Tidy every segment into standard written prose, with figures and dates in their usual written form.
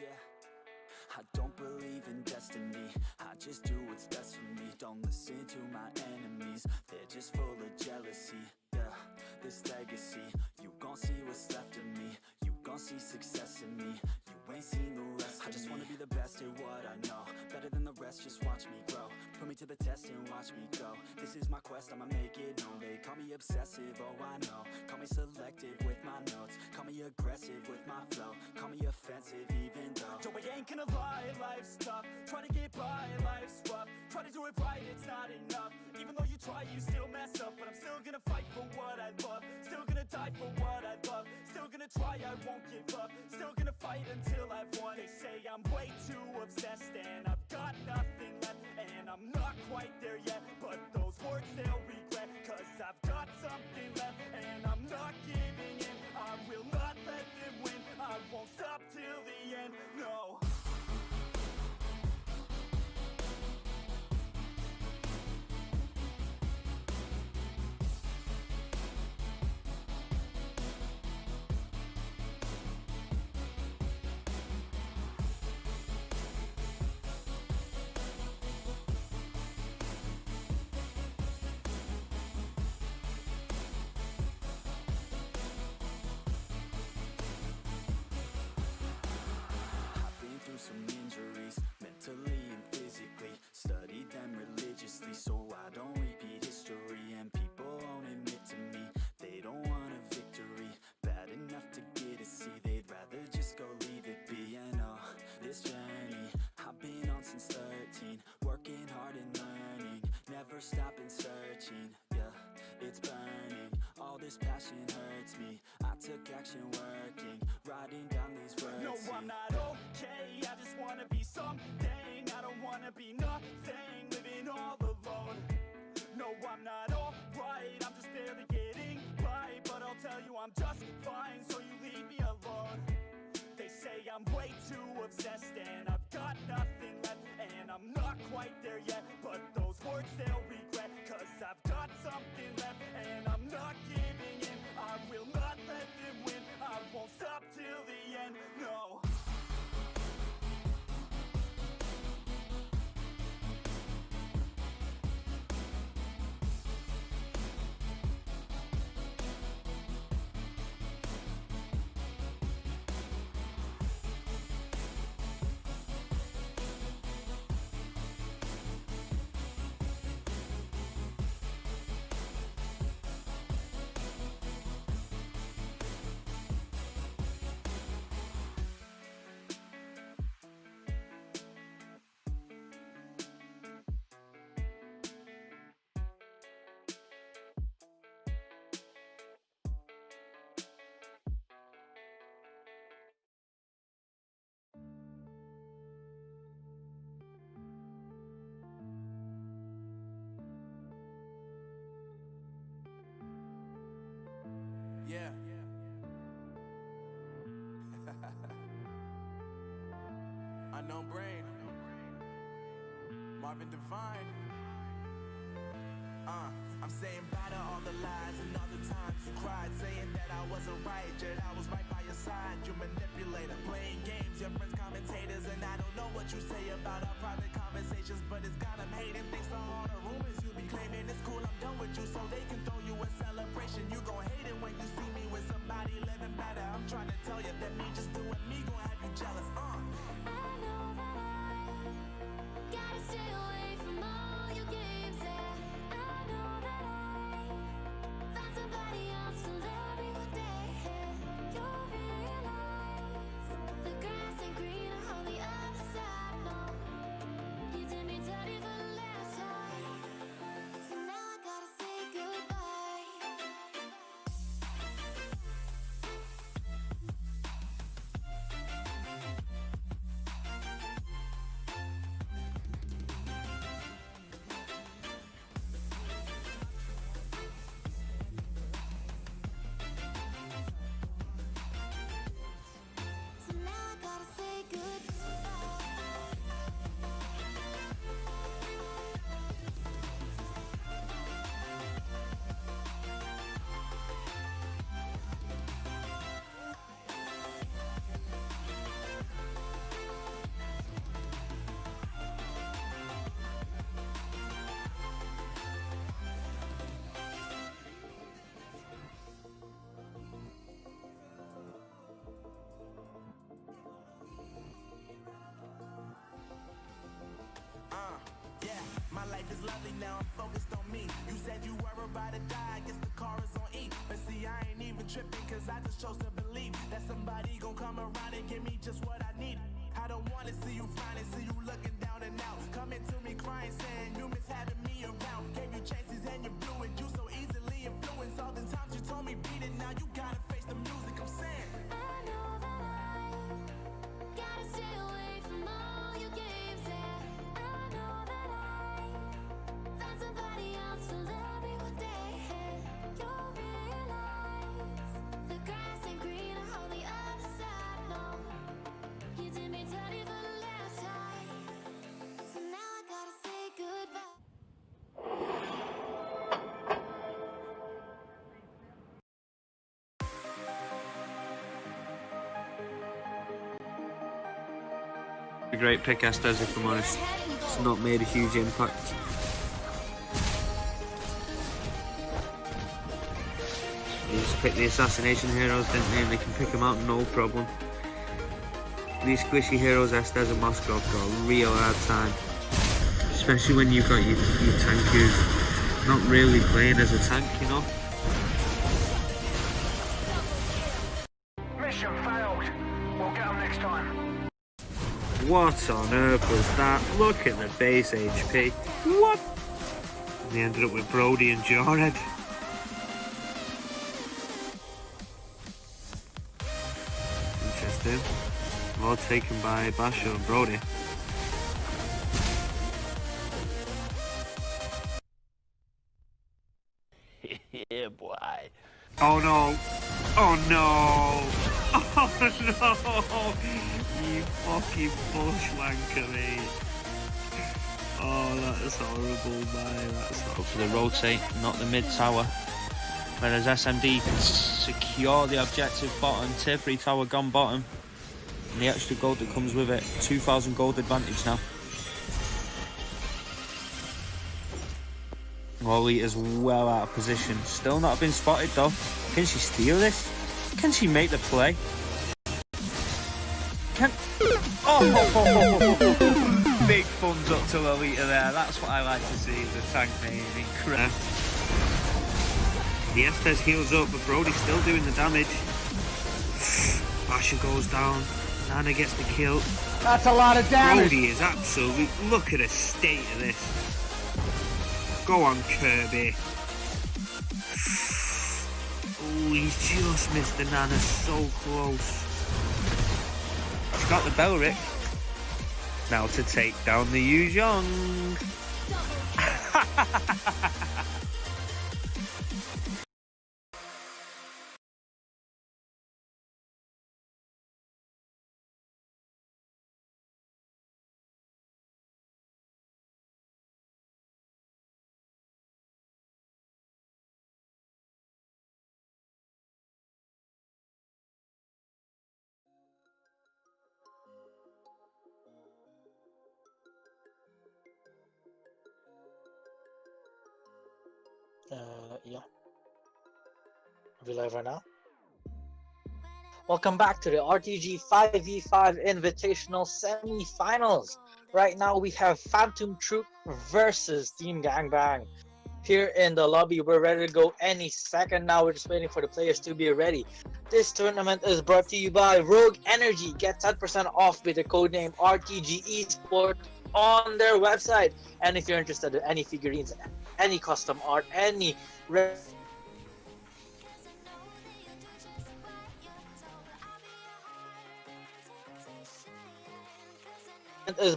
yeah. I don't believe in destiny, I just do what's best for me. Don't listen to my enemies, they're just full of jealousy. Yeah, this legacy, you gon' see what's left of me. You gon' see success in me, you ain't seen the rest of me. I just wanna be the best at what I know, better than the rest, just watch me grow. Put me to the test and watch me go. This is my quest, I'ma make it known. They call me obsessive, oh I know. Call me selective with my notes, call me aggressive with my flow, call me offensive even though yo, I ain't gonna lie, life's tough. Try to get by, life's rough. Try to do it right, it's not enough. Even though you try, you still mess up. But I'm still gonna fight for what I love, still gonna die for what I love, still gonna try, I won't give up, still gonna fight until I've won. They say I'm way too obsessed and I've got nothing left, and I'm not quite there yet, but those words they'll regret, cause I've got something left and I'm not giving in. I will not let them win, I won't stop till the end, no. Studied them religiously so I don't repeat history. And people won't admit to me they don't want a victory bad enough to get a C. They'd rather just go leave it be. And oh, this journey I've been on since 13, working hard and learning, never stopping searching. Yeah, it's burning, all this passion hurts me. I took action working, writing down these words. No, I'm not okay, I just wanna be something. I don't wanna be nothing, living all alone. No, I'm not alright, I'm just barely getting by. But I'll tell you I'm just fine, so you leave me alone. They say I'm way too obsessed and I've got nothing left, and I'm not quite there yet, but those words they'll regret, cause I've got something left and I'm not giving in. I will not let them win, I won't stop till the end, no. Yeah. Unknown Brain, Marvin Devine. I'm saying bye to all the lies and all the times you cried, saying that I wasn't right, yet I was right by your side. You manipulator, playing games, your friends commentators, and I don't know what you say about our private conversations, but it's got them hating. Thanks to all the rumors you be claiming. It's cool, I'm done with you, so they can throw you a celebration. You gon' hate it when you see me with somebody living better. I'm trying to tell you that me just doing me gon' have you jealous. I know that I gotta stay away from all your games, yeah. I know that I found somebody else to love me one day, yeah. You'll realize the grass My life is lovely now, I'm focused on me. You said you were about to die, I guess the car is on E. But see, I ain't even tripping, cause I just chose to believe that somebody gon' come around and give me just what I need. I don't wanna see you frowning, see you looking down and out. Coming to me crying, saying you miss having me around. Gave you chances and you blew it, you so easily influenced. All the times you told me beat it, now you gotta face the music, I'm saying. I know that I gotta stay away from all your games. Yeah, I know that I found somebody else to love me one day. You'll realize the grass ain't greener on the other side. No, you did me dirty for the last time, so now I gotta say goodbye. A great pick, Estes, if I'm honest. It's not made a huge impact. They just pick the assassination heroes, didn't they? And they can pick them out no problem. These squishy heroes, Estes and Moskov, got a real hard time. Especially when you've got your tank who's not really playing as a tank, you know? Mission failed. We'll get them next time. What on earth was that? Look at the base HP. What? And they ended up with Brody and Jarhead. Interesting. All taken by Basho and Brody. Yeah, boy. Oh no! Oh no! Oh no! You fucking bushwanker, mate. Oh, that is horrible, man. That's Go for the rotate, not the mid tower. Whereas SMD can secure the objective bottom. Tier 3 tower gone bottom. And the extra gold that comes with it. 2,000 gold advantage now. Wally is well out of position. Still not been spotted though. Can she steal this? Can she make the play? Can... Oh! Big thumbs up to Lolita there. That's what I like to see. The tank name incredible. The Estes heals up, but Brody's still doing the damage. Basha goes down. Nana gets the kill. That's a lot of damage. Brody is absolute. Look at the state of this. Go on, Kirby. Oh, he's just missed the Nana so close. He's got the Belric. Now to take down the Yu Zhong. Yeah. Are we live right now? Welcome back to the RTG 5v5 Invitational Semi-Finals. Right now we have Phantom Troop versus Team Gangbang. Here in the lobby, we're ready to go any second now. We're just waiting for the players to be ready. This tournament is brought to you by Rogue Energy. Get 10% off with the codename RTG Esport on their website. And if you're interested in any figurines, any custom art, any is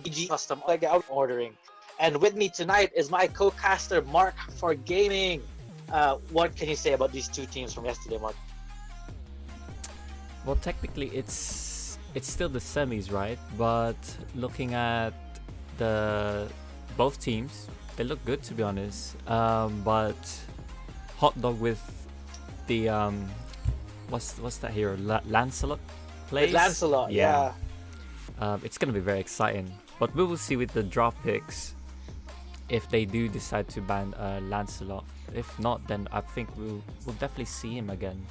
BG custom like out ordering. And with me tonight is my co-caster Mark for gaming. What can you say about these two teams from yesterday, Mark? Well, technically it's still the semis, right? But looking at the both teams, they look good, to be honest. But Hot Dog with the what's that hero? Lancelot plays. Lancelot, yeah. It's gonna be very exciting. But we will see with the draft picks if they do decide to ban Lancelot. If not, then I think we'll definitely see him again.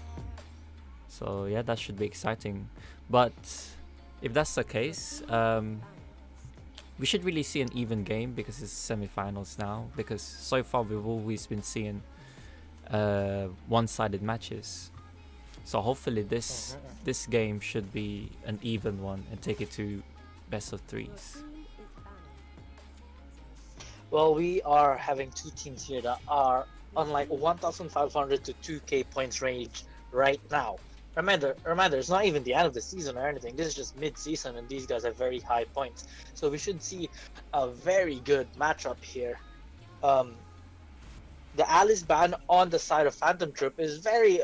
So yeah, that should be exciting. But if that's the case, we should really see an even game because it's semi-finals now. Because so far we've always been seeing one-sided matches. So hopefully this game should be an even one and take it to best of threes. Well, we are having two teams here that are on like 1,500 to 2K points range right now. Remember, it's not even the end of the season or anything. This is just mid-season, and these guys have very high points. So we should see a very good matchup here. The Alice ban on the side of Phantom Troop is very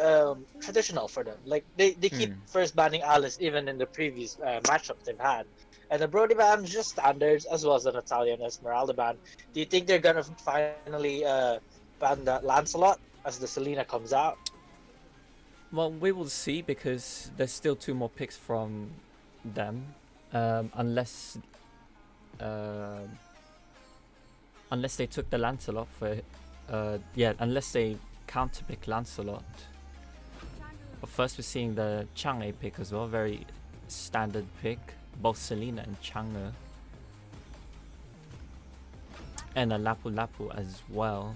traditional for them. Like they keep first banning Alice even in the previous matchup they've had. And the Brody ban is just standards, as well as the Natalia and Esmeralda ban. Do you think they're gonna finally ban that Lancelot as the Selena comes out? Well, we will see because there's still 2 more picks from them, unless they took the Lancelot for, unless they counter pick Lancelot. But first we're seeing the Chang'e pick as well, very standard pick, both Selena and Chang'e, and a Lapu Lapu as well.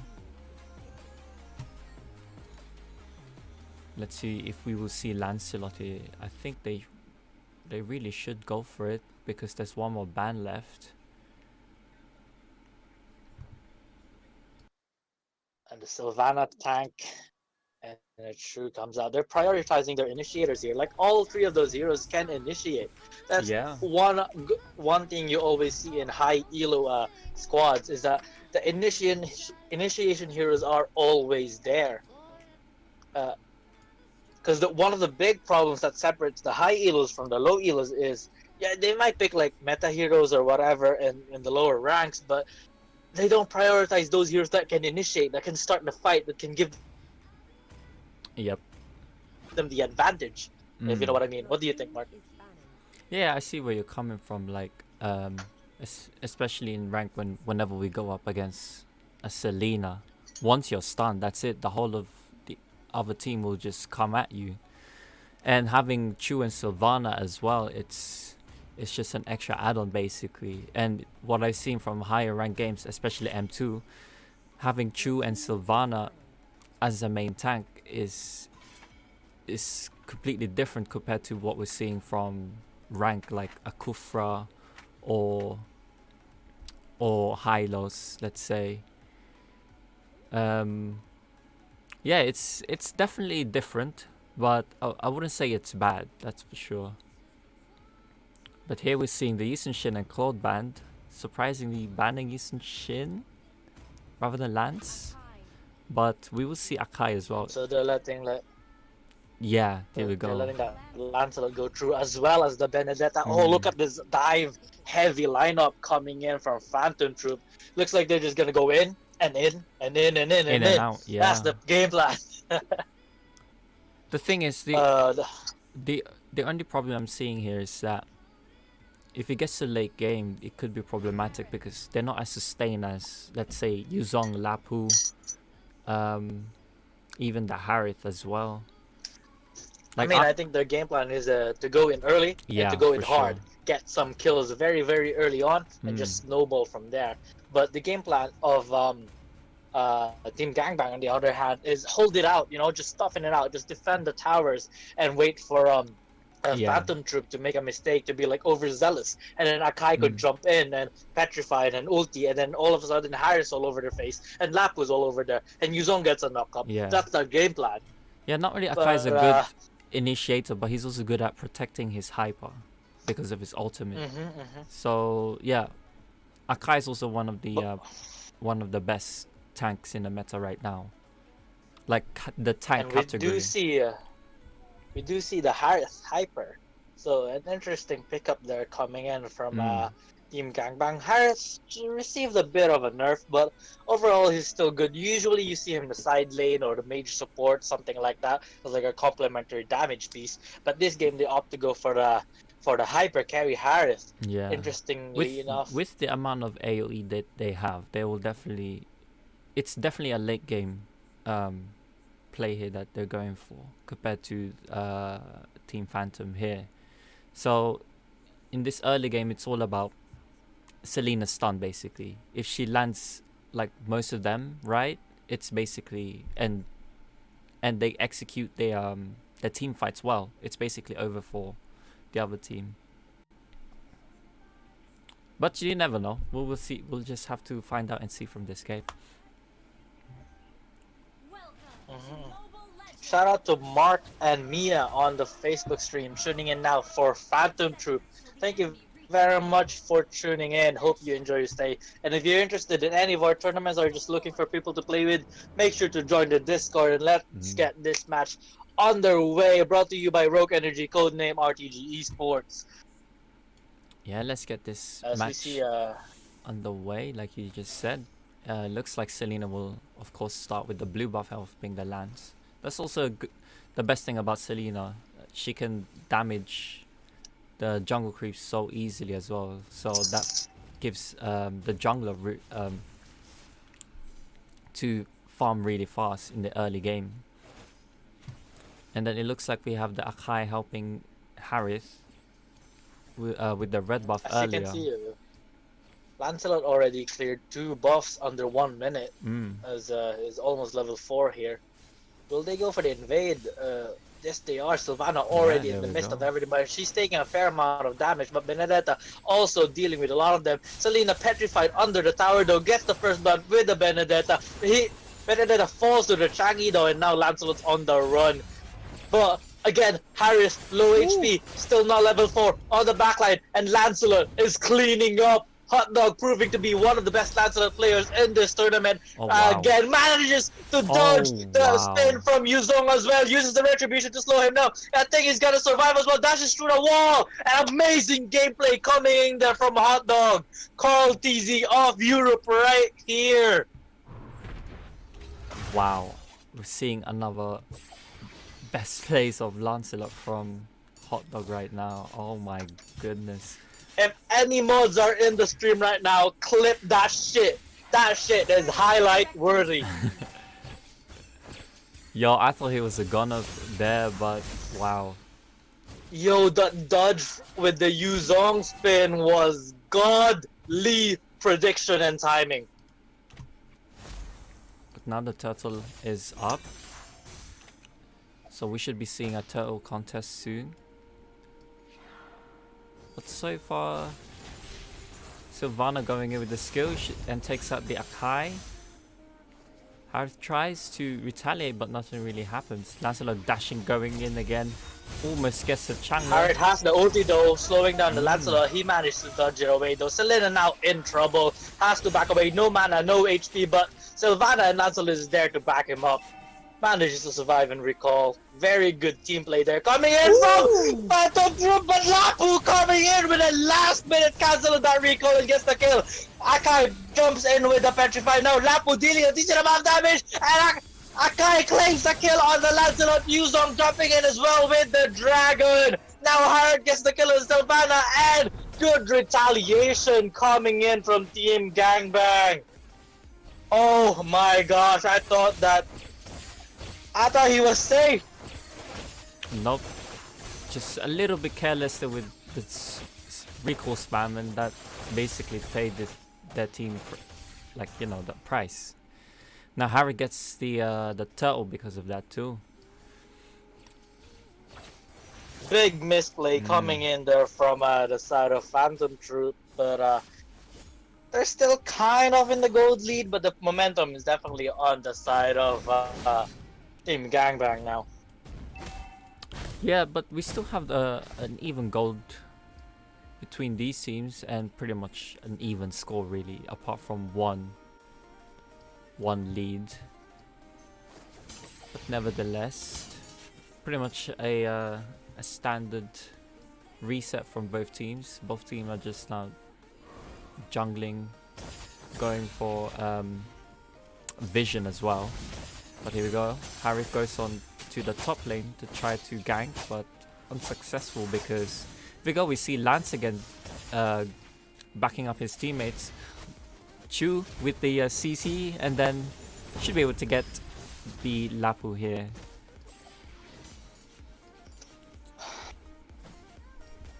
Let's see if we will see Lancelot here. I think they really should go for it because there's 1 more ban left. And the Sylvana tank and a Shrew comes out. They're prioritizing their initiators here. Like all 3 of those heroes can initiate. That's one thing you always see in high elo squads is that the initiation heroes are always there. Because one of the big problems that separates the high elos from the low elos is, yeah, they might pick like meta heroes or whatever in the lower ranks, but they don't prioritize those heroes that can initiate, that can start the fight, that can give them the advantage. If you know what I mean. What do you think, Mark? Yeah, I see where you're coming from. Like, especially in rank whenever we go up against a Selena, once you're stunned, that's it. The whole of the other team will just come at you. And having Chu and Sylvana as well, it's just an extra add-on basically. And what I've seen from higher rank games, especially M2, having Chu and Sylvana as a main tank is completely different compared to what we're seeing from rank like a Kufra or Hylos, let's say. Yeah, it's definitely different, but I wouldn't say it's bad, that's for sure. But here we're seeing the Yisun Shin and Claude banned, surprisingly banning Yisun Shin rather than Lance. But we will see Akai as well. So they're letting there we go. They're letting that Lancelot go through as well as the Benedetta. Oh, look at this dive heavy lineup coming in from Phantom Troop. Looks like they're just gonna go in and in and in and in and in. Out, yeah. That's the game plan. The thing is, the only problem I'm seeing here is that if it gets to late game, it could be problematic because they're not as sustained as, let's say, Yuzong, Lapu, even the Harith as well. Like, I think their game plan is to go in early and to go in hard, get some kills very, very early on, and just snowball from there. But the game plan of Team Gangbang, on the other hand, is hold it out, just stuffing it out, just defend the towers and wait for Phantom Troop to make a mistake, to be like overzealous, and then Akai could jump in and petrify and ulti, and then all of a sudden Harris all over their face and Lapu's all over there, and Yuzong gets a knock up. That's their game plan. Yeah, not really. Akai's a good initiator, but he's also good at protecting his hyper because of his ultimate. So yeah, Akai is also one of the best tanks in the meta right now, like the tank and category. We do see the Harris hyper, so an interesting pickup there coming in from Team Gangbang. Harris received a bit of a nerf, but overall he's still good. Usually you see him in the side lane or the mage support, something like that, as like a complementary damage piece. But this game they opt to go for the hyper carry Harris. Yeah. Interestingly enough, with the amount of AOE that they have, they will definitely. It's definitely a late game play here that they're going for compared to Team Phantom here. So in this early game, it's all about Selena stunned basically. If she lands like most of them right, it's basically and they execute their team fights well, it's basically over for the other team. But you never know. We'll see. We'll just have to find out and see from this game. Shout out to Mark and Mia on the Facebook stream, tuning in now for Phantom Troop. Thank you very much for tuning in. Hope you enjoy your stay. And if you're interested in any of our tournaments or just looking for people to play with, make sure to join the Discord and let's get this match underway. Brought to you by Rogue Energy, codename RTG Esports. Yeah, let's get this As we match see, underway, like you just said. Looks like Selena will, of course, start with the blue buff health being the Lance. That's also the best thing about Selena. She can damage the jungle creeps so easily as well. So that gives the jungler to farm really fast in the early game. And then it looks like we have the Akai helping Harith with the red buff as earlier. you can see, Lancelot already cleared 2 buffs under 1 minute, as is almost level 4 here. Will they go for the invade? Yes, they are. Sylvana already in the midst of everything, but she's taking a fair amount of damage. But Benedetta also dealing with a lot of them. Selena petrified under the tower though, gets the first blood with the Benedetta. Benedetta falls to the Changi though, and now Lancelot's on the run. But again, Harris, low HP, still not level 4 on the backline, and Lancelot is cleaning up. Hot Dog proving to be one of the best Lancelot players in this tournament. Again, manages to dodge the spin from Yuzong as well. Uses the retribution to slow him down. I think he's gonna survive as well. Dashes through the wall. An amazing gameplay coming in there from Hot Dog. Carl TZ of Europe right here. Wow, we're seeing another best plays of Lancelot from Hot Dog right now. Oh my goodness. If any mods are in the stream right now, clip that shit. That shit is highlight worthy. Yo, I thought he was a gunner there, but wow. Yo, that dodge with the Yuzong spin was godly prediction and timing. But now the turtle is up. So we should be seeing a turtle contest soon. But so far, Sylvana going in with the skill and takes out the Akai. Harith tries to retaliate, but nothing really happens. Lancelot dashing, going in again. Almost gets a Chang'e. Harith has the ulti though, slowing down the Lancelot. He managed to dodge it away though. Selena now in trouble. Has to back away. No mana, no HP, but Sylvana and Lancelot is there to back him up. Manages to survive and recall. Very good team play there. Coming in from Phantom Troop, but Lapu coming in with a last minute cancel of that recall and gets the kill. Akai jumps in with the petrify. Now Lapu dealing a decent amount of damage, and Akai claims the kill on the Lancelot. Yuzong jumping in as well with the dragon. Now Hard gets the kill on Sylvana, and good retaliation coming in from Team Gangbang. Oh my gosh, I thought he was safe. Nope. Just a little bit careless there with this recall spam, and that basically paid their team, like, you know, the price. Now Harry gets the turtle because of that too. Big misplay coming in there from the side of Phantom Troop, but they're still kind of in the gold lead, but the momentum is definitely on the side of Team Gangbang now. Yeah, but we still have an even gold between these teams, and pretty much an even score really, apart from one lead. But nevertheless, pretty much a standard reset from both teams. Both teams are just now jungling, going for vision as well. But here we go. Harith goes on to the top lane to try to gank, but unsuccessful because we see Lance again backing up his teammates. Chu with the CC, and then should be able to get the Lapu here.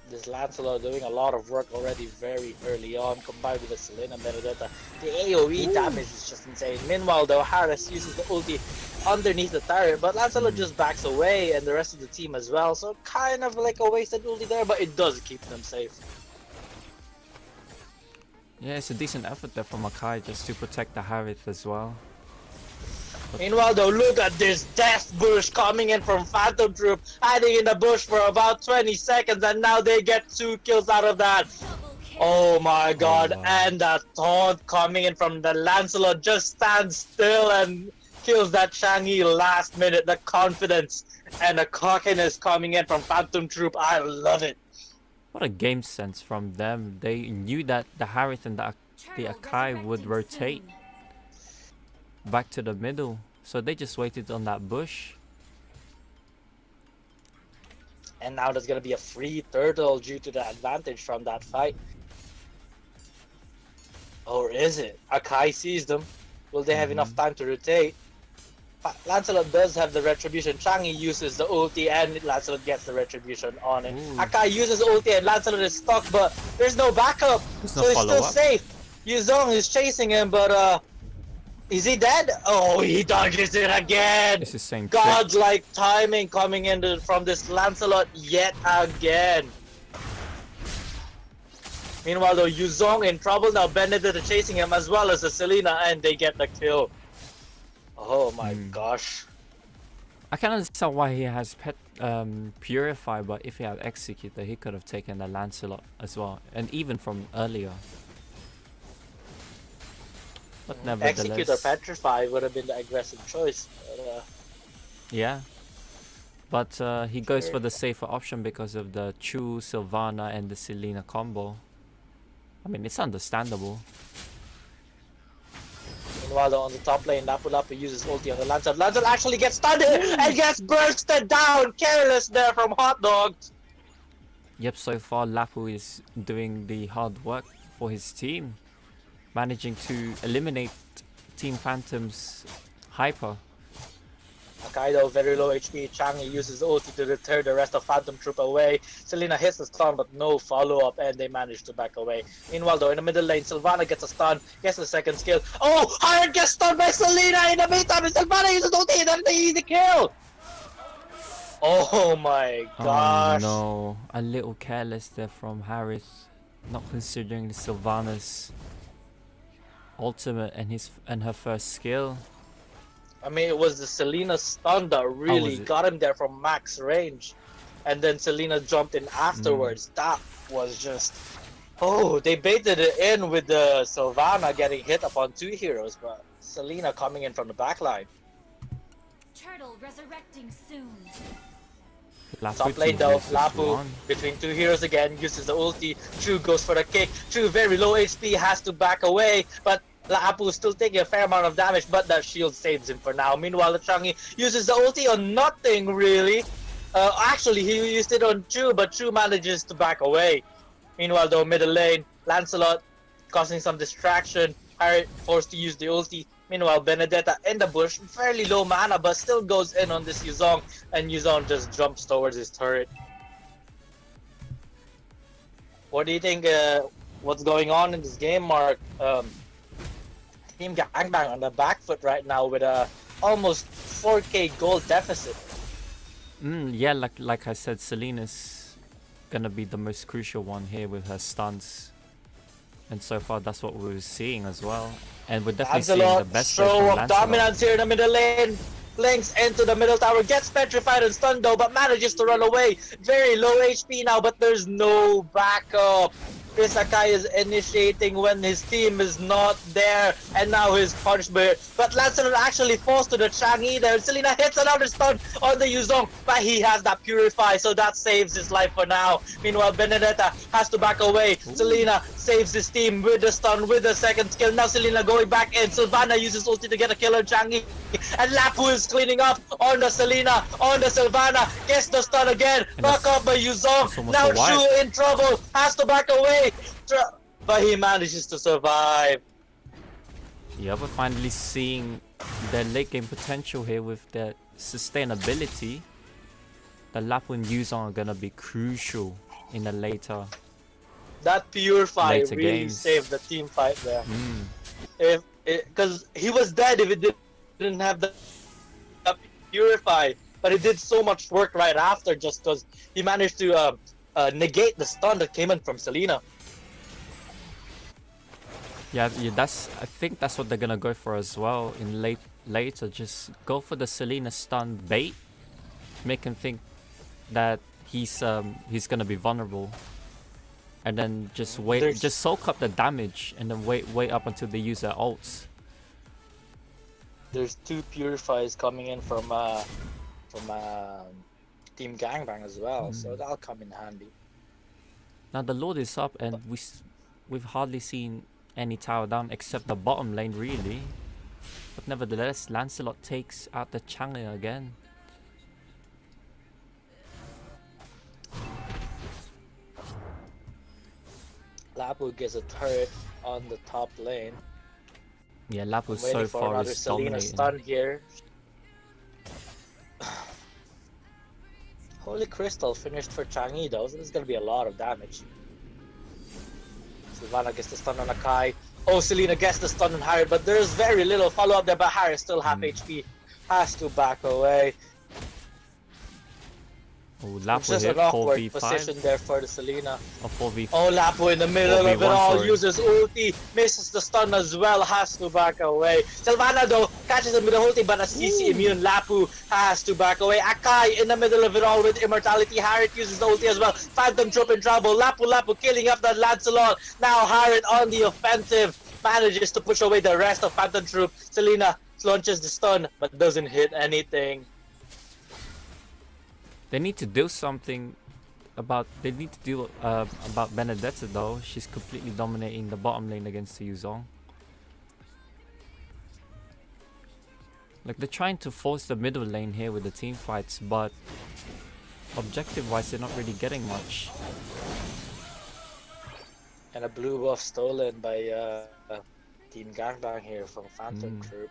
This As Lancelot doing a lot of work already very early on, combined with the Selena Benedetta. The AoE damage is just insane. Meanwhile, though, Harris uses the ulti underneath the turret, but Lancelot just backs away, and the rest of the team as well. So kind of like a wasted ulti there, but it does keep them safe. Yeah, it's a decent effort there from Akai just to protect the Harith as well. Meanwhile, though, look at this death bush coming in from Phantom Troop, hiding in the bush for about 20 seconds, and now they get 2 kills out of that. Oh my god, wow. And that taunt coming in from the Lancelot just stands still and kills that Changi last minute. The confidence and the cockiness coming in from Phantom Troop, I love it. What a game sense from them. They knew that the Harith and the Akai would rotate back to the middle, so they just waited on that bush. And now there's gonna be a free turtle due to the advantage from that fight. Or is it? Akai sees them. Will they have enough time to rotate? Lancelot does have the retribution. Changi uses the ulti and Lancelot gets the retribution on it. Akai uses ulti and Lancelot is stuck, but there's no backup. So he's still safe. Yuzong is chasing him, but is he dead? Oh, he dodges it again. It's the same Godlike timing coming in from this Lancelot yet again. Meanwhile, though, Yuzong in trouble now. Benedict chasing him as well as the Selena, and they get the kill. Oh my gosh. I can understand why he has Purify, but if he had Executor, he could have taken the Lancelot as well, and even from earlier. But nevertheless, Executor Petrify would have been the aggressive choice. But, yeah. But he goes for the safer option because of the Chu, Sylvana, and the Selena combo. I mean, it's understandable. Meanwhile, on the top lane, Lapu Lapu uses ulti on the Lancelot. Lancelot actually gets stunned and gets bursted down. Careless there from Hot Dog. Yep, so far Lapu is doing the hard work for his team, managing to eliminate Team Phantom's Hyper. Kaido very low HP. Changi uses ulti to deter the rest of Phantom Troop away. Selena hits the stun, but no follow-up, and they manage to back away. Meanwhile, though, in the middle lane, Sylvana gets a stun, gets the second skill. Oh! Hired gets stunned by Selena in the meantime, and Sylvana uses ulti, and then they easy kill! Oh my gosh. Oh no, a little careless there from Harris, not considering the Sylvana's ultimate and her first skill. I mean, it was the Selena stun that really got him there from max range. And then Selena jumped in afterwards. That was just... Oh, they baited it in with the Sylvana getting hit upon 2 heroes, but Selena coming in from the backline. Turtle resurrecting soon. Top lane though, Lapu between 2 heroes again, uses the ulti. True goes for the kick. True very low HP, has to back away, but Lapu is still taking a fair amount of damage, but that shield saves him for now. Meanwhile, Changi uses the ulti on nothing really. Actually, he used it on Chu, but Chu manages to back away. Meanwhile, though, middle lane, Lancelot causing some distraction. Harry forced to use the ulti. Meanwhile, Benedetta in the bush, fairly low mana, but still goes in on this Yuzong, and Yuzong just jumps towards his turret. What do you think? What's going on in this game, Mark? Team Gangbang on the back foot right now with a almost 4k gold deficit. Yeah, like I said, Selena's gonna be the most crucial one here with her stuns, and so far that's what we're seeing as well. And we're definitely seeing the best show of dominance here in the middle lane. Blinks into the middle tower, gets petrified and stunned though, but manages to run away. Very low HP now, but there's no backup. Chris Akai is initiating when his team is not there, and now his punishment. But Lancelot actually falls to the Changi there. Selena hits another stun on the Yuzong, but he has that Purify, so that saves his life for now. Meanwhile, Benedetta has to back away. Selena saves his team with the stun, with the second skill. Now Selena going back in. Sylvana uses ulti to get a kill on Changi. And Lapu is cleaning up on the Selena, on the Sylvana. Gets the stun again. Back up by Yuzong. Now Shu in trouble. Has to back away. But he manages to survive. Yeah, we're finally seeing their late game potential here with their sustainability. The Lapu and Yuzong are gonna be crucial in the later. That Purify Later really games. saved the team fight there. Mm. Because he was dead if it didn't have the Purify, but he did so much work right after just because he managed to negate the stun that came in from Selena. Yeah, I think that's what they're gonna go for as well in later. Just go for the Selena stun bait, make him think that he's gonna be vulnerable, and then just wait, just soak up the damage, and then wait up until they use their ults. There's 2 Purifies coming in from Team Gangbang as well, so that'll come in handy. Now the Lord is up, and we've hardly seen any tower down except the bottom lane really. But nevertheless, Lancelot takes out the Chang'e again. Lapu gets a turret on the top lane. Yeah, Lapu so Waiting for far another is Selena dominating. stun here. Holy Crystal finished for Chang'e though, so this is gonna be a lot of damage. Sylvana gets the stun on Akai. Oh, Selena gets the stun on Harry, but there's very little follow-up there, but Harry still half HP. Has to back away. Oh, Lapu Just here, an awkward 4v5 position there for the Selena. or 4v5. Oh, Lapu in the middle of it 4v1, all, sorry. uses ulti, misses the stun as well, has to back away. Sylvana though, catches him with the ulti, but a CC immune, Lapu has to back away. Akai in the middle of it all with immortality, Harriet uses the ulti as well. Phantom Troop in trouble, Lapu killing up that Lancelot. Now Harriet on the offensive, manages to push away the rest of Phantom Troop. Selena launches the stun, but doesn't hit anything. They need to do something about. They need to do about Benedetta though. She's completely dominating the bottom lane against the Yuzong. Like they're trying to force the middle lane here with the team fights, but objective-wise, they're not really getting much. And a blue buff stolen by Team Gangbang here from Phantom Troop.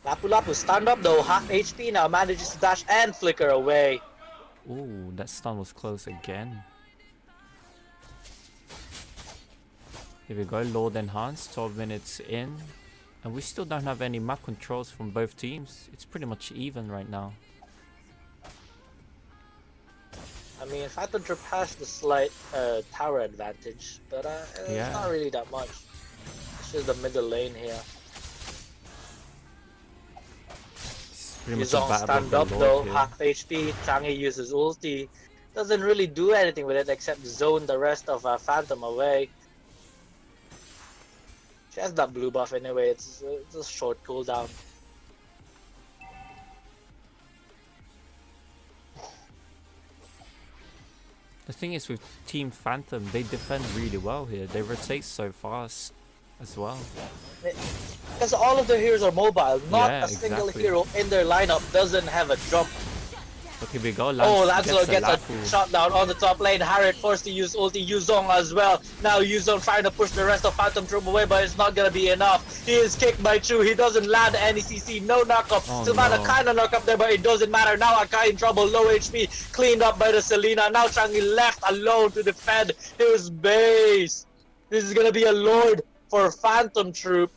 Lapu stand up though, half HP now, manages to dash and flicker away. Ooh, that stun was close again. Here we go, Lord Enhanced, 12 minutes in. And we still don't have any map controls from both teams. It's pretty much even right now. I mean, Phantom Troop has the slight tower advantage, but it's not really that much. It's just the middle lane here. Yuzong stand up though, half HP, Chang'e uses ulti. Doesn't really do anything with it except zone the rest of Phantom away. She has that blue buff anyway, it's a short cooldown. The thing is with Team Phantom, they defend really well here. They rotate so fast as well. Because all of their heroes are mobile, not Yeah, a single exactly. hero in their lineup doesn't have a jump. But here we go, Oh, Lancelot gets a Lapu. shot down on the top lane. Harriet forced to use ulti. Yuzong as well. Now Yuzong trying to push the rest of Phantom Troop away, but it's not gonna be enough. He is kicked by Chu. He doesn't land any CC. No knockup. Oh, Sylvana no. kind of knock up there, but it doesn't matter. Now Akai in trouble. Low HP. Cleaned up by the Selena. Now Chang'e left alone to defend his base. This is gonna be a lord for Phantom Troop.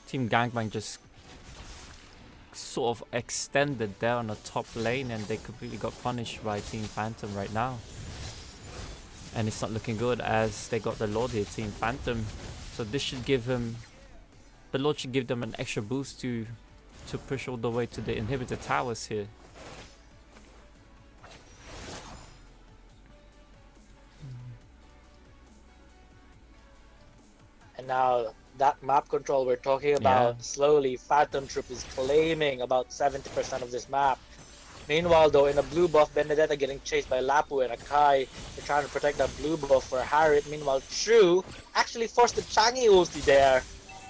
Team Gangbang just sort of extended there on the top lane, and they completely got punished by Team Phantom right now. And it's not looking good as they got the Lord here, Team Phantom. So this should give him, the Lord should give them an extra boost to push all the way to the inhibitor towers here. And now that map control we're talking about, slowly Phantom Troop is claiming about 70% of this map. Meanwhile though, in a blue buff, Benedetta getting chased by Lapu and Akai. They're trying to protect that blue buff for Harriet. Meanwhile, True actually forced the Chang'e ulti there.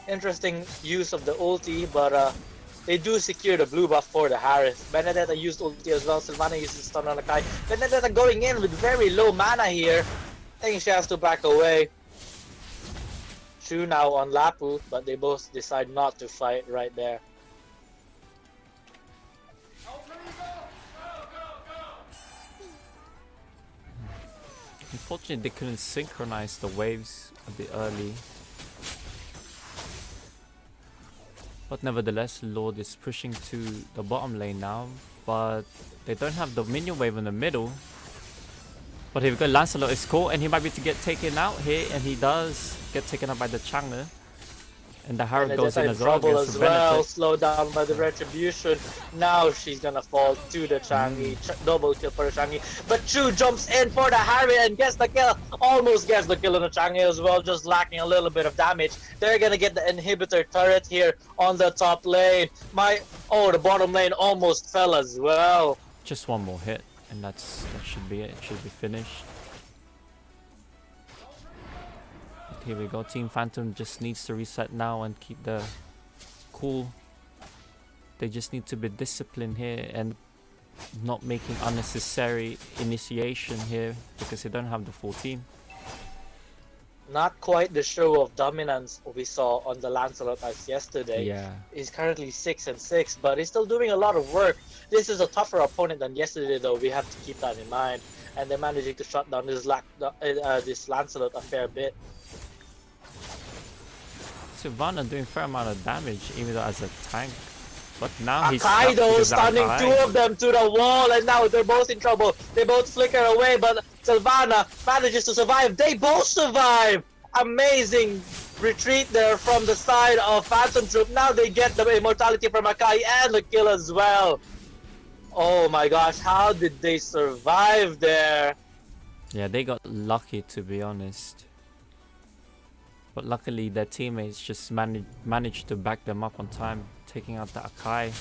Interesting use of the ulti, but they do secure the blue buff for the Harris. Benedetta used ulti as well. Sylvana uses stun on Akai. Benedetta going in with very low mana here. I think she has to back away. Chu now on Lapu, but they both decide not to fight right there. Unfortunately, they couldn't synchronize the waves a bit early. But nevertheless, Lord is pushing to the bottom lane now. But they don't have the minion wave in the middle. But here we go, Lancelot is caught and he might be to get taken out here. And he does get taken out by the Chang'e. And the Harrow goes in as well. Trouble Against as the well, Benedict. slowed down by the Retribution. Now she's gonna fall to the Changi. Double kill for the Changi. But Chu jumps in for the Harry and gets the kill. Almost gets the kill on the Changi as well, just lacking a little bit of damage. They're gonna get the inhibitor turret here on the top lane. The bottom lane almost fell as well. Just one more hit. And that should be it. It should be finished. Here we go, Team Phantom just needs to reset now and keep the cool. They just need to be disciplined here and not making unnecessary initiation here because they don't have the full team. Not quite the show of dominance we saw on the Lancelot as yesterday. Yeah. He's currently 6-6, but he's still doing a lot of work. This is a tougher opponent than yesterday though, we have to keep that in mind. And they're managing to shut down this Lancelot a fair bit. Sylvana doing fair amount of damage even though as a tank. But now he's Kaido stunning two of them to the wall and now they're both in trouble. They both flicker away but Sylvana manages to survive. They both survive! Amazing retreat there from the side of Phantom Troop. Now they get the immortality from Akai and the kill as well. Oh my gosh, how did they survive there? Yeah, they got lucky to be honest. But luckily their teammates just managed to back them up on time, taking out the Akai.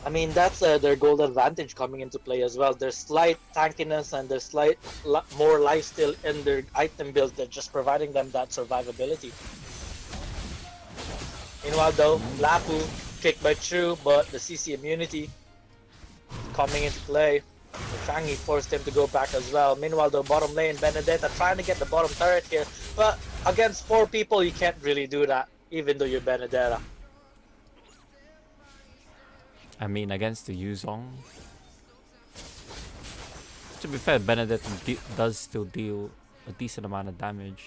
I mean, that's their gold advantage coming into play as well. There's slight tankiness and there's slight more lifesteal in their item build that's just providing them that survivability. Meanwhile though, Lapu kicked by Chu, but the CC immunity coming into play. Changi forced him to go back as well. Meanwhile the bottom lane, Benedetta trying to get the bottom turret here, but against 4 people you can't really do that, even though you're Benedetta. I mean, against the Yuzong. To be fair, Benedetta does still deal a decent amount of damage.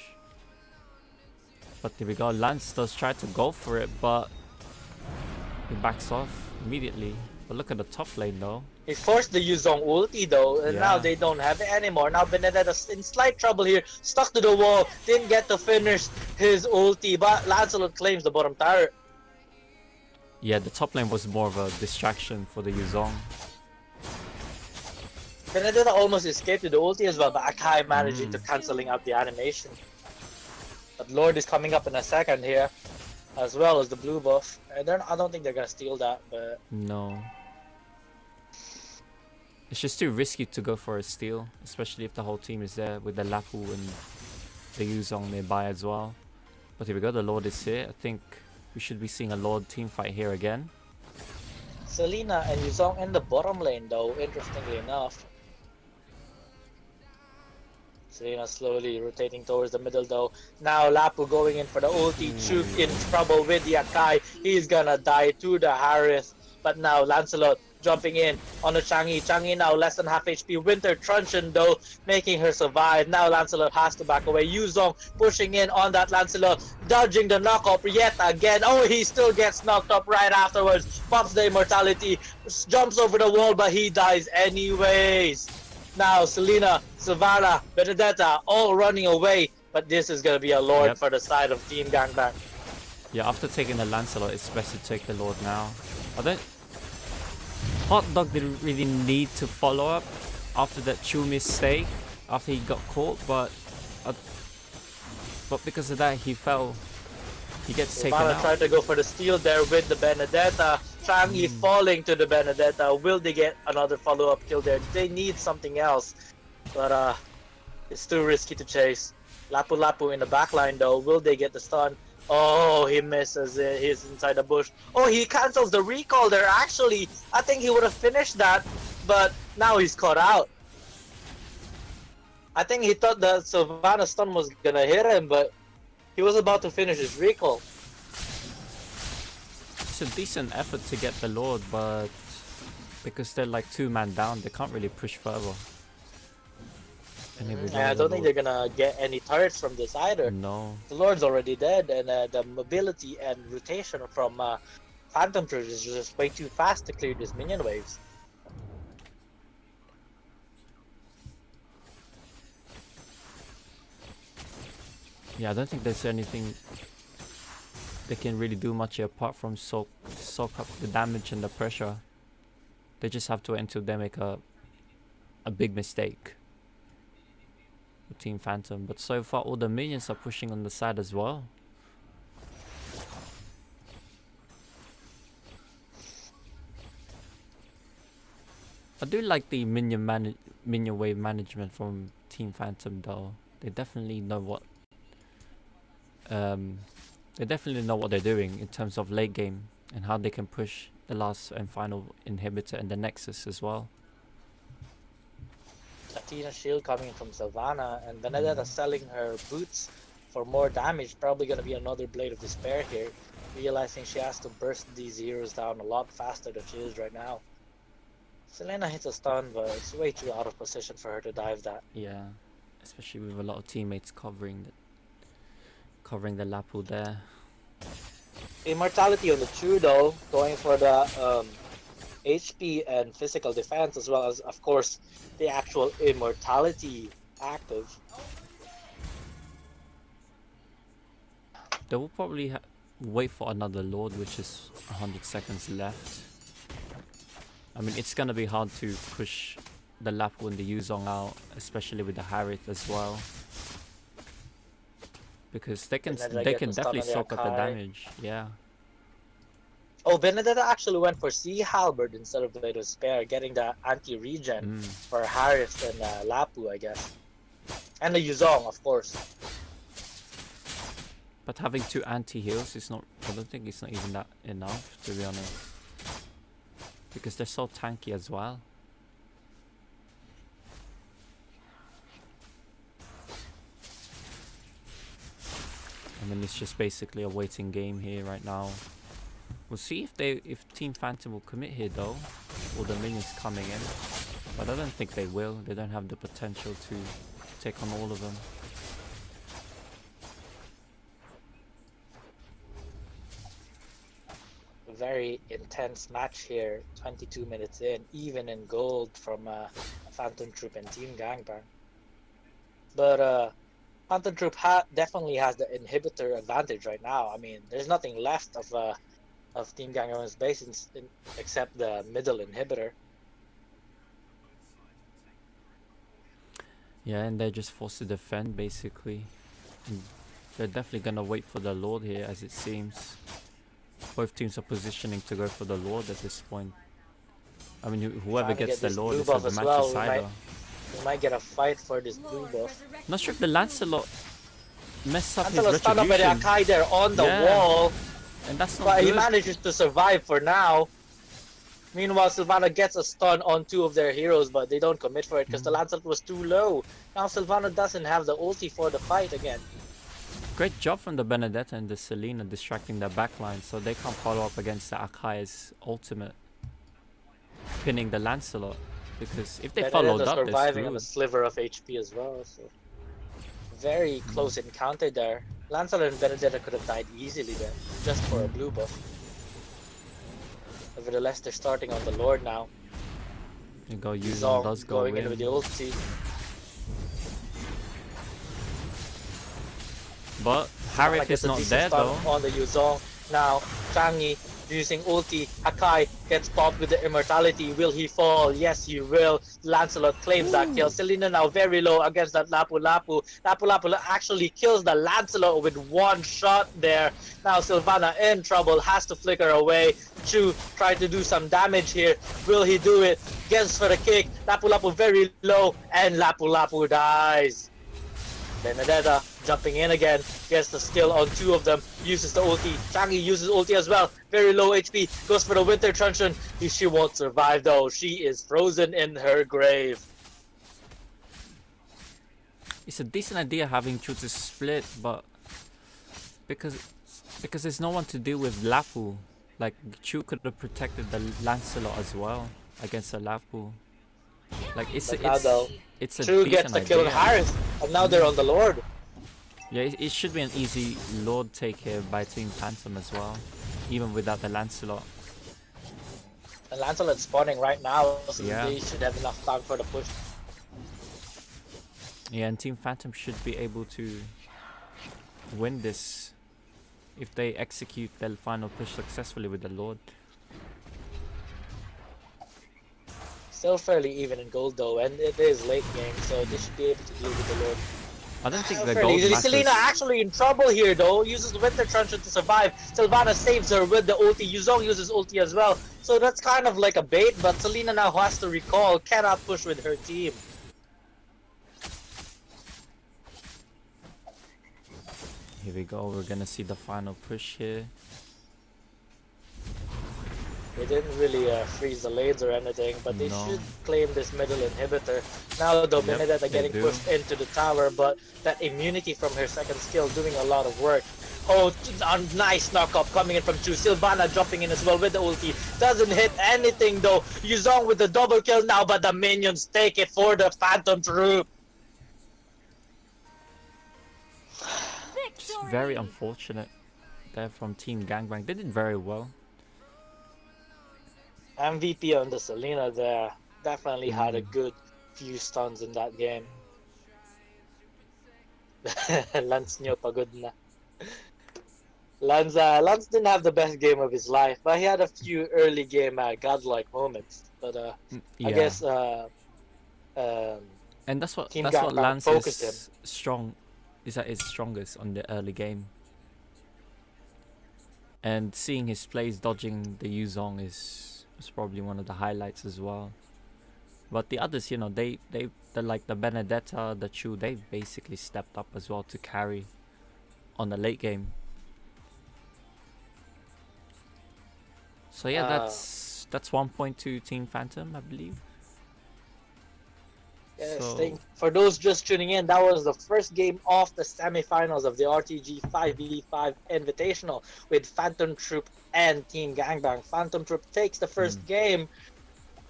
But here we go, Lance does try to go for it, but he backs off immediately. But look at the top lane though. He forced the Yuzong ulti though, and now they don't have it anymore. Now Benedetta's in slight trouble here, stuck to the wall, didn't get to finish his ulti, but Lancelot claims the bottom turret. Yeah, the top lane was more of a distraction for the Yuzong. Benedetta almost escaped with the ulti as well, but Akai managing to cancelling out the animation. But Lord is coming up in a second here, as well as the blue buff. And I don't think they're gonna steal that, but... No. It's just too risky to go for a steal, especially if the whole team is there with the Lapu and the Yuzong nearby as well. But here we go, the Lord is here. I think we should be seeing a Lord team fight here again. Selena and Yuzong in the bottom lane though, interestingly enough. Selena slowly rotating towards the middle though. Now Lapu going in for the ulti. Chuk in trouble with the Akai. He's gonna die to the Harith. But now Lancelot jumping in on the Changi. Changi now less than half HP. Winter Truncheon though, making her survive. Now Lancelot has to back away. Yuzong pushing in on that Lancelot, dodging the knockup yet again. Oh, he still gets knocked up right afterwards. Pops the immortality, jumps over the wall, but he dies anyways. Now Selena, Sylvana, Benedetta all running away. But this is going to be a Lord for the side of Team Gangbang. Yeah, after taking the Lancelot, it's best to take the Lord now. Hot Dog didn't really need to follow up after that Chu mistake, after he got caught, but because of that he fell. He gets taken out. Tried to go for the steal there with the Benedetta. Changi falling to the Benedetta. Will they get another follow-up kill there? They need something else, but it's too risky to chase. Lapu Lapu in the backline though. Will they get the stun? Oh, he misses it. He's inside the bush. Oh, he cancels the recall there. Actually, I think he would have finished that, but now he's caught out. I think he thought that Sylvana stun was gonna hit him, but he was about to finish his recall. It's a decent effort to get the Lord, but because they're like 2-man down, they can't really push further. Enable And I don't think Lord. they're gonna get any turrets from this either. No. The Lord's already dead, and the mobility and rotation from Phantom Troop is just way too fast to clear these minion waves. Yeah, I don't think there's anything they can really do much here apart from soak up the damage and the pressure. They just have to wait until they make a big mistake with Team Phantom. But so far all the minions are pushing on the side as well. I do like the minion wave management from Team Phantom though. They definitely know what they're doing in terms of late game and how they can push the last and final inhibitor and the Nexus as well. Athena shield coming from Sylvana, and Benedetta selling her boots for more damage. Probably gonna be another Blade of Despair here, realizing she has to burst these heroes down a lot faster than she is right now. Selena hits a stun, but it's way too out of position for her to dive that. Yeah, especially with a lot of teammates covering the Lapu there. Immortality on the True though, going for the HP and physical defense, as well as, of course, the actual Immortality active. They will probably wait for another Lord, which is 100 seconds left. I mean, it's gonna be hard to push the Lapu and the Yuzong out, especially with the Harith as well, because they can definitely soak up the damage. Yeah. Oh, Benedetta actually went for Sea Halberd instead of Blade of Spare, getting the anti-regen for Harith and Lapu, I guess. And the Yuzong, of course. But having 2 anti-heals is not, I don't think it's not even that enough, to be honest. Because they're so tanky as well. I mean, it's just basically a waiting game here right now. We'll see if Team Phantom will commit here though, or the minions coming in. But I don't think they will. They don't have the potential to take on all of them. Very intense match here, 22 minutes in, even in gold from Phantom Troop and Team Gangbang. But Phantom Troop definitely has the inhibitor advantage right now. I mean, there's nothing left of Team Gangbang's base except the middle inhibitor. Yeah, and they're just forced to defend basically. And they're definitely gonna wait for the Lord here, as it seems. Both teams are positioning to go for the Lord at this point. I mean, whoever gets the Lord is the match decider. We might get a fight for this blue buff. Not sure if the Lancelot messed up his Lancelot's stunned up by the retribution. Akai there on the wall. And that's not But good. he manages to survive for now. Meanwhile, Sylvana gets a stun on 2 of their heroes, but they don't commit for it because the Lancelot was too low. Now Sylvana doesn't have the ulti for the fight again. Great job from the Benedetta and the Selena distracting their backline so they can't follow up against the Akai's ultimate, pinning the Lancelot. Because if they followed up, they're surviving on a screwed. sliver of HP as well. So very close encounter there. Lancelot and Benedetta could have died easily there, just for a blue buff. Nevertheless, they're starting on the Lord now. You go Yuzong Zong does go going in in. with the ulti. But Harith is not there though. On the Yuzong now, Changi using ulti. Akai gets popped with the immortality. Will he fall? Yes, he will. Lancelot claims that kill. Selena now very low against that Lapu Lapu. Lapu Lapu actually kills the Lancelot with 1 shot there. Now Sylvana in trouble, has to flicker away. Chu tried to do some damage here. Will he do it? Gets for the kick. Lapu Lapu very low, and Lapu Lapu dies. Benedetta jumping in again, gets the steal on 2 of them, uses the ulti. Changi uses ulti as well, very low HP, goes for the Winter Truncheon. She won't survive though, she is frozen in her grave. It's a decent idea having Chu to split, but because there's no one to deal with Lapu. Like, Chu could have protected the Lancelot as well against the Lapu. Like But now though, it's a True decent gets the kill on idea. Harris, and now they're on the Lord. Yeah, it should be an easy Lord take here by Team Phantom as well, even without the Lancelot. And Lancelot's spawning right now, so Yeah. they should have enough time for the push. Yeah, and Team Phantom should be able to win this if they execute their final push successfully with the Lord. Still fairly even in gold though, and it is late game, so they should be able to deal with the Lord. I don't think the Fairly gold easily. matters. Selena actually in trouble here though, uses Winter Truncheon to survive. Sylvana saves her with the ulti, Yuzong uses ulti as well. So that's kind of like a bait, but Selena now has to recall, cannot push with her team. Here we go, we're gonna see the final push here. They didn't really freeze the lanes or anything, but they No. should claim this middle inhibitor. Now though, Yep, Benedetta they getting do. pushed into the tower, but that immunity from her second skill doing a lot of work. Oh, a nice knockup coming in from Chu. Sylvana jumping in as well with the ulti. Doesn't hit anything though. Yuzong with the double kill now, but the minions take it for the Phantom Troop. Just very unfortunate there from Team Gangbang. They did very well. MVP on the Selena there. Definitely had a good few stuns in that game. Lance nyo pagod na. Lance didn't have the best game of his life, but he had a few early game godlike moments. But Yeah. I guess And that's what Team that's what Gangbang Lance focused is strong is at his strongest on the early game. And seeing his plays dodging the Yuzong is probably one of the highlights as well. But the others, you know, they like the Benedetta, the Chu, they basically stepped up as well to carry on the late game. So yeah, that's 1 point to Team Phantom, I believe. yes, So- for those just tuning in, that was the first game of the semifinals of the RTG 5v5 Invitational with Phantom Troop and Team Gangbang. Phantom Troop takes the first game,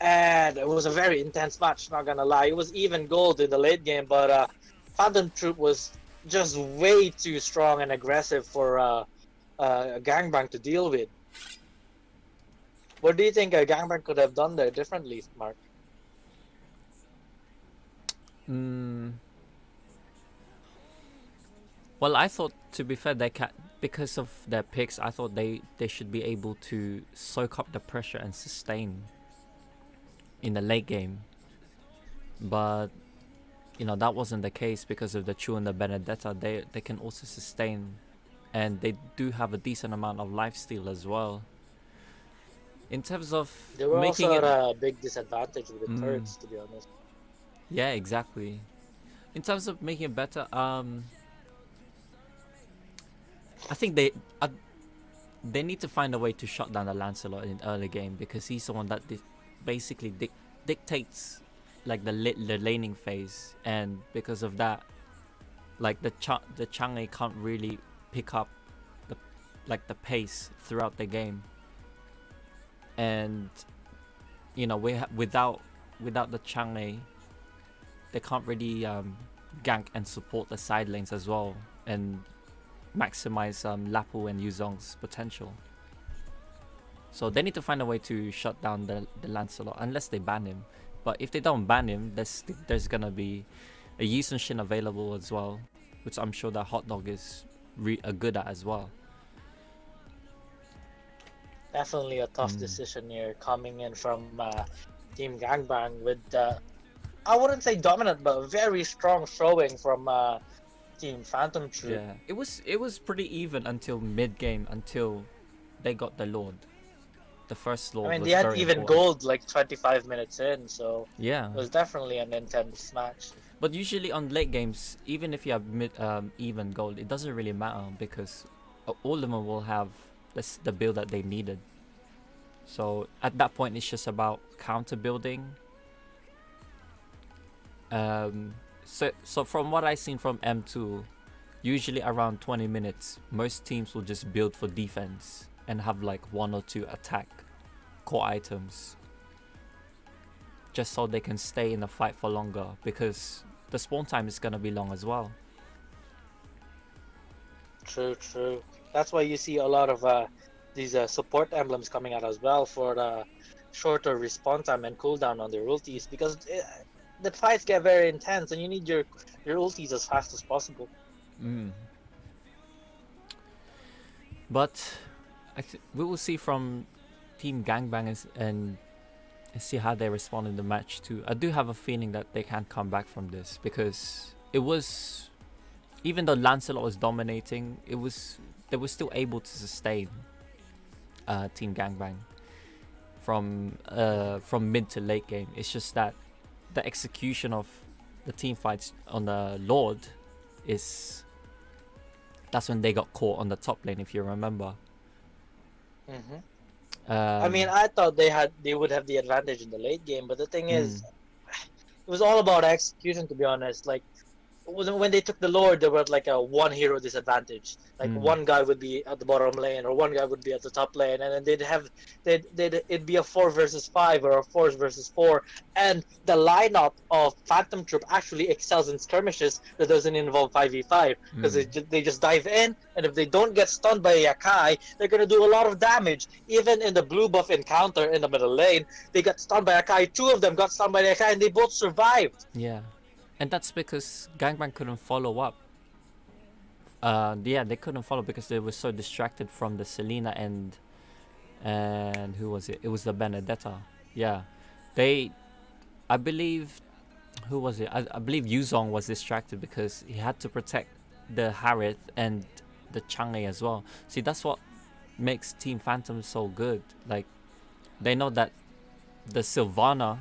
and it was a very intense match, not gonna lie. It was even gold in the late game, but Phantom Troop was just way too strong and aggressive for Gangbang to deal with. What do you think Gangbang could have done there differently, Mark? Well, I thought, to be fair, because of their picks, I thought they should be able to soak up the pressure and sustain in the late game. But you know that wasn't the case because of the Chu and the Benedetta. They can also sustain, and they do have a decent amount of lifesteal as well. In terms of They were making also it, at a big disadvantage with the turrets, to be honest. yeah, exactly. In terms of making it better, I think they need to find a way to shut down the Lancelot in early game, because he's the one that basically dictates like the laning phase, and because of that, like the Chang'e can't really pick up the pace throughout the game, and you know without the Chang'e, they can't really gank and support the side lanes as well and maximize Lapu and Yuzong's potential. So they need to find a way to shut down the Lancelot, unless they ban him. But if they don't ban him, there's gonna be a Yuzong Shin available as well, which I'm sure that Hot Dog is good at as well. Definitely a tough decision here coming in from Team Gangbang with, I wouldn't say dominant, but a very strong showing from Team Phantom Troop. Yeah, it was pretty even until mid game, until they got the Lord. The first Lord. I mean, was they had very even important. gold like 25 minutes in, so Yeah. it was definitely an intense match. But usually on late games, even if you have even gold, it doesn't really matter, because all of them will have the build that they needed. So at that point, it's just about counter building. So from what I've seen from M2, usually around 20 minutes, most teams will just build for defense and have like 1 or 2 attack core items. just so they can stay in the fight for longer, because the spawn time is gonna be long as well. True. That's why you see a lot of these support emblems coming out as well for the shorter respawn time and cooldown on their ultis, because the fights get very intense and you need your ultis as fast as possible. But we will see from Team Gangbang and see how they respond in the match too. I do have a feeling that they can come back from this, because it was, even though Lancelot was dominating, they were still able to sustain Team Gangbang from mid to late game. It's just that the execution of the team fights on the Lord that's when they got caught on the top lane, if you remember. I mean, I thought they would have the advantage in the late game, but the thing is, it was all about execution, to be honest. Like, when they took the Lord, there was like a one hero disadvantage. Like one guy would be at the bottom lane, or one guy would be at the top lane, and then it'd be a 4 versus 5 or a 4 versus 4. And the lineup of Phantom Troop actually excels in skirmishes that doesn't involve 5v5, because they just dive in, and if they don't get stunned by Yakai, they're gonna do a lot of damage. Even in the blue buff encounter in the middle lane, they got stunned by Yakai. 2 of them got stunned by Yakai, and they both survived. Yeah. And that's because Gangbang couldn't follow up. They couldn't follow because they were so distracted from the Selena and who was it? It was the Benedetta. Yeah, I believe, who was it? I believe Yuzong was distracted because he had to protect the Harith and the Chang'e as well. See, that's what makes Team Phantom so good. Like, they know that the Sylvana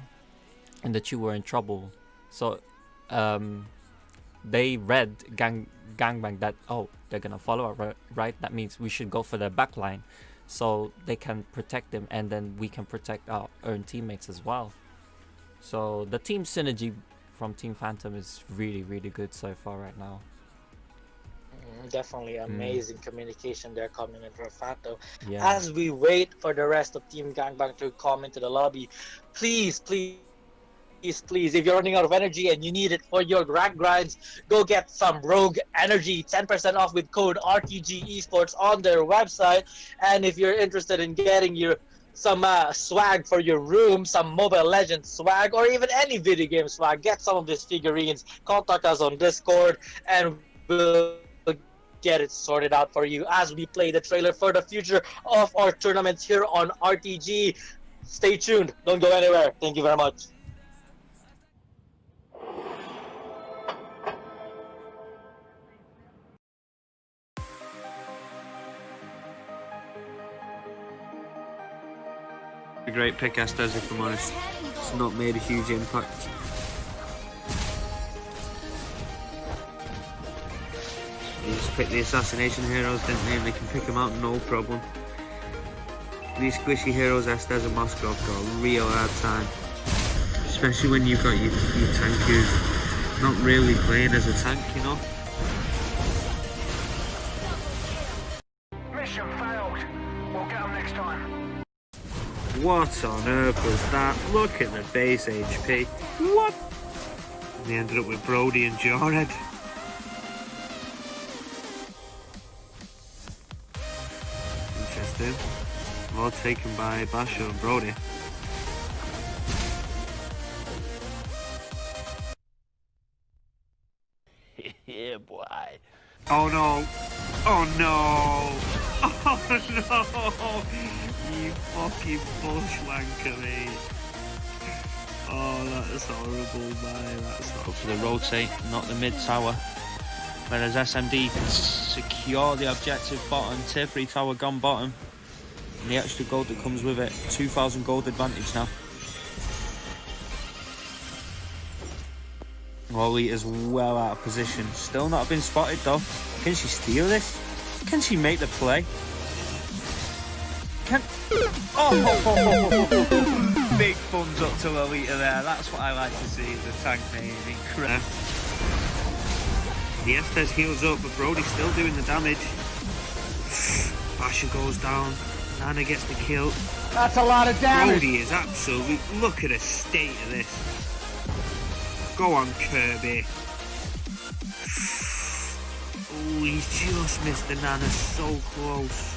and the Chu were in trouble, so they read Gangbang that, oh, they're gonna follow up, right? That means we should go for their backline, so they can protect them, and then we can protect our own teammates as well. So the team synergy from Team Phantom is really, really good so far right now. Definitely amazing communication there coming in from Phantom. Yeah. As we wait for the rest of Team Gangbang to come into the lobby, please, if you're running out of energy and you need it for your rank grinds, go get some Rogue Energy, 10% off with code RTG Esports on their website. And if you're interested in getting some swag for your room, some Mobile Legends swag, or even any video game swag, get some of these figurines. Contact us on Discord and we'll get it sorted out for you as we play the trailer for the future of our tournaments here on RTG. Stay tuned, don't go anywhere. Thank you very much. A great pick, Estes, if I'm honest. It's not made a huge impact. They just pick the assassination heroes, didn't they? And they can pick them out no problem. These squishy heroes, Estes and Moskov, got a real hard time. Especially when you've got your tank who's not really playing as a tank, you know? Mission failed. We'll get them next time. What on earth was that? Look at the base HP. What? And they ended up with Brody and Jarhead. Interesting. All taken by Basho and Brody. Yeah, boy. Oh no! Oh no! Oh no! You fucking bushwanker, mate. Oh, that is horrible, man. That's Go for the rotate, not the mid tower. Whereas SMD can secure the objective bottom, tier 3 tower gone bottom. And the extra gold that comes with it, 2,000 gold advantage now. Wally is well out of position. Still not been spotted though. Can she steal this? Can she make the play? Can... Oh! Big thumbs up to Alita there. That's what I like to see as a tank name. Incredible. The Estes heals up, but Brody's still doing the damage. Basha goes down. Nana gets the kill. That's a lot of damage. Brody is absolute. Look at the state of this. Go on, Kirby. Oh, he's just missed the Nana so close.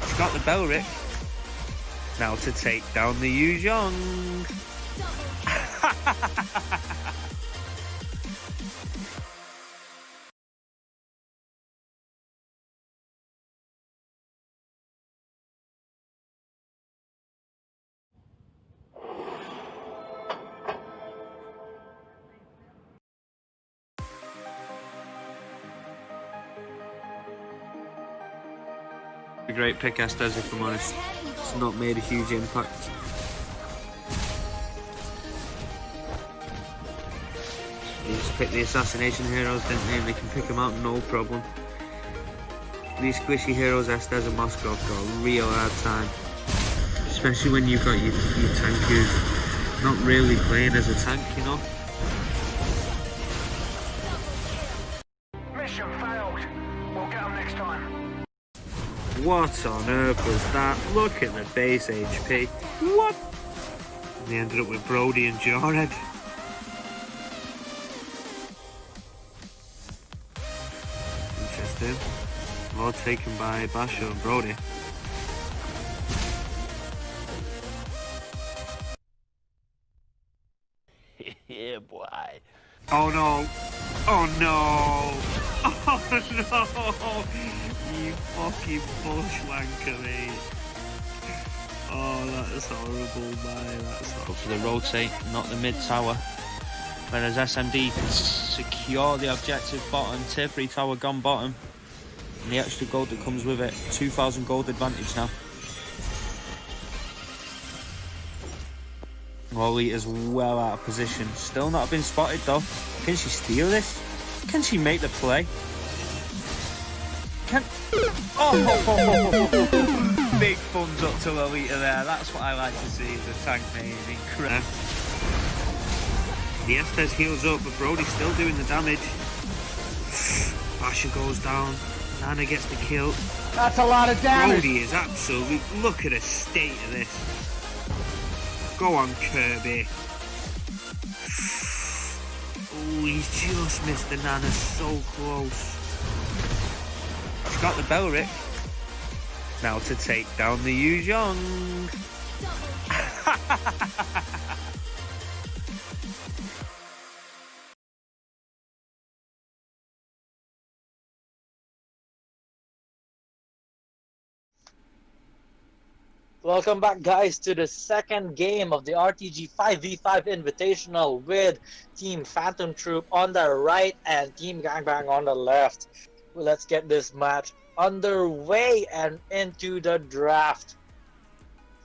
He's got the Belric. Now to take down the Yu Zhong. A great pick, Estes, if I'm honest. It's not made a huge impact. They just pick the assassination heroes, didn't they? And they can pick them out no problem. These squishy heroes, Estes and Moskov, got a real hard time. Especially when you've got your tank who's not really playing as a tank, you know? Mission failed. We'll get them next time. What on earth was that? Look at the base HP. What? And they ended up with Brody and Jarhead. Interesting. Lord taken by Basho and Brody. Yeah, boy. Oh no! Oh no! Oh no! You fucking bushwanker, mate. Oh, that is horrible, man. That's Go horrible. for the rotate, not the mid tower. Whereas SMD can secure the objective bottom. Tier 3 tower gone bottom. And the extra gold that comes with it. 2,000 gold advantage now. Lolita's well out of position. Still not been spotted though. Can she steal this? Can she make the play? Can... Oh! Big thumbs up to Lolita there. That's what I like to see as a tank main. Incredible. The Estes heals up, but Brody's still doing the damage. Basha goes down. Nana gets the kill. That's a lot of damage. Brody is absolute. Look at the state of this. Go on, Kirby. Oh, he's just missed the Nana so close. He's got the Belric. Now to take down the Yu Zhong. Welcome back, guys, to the second game of the RTG 5v5 Invitational with Team Phantom Troop on the right and Team Gangbang on the left. Well, let's get this match underway and into the draft.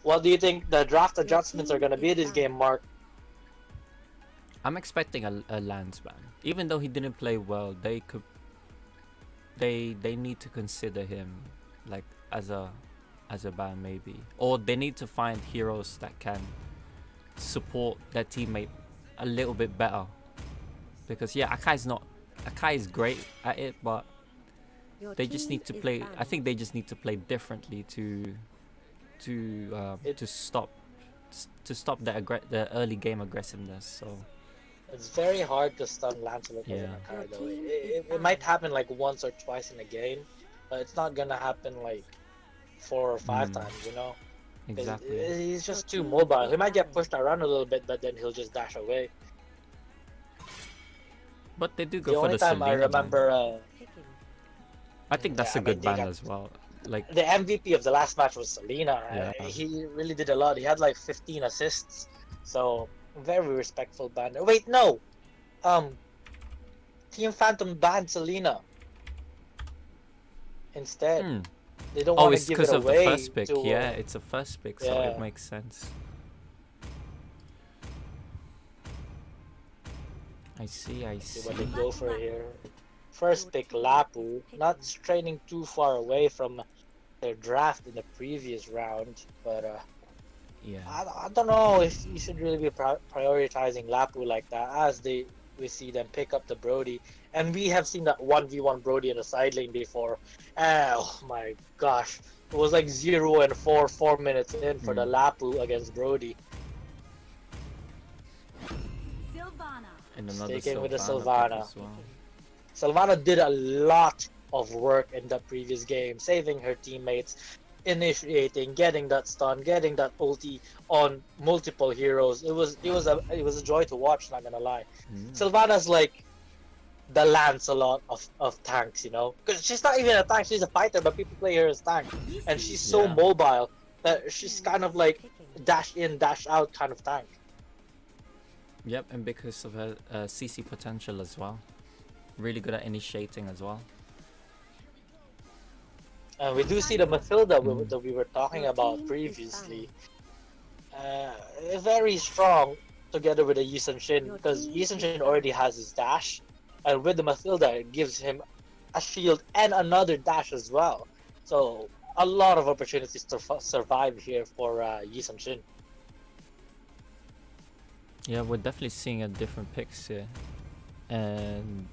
What do you think the draft adjustments are going to be this game, Mark? I'm expecting a Lance ban. Even though he didn't play well, they need to consider him like as a ban maybe, or they need to find heroes that can support their teammate a little bit better, because yeah, Akai is great at it, but they just need to play. I think they just need to play differently to stop the early game aggressiveness. So it's very hard to stun Lancelot Yeah. as an Akai though. It might happen like once or twice in a game, but it's not gonna happen like 4 or 5 times, you know. exactly. He's just too mobile. He might get pushed around a little bit, but then he'll just dash away. But they do go The for only the time I Selena ban. remember I think that's yeah, a I mean, good they ban got- as well. Like the MVP of the last match was Selena. Yeah. He really did a lot. He had like 15 assists. So, very respectful ban. Wait, no! Team Phantom banned Selena. Instead. They don't oh, want it's to give because it of the away first pick. to, Yeah, it's a first pick, so it yeah. makes sense. I see. See what they go for here. First pick Lapu, not straining too far away from their draft in the previous round, but Yeah. I don't know if you should really be prioritizing Lapu like that, as they we see them pick up the Brody, and we have seen that 1v1 Brody in the side lane before. Oh my gosh, it was like 0 and 4 minutes in for the Lapu against Brody. And another Sticking with the Sylvana pick Sylvana. as well. Sylvana did a lot of work in the previous game, saving her teammates, initiating, getting that stun, getting that ulti on multiple heroes. It was a joy to watch, not gonna lie. Sylvana's like the Lancelot of tanks, you know? Because she's not even a tank, she's a fighter, but people play her as tank. And she's so Yeah. mobile that she's kind of like dash in, dash out kind of tank. Yep, and because of her CC potential as well. Really good at initiating as well. And we do see the Mathilda that we were talking about previously. Very strong together with the Yi Sun-shin, because Yi Sun-shin already has his dash, and with the Mathilda it gives him a shield and another dash as well. So a lot of opportunities to survive here for Yi Sun-shin. Yeah, we're definitely seeing a different picks here. And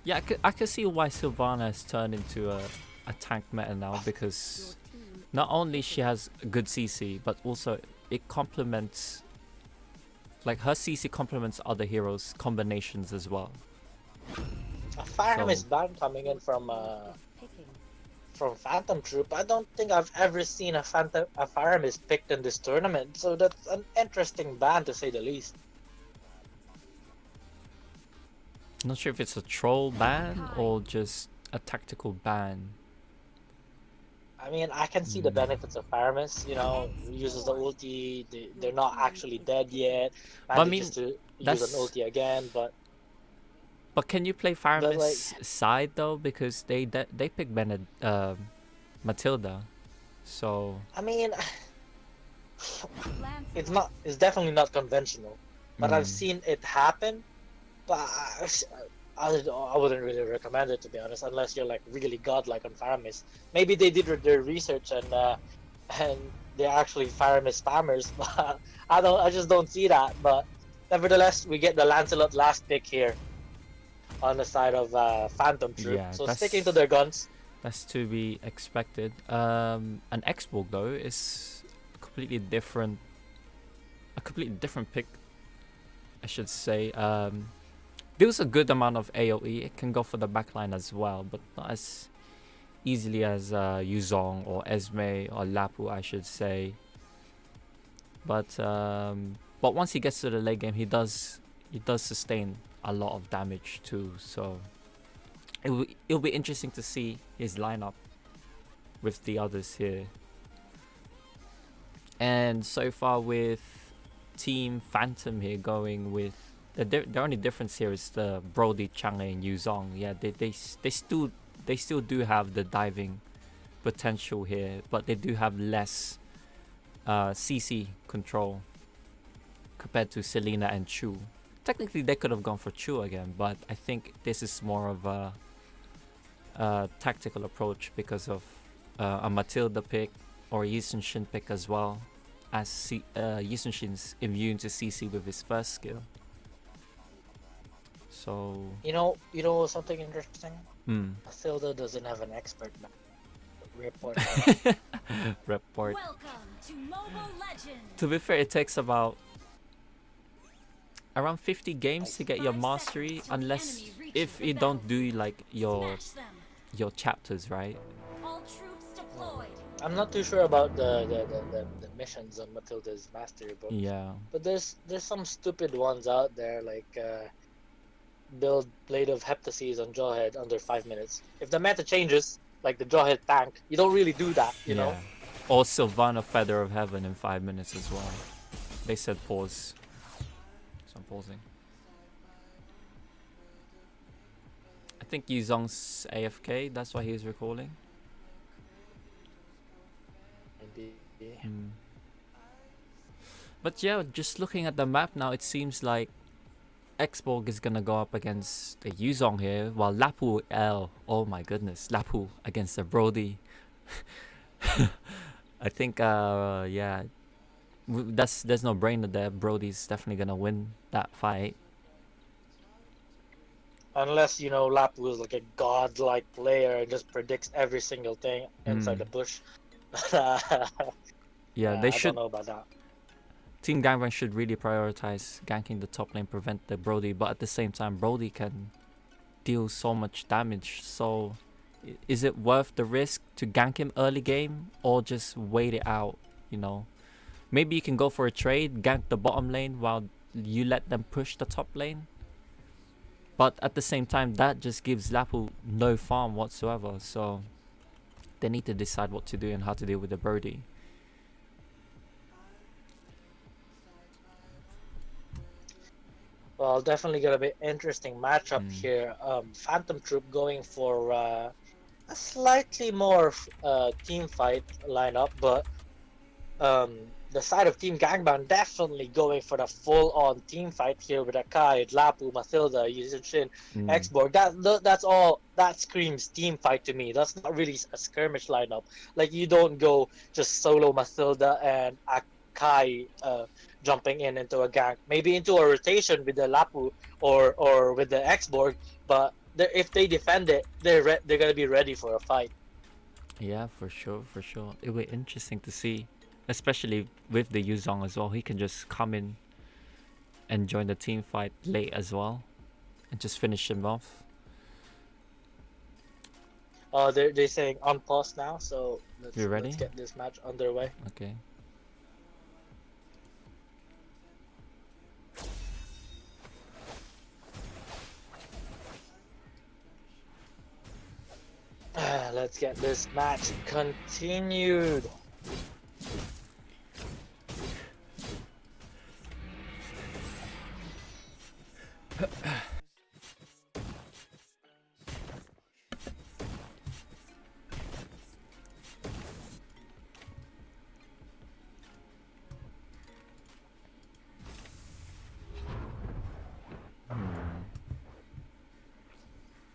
yeah, I can see why Sylvana has turned into a tank meta now, because not only she has good CC, but also it complements, like her CC complements other heroes' combinations as well. A Faramis ban coming in from Phantom Troop. I don't think I've ever seen a Faramis picked in this tournament, so that's an interesting ban to say the least. Not sure if it's a troll ban or just a tactical ban. I mean, I can see the benefits of Faramis, you know, uses the ulti, they're not actually dead yet, But I mean, manages to use that's- an ulti again, but But can you play Faramis like- side though? Because they pick Matilda, so I mean, it's definitely not conventional, but I've seen it happen, but I wouldn't really recommend it, to be honest, unless you're like really godlike on Faramis. Maybe they did their research and they're actually Faramis spammers, but I just don't see that. But nevertheless, we get the Lancelot last pick here on the side of Phantom Troop. Yeah, So that's- sticking to their guns. that's to be expected. An X-Borg though is a completely different pick, I should say. Deals a good amount of AoE. It can go for the backline as well, but not as easily as Yuzong or Esme or Lapu, I should say. But once he gets to the late game, he does sustain a lot of damage too. So it'll be interesting to see his lineup with the others here. And so far with Team Phantom here going with the only difference here is the Brody, Chang'e, and Yuzong. Yeah, they still do have the diving potential here, but they do have less CC control compared to Selena and Chu. Technically, they could have gone for Chu again, but I think this is more of a tactical approach because of a Matilda pick or Yi Sun-shin pick as well, as Yi Sun-shin's immune to CC with his first skill. So You know something interesting? hmm. Mathilda doesn't have an expert map. Report. Report. Welcome to Mobile Legends. To be fair, it takes about around 50 games to get your 5 mastery, seconds till the unless enemy reaches if the you don't do like Smash them. your chapters, right? All troops deployed. I'm not too sure about the missions on Matilda's mastery book. Yeah. But there's some stupid ones out there, like build Blade of Heptases on Jawhead under 5 minutes. If the meta changes, like the Jawhead tank, you don't really do that, you know? Or Sylvana Feather of Heaven in 5 minutes as well. They said pause. So I'm pausing. I think Yuzong's AFK, that's why he's recalling. Maybe. But yeah, just looking at the map now, it seems like X-Borg is gonna go up against the Yuzong here, while Lapu oh my goodness, Lapu against the Brody. I think there's no brainer there. Brody's definitely gonna win that fight. Unless, you know, Lapu is like a godlike player and just predicts every single thing inside the bush. Yeah, they I should. don't know about that. Team Gangbang should really prioritize ganking the top lane, prevent the Brody, but at the same time, Brody can deal so much damage. So, is it worth the risk to gank him early game or just wait it out? You know, maybe you can go for a trade, gank the bottom lane while you let them push the top lane. But at the same time, that just gives Lapu no farm whatsoever. So, they need to decide what to do and how to deal with the Brody. Well, definitely gonna be interesting matchup here. Phantom Troop going for a slightly more team fight lineup, but the side of Team Gangbang definitely going for the full-on team fight here with Akai, Lapu, Mathilda, Yuzhin, Xborg. That's all. That screams team fight to me. That's not really a skirmish lineup. Like, you don't go just solo Mathilda and Akai jumping into a gank, maybe into a rotation with the Lapu or with the Xborg. But if they defend it, they're gonna be ready for a fight. Yeah, for sure, for sure. It will be interesting to see, especially with the Yuzong as well. He can just come in and join the team fight late as well and just finish him off. They're saying on pause now, so You ready? let's get this match underway. Okay. Let's get this match continued.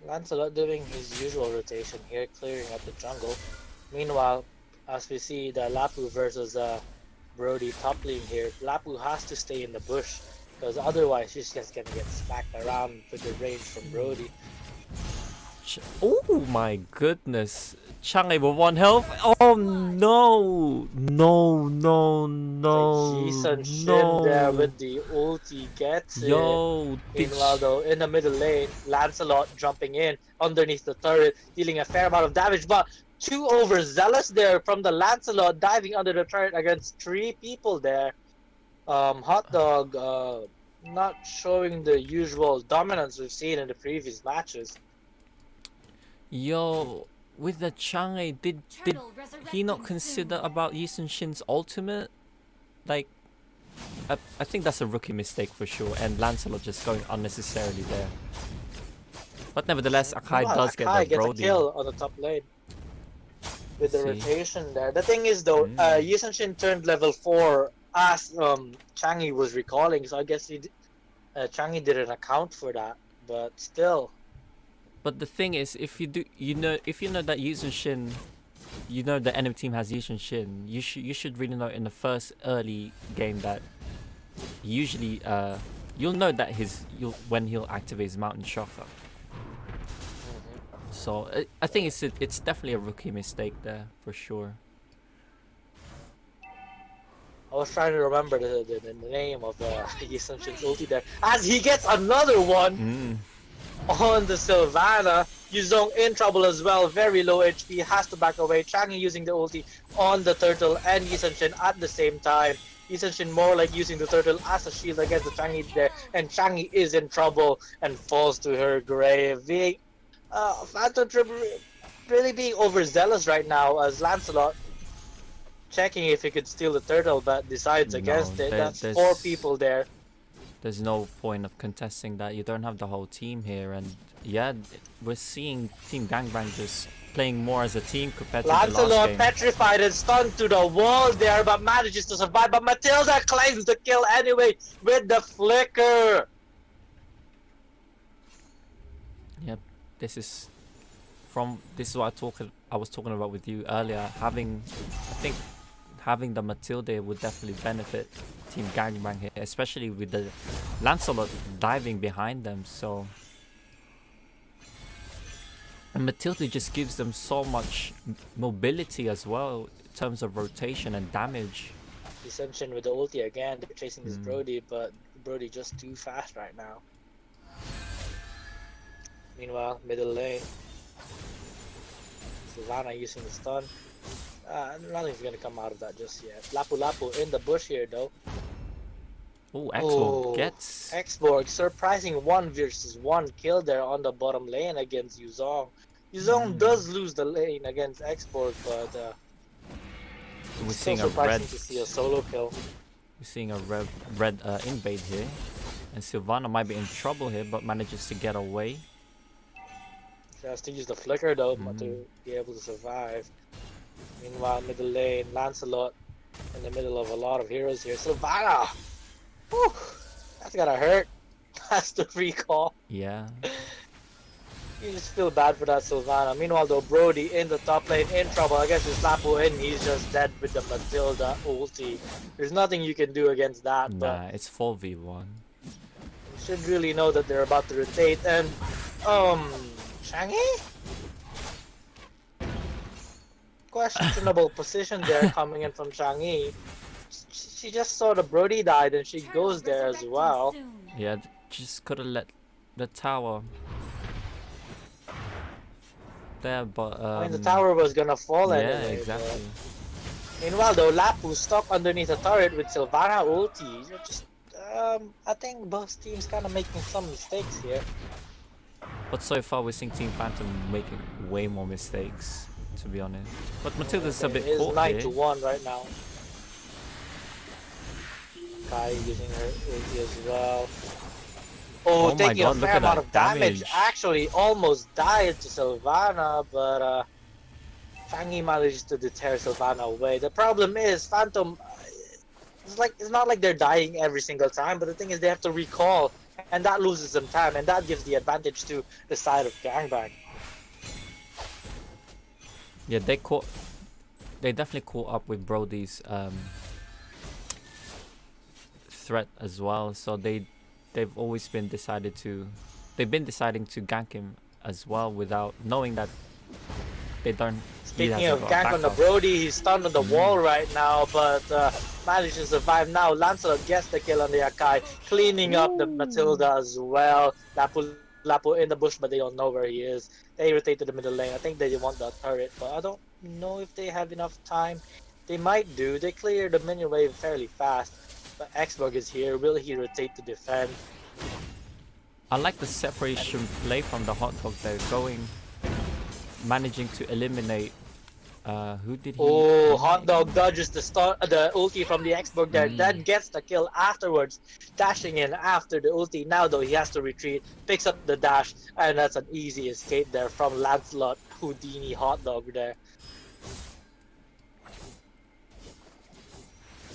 Lancelot doing his usual rotation here, clearing up the jungle. Meanwhile, as we see the Lapu versus Brody top lane here, Lapu has to stay in the bush because otherwise she's just gonna get smacked around with the range from Brody. Oh my goodness. Chang'e with 1 health. Oh no. No, no, no. Jisun Shin there with the ulti gets it. Meanwhile though, in the middle lane, Lancelot jumping in underneath the turret, dealing a fair amount of damage, but too overzealous there from the Lancelot diving under the turret against 3 people there. Hot Dog not showing the usual dominance we've seen in the previous matches. Yo, with the Chang'e, did he not consider about Yisun Shin's ultimate? Like, I think that's a rookie mistake for sure, and Lancelot just going unnecessarily there. But nevertheless, Akai does get that Brody. A kill on the top lane with the rotation there. The thing is though, Yisun Shin turned level 4 as Chang'e was recalling, so I guess Chang'e didn't account for that, but still. But the thing is, if you know that Yuzhin Shin, you know the enemy team has Yuzhin Shin, you should really know in the first early game that usually you'll know that when he'll activate his Mountain Shocker. So I think it's definitely a rookie mistake there for sure. I was trying to remember the name of Yuzhin Shin's ulti there as he gets another one. On the Sylvana, Yuzong in trouble as well, very low HP, has to back away. Chang'e using the ulti on the turtle and Yisun Shin at the same time. Yisun Shin more like using the turtle as a shield against the Chang'e there, and Chang'e is in trouble and falls to her grave. Phantom Troop really being overzealous right now as Lancelot checking if he could steal the turtle, but decides against it. That's 4 people there. There's no point of contesting that. You don't have the whole team here, and yeah, we're seeing Team Gangbang just playing more as a team compared to the last game. Lancelot petrified and stunned to the wall there, but manages to survive. But Matilda claims the kill anyway with the flicker. Yep, this is what I was talking about with you earlier. I think having the Matilda would definitely benefit Team Gangbang here, especially with the Lancelot diving behind them. So And Matilda just gives them so much mobility as well in terms of rotation and damage. Ascension with the ulti again. They're chasing this Brody, but Brody just too fast right now. Meanwhile, middle lane. Sylvana using the stun. Nothing's gonna come out of that just yet. Lapu Lapu in the bush here though. Oh, Exborg gets... Exborg, surprising 1 versus 1 kill there on the bottom lane against Yuzong. Yuzong does lose the lane against Exborg, but we're still seeing a surprising red... to see a solo kill. We're seeing a red invade here. And Sylvana might be in trouble here, but manages to get away. She has to use the flicker though to be able to survive. Meanwhile, middle lane, Lancelot in the middle of a lot of heroes here. Sylvana! Whew, that's gotta hurt. That's the recall. Yeah. You just feel bad for that Sylvana. Meanwhile, though, Brody in the top lane in trouble. I guess his Lapu in, he's just dead with the Matilda ulti. There's nothing you can do against that. Nah, it's 4v1. You should really know that they're about to rotate. And, Changi? Questionable position there coming in from Changi. She just saw the Brody died and she goes there as well. Yeah, just could have let the tower there, but I mean, the tower was gonna fall anyway. Yeah, exactly. Meanwhile, though, Lapu stuck underneath a turret with Sylvana ulti. Just, I think both teams kind of making some mistakes here. But so far, we're seeing Team Phantom making way more mistakes, to be honest. But Matilda's a bit caught It's here. 9-1 right now. Kai using her ulti as well. Oh, taking a fair amount of damage. Actually, almost died to Sylvana, but Changi managed to deter Sylvana away. The problem is, Phantom, it's not like they're dying every single time, but the thing is they have to recall, and that loses them time, and that gives the advantage to the side of Gangbang. Yeah, they definitely caught up with Brody's threat as well, so they've always been deciding to gank him as well without knowing that they don't. Speaking of gank on the Brody, he's stunned on the wall right now, but managed to survive now. Lancelot gets the kill on the Akai, cleaning up the Matilda as well. Lapu in the bush, but they don't know where he is. They rotate to the middle lane. I think they want the turret, but I don't know if they have enough time. They might do. They clear the minion wave fairly fast. But Exborg is here. Will he rotate to defend? I like the separation play from the hot dog there, managing to eliminate. Who did he? Oh, hot dog dodges the ulti from the Exborg there. Then gets the kill afterwards, dashing in after the ulti. Now though, he has to retreat, picks up the dash, and that's an easy escape there from Lancelot Houdini hot dog there.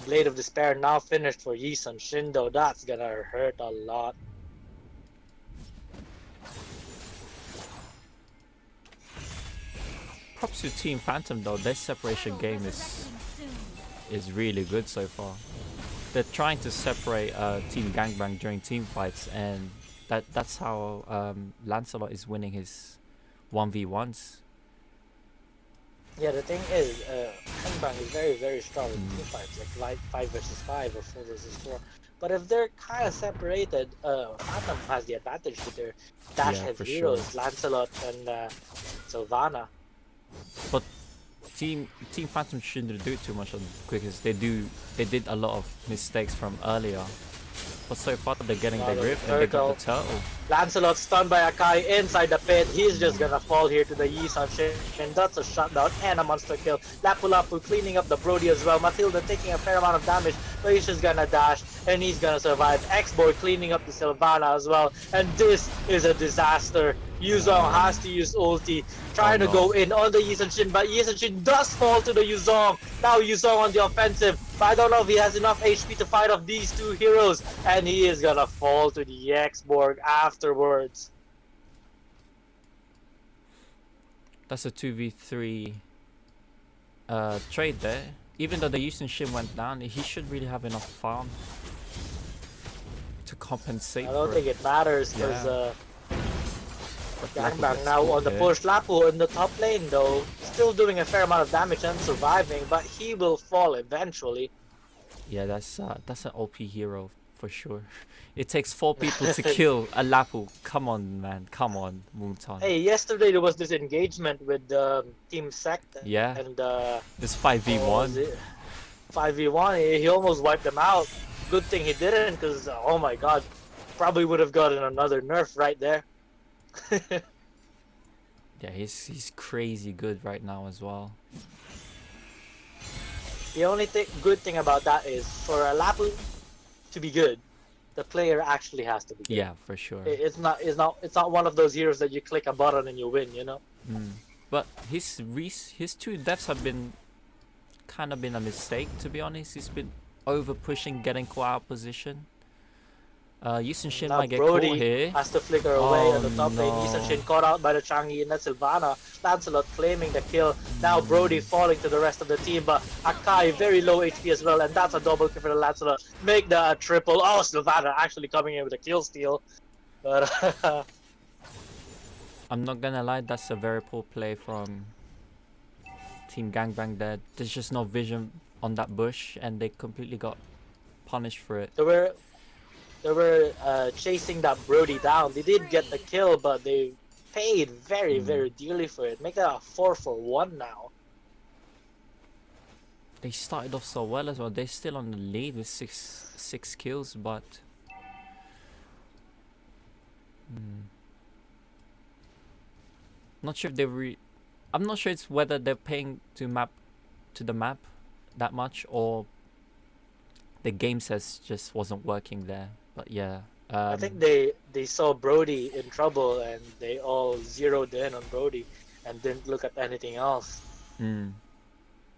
Blade of Despair now finished for Yi Sun Shindo. That's gonna hurt a lot. Props to Team Phantom though. Their separation game is really good so far. They're trying to separate Team Gangbang during team fights, and that's how Lancelot is winning his 1v1s. Yeah, the thing is, Gangbang is very, very strong in team fights, like 5 versus 5 or 4 versus 4. But if they're kind of separated, Phantom has the advantage with their dash-heavy heroes, Lancelot and Sylvana. But Team Phantom shouldn't do it too much on Quickest. They did a lot of mistakes from earlier. But so far they're getting the grip and they got the turtle. Lancelot stunned by Akai inside the pit. He's just gonna fall here to the Yi Sun Shin, and that's a shutdown and a monster kill. Lapu Lapu cleaning up the Brody as well. Matilda taking a fair amount of damage, but he's just gonna dash and he's gonna survive. Exborg cleaning up the Sylvana as well, and this is a disaster. Yuzong has to use ulti, trying to go in on the Yi Sun Shin, but Yi Sun Shin does fall to the Yuzong. Now Yuzong on the offensive, but I don't know if he has enough HP to fight off these two heroes, and he is gonna fall to the Exborg afterwards. That's a 2v3 trade there. Even though the Yi Sun Shin went down, he should really have enough farm to compensate. I don't think it matters because Lapu Gangbang gets now caught on the here. push. Lapu in the top lane though, still doing a fair amount of damage and surviving, but he will fall eventually. Yeah, that's an OP hero for sure. It takes 4 people to kill a Lapu. Come on, man. Come on, Moonton. Hey, yesterday there was this engagement with Team Sect Yeah. and It's what was 5v1. it? 5v1. He almost wiped them out. Good thing he didn't, because oh my god, probably would have gotten another nerf right there. Yeah, he's crazy good right now as well. The only good thing about that is for a Lapu to be good, the player actually has to be good. Yeah, for sure. It's not one of those heroes that you click a button and you win, you know. But his 2 deaths have been kind of been a mistake, to be honest. He's been over pushing, getting caught out of position. Yisun Shin Now might get caught Brody here. has to flicker away Oh, on the top lane. no. Yisun Shin caught out by the Changi and then Sylvana. Lancelot claiming the kill. Now Brody falling to the rest of the team, but Akai very low HP as well, and that's a double kill for the Lancelot. Make the triple. Oh, Sylvana actually coming in with a kill steal. But I'm not gonna lie, that's a very poor play from Team Gangbang there. There's just no vision on that bush, and they completely got punished for it. they were chasing that Brody down. They did get the kill, but they paid very, very dearly for it. Make that a 4-for-1 now. They started off so well as well. They're still on the lead with six kills, but not sure if they I'm not sure it's whether they're paying to the map that much, or the game says just wasn't working there. But yeah, I think they saw Brody in trouble and they all zeroed in on Brody and didn't look at anything else.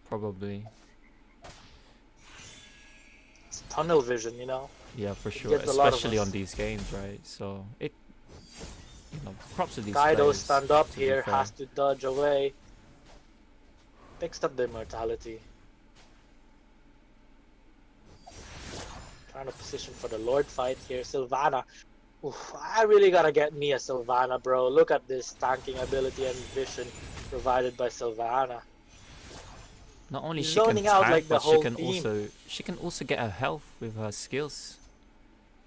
Probably. It's tunnel vision, you know. Yeah, for sure, gets a lot of especially us. on these games, right? So it, props to these Kaido players. stand up to be here, fair. has to dodge away. Picks up the immortality. Trying to position for the Lord fight here. Sylvana. Oof, I really gotta get me a Sylvana, bro. Look at this tanking ability and vision provided by Sylvana. Not only He's she can zoning out tank, like the but whole team. she can also get her health with her skills.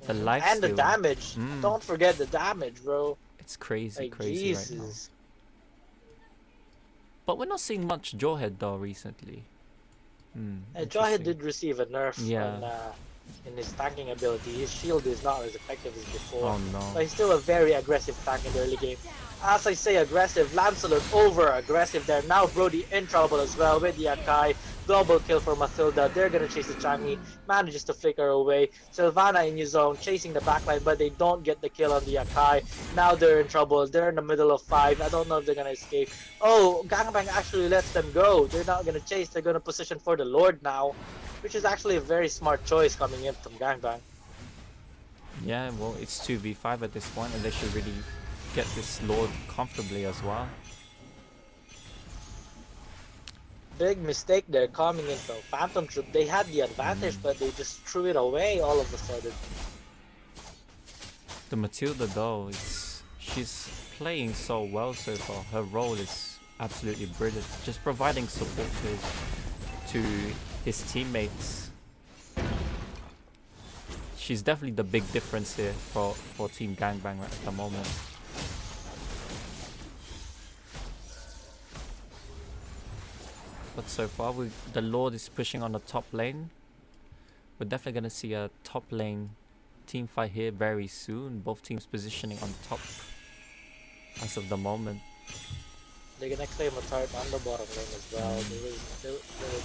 The Mhm. life And the steal. damage. Don't forget the damage, bro. It's crazy, Like, crazy right now. Jesus. But we're not seeing much Jawhead though recently. Jawhead Interesting. did receive a nerf Yeah. in his tanking ability. His shield is not as effective as before. Oh no. But he's still a very aggressive tank in the early game. As I say aggressive, Lancelot over aggressive there. Now Brody in trouble as well with the Akai. Double kill for Mathilda. They're gonna chase the Changi. Manages to flicker away. Sylvana in his zone chasing the backline, but they don't get the kill on the Akai. Now they're in trouble. They're in the middle of 5. I don't know if they're gonna escape. Oh, Gangbang actually lets them go. They're not gonna chase. They're gonna position for the Lord now, which is actually a very smart choice coming in from Gangbang. Yeah, well, it's 2v5 at this point, and they should really get this Lord comfortably as well. Big mistake there coming in from Phantom Troop. They had the advantage, but they just threw it away all of a sudden. The Matilda though, she's playing so well so far. Her role is absolutely brilliant, just providing support to his teammates. She's definitely the big difference here for Team Gangbang right at the moment. But so far, the Lord is pushing on the top lane. We're definitely going to see a top lane team fight here very soon. Both teams positioning on top as of the moment. They're gonna claim a turret on the bottom lane as well.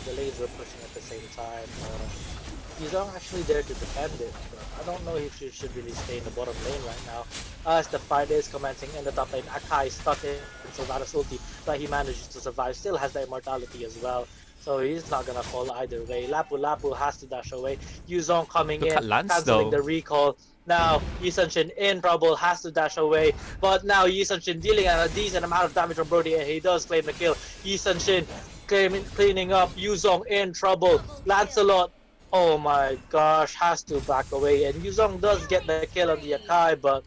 The lanes were pushing at the same time. He's not actually there to defend it, but I don't know if he should really stay in the bottom lane right now. As the fight is commencing in the top lane, Akai stuck in Sylvana's ulti, but he manages to survive. Still has the immortality as well, so he's not gonna fall either way. Lapu has to dash away. Yuzong coming Look in, at Lance, cancelling though. the recall. Now Yisun Shin in trouble, has to dash away, but now Yisun Shin dealing a decent amount of damage from Brody, and he does claim the kill. Yisun Shin cleaning up. Yuzong in trouble. Lancelot, oh my gosh, has to back away, and Yuzong does get the kill on the Akai, but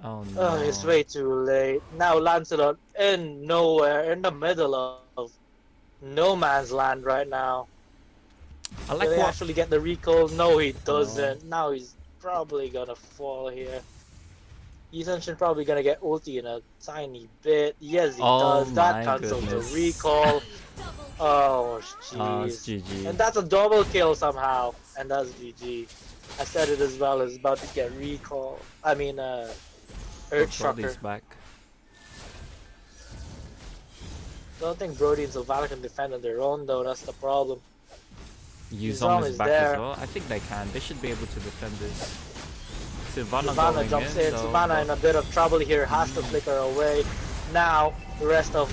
Oh Oh, it's no. way too late. Now Lancelot in nowhere, in the middle of no man's land right now. I Will like he what. actually get the recall? No, he No. doesn't. Now he's probably gonna fall here. Essentially probably gonna get ulti in a tiny bit. Yes, he Oh does. That my cancels the goodness. recall. Oh, Oh, it's jeez. GG. And that's a double kill somehow. And that's GG. I said it as well. It's about to get recall. I mean, But Brody's Earthshocker. back. I don't think Brody and Sylvana can defend on their own though. That's the problem. Yuzong is is back there. as well. I think they can. They should be able to defend this. Sylvana Sylvana going jumps in. in. Though, Sylvana in a bit of trouble here. Has to flicker away. Now the rest of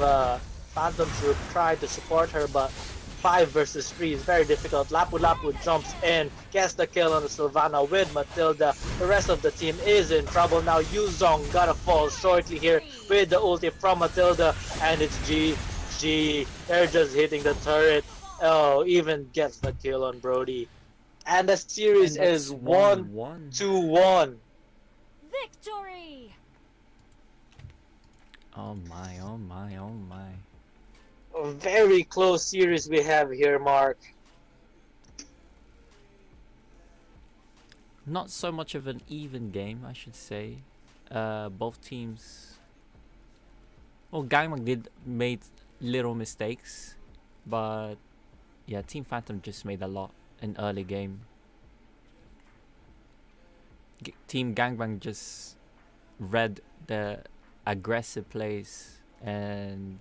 Phantom Troop try to support her, but 5 versus 3 is very difficult. Lapu Lapu jumps in, gets the kill on the Sylvana with Matilda. The rest of the team is in trouble now. Yuzong gotta fall shortly here with the ulti from Matilda, and it's GG. They're just hitting the turret. Oh, even gets the kill on Brody. And the series and is that's 1-1. 1-1. Victory! Oh my, oh my, oh my. A very close series we have here, Mark. Not so much of an even game, I should say. Both teams. Well, Gangbang did made little mistakes, but yeah, Team Phantom just made a lot in early game. Team Gangbang just read the aggressive plays, and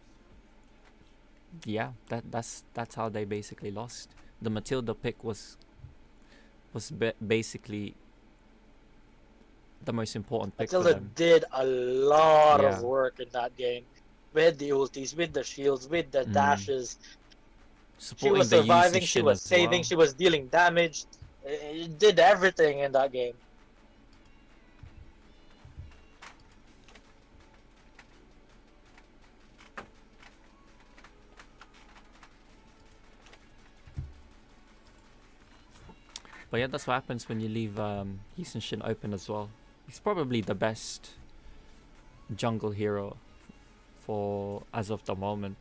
yeah, that's how they basically lost. The Matilda pick was basically the most important pick for Matilda them. did a lot Yeah. of work in that game. With the ultis, with the shields, with the dashes. She Supporting was the surviving, Yuzu she Shin was as saving, well. she was dealing damage. Did everything in that game. But yeah, that's what happens when you leave Yuzu Shin open as well. He's probably the best jungle hero for as of the moment.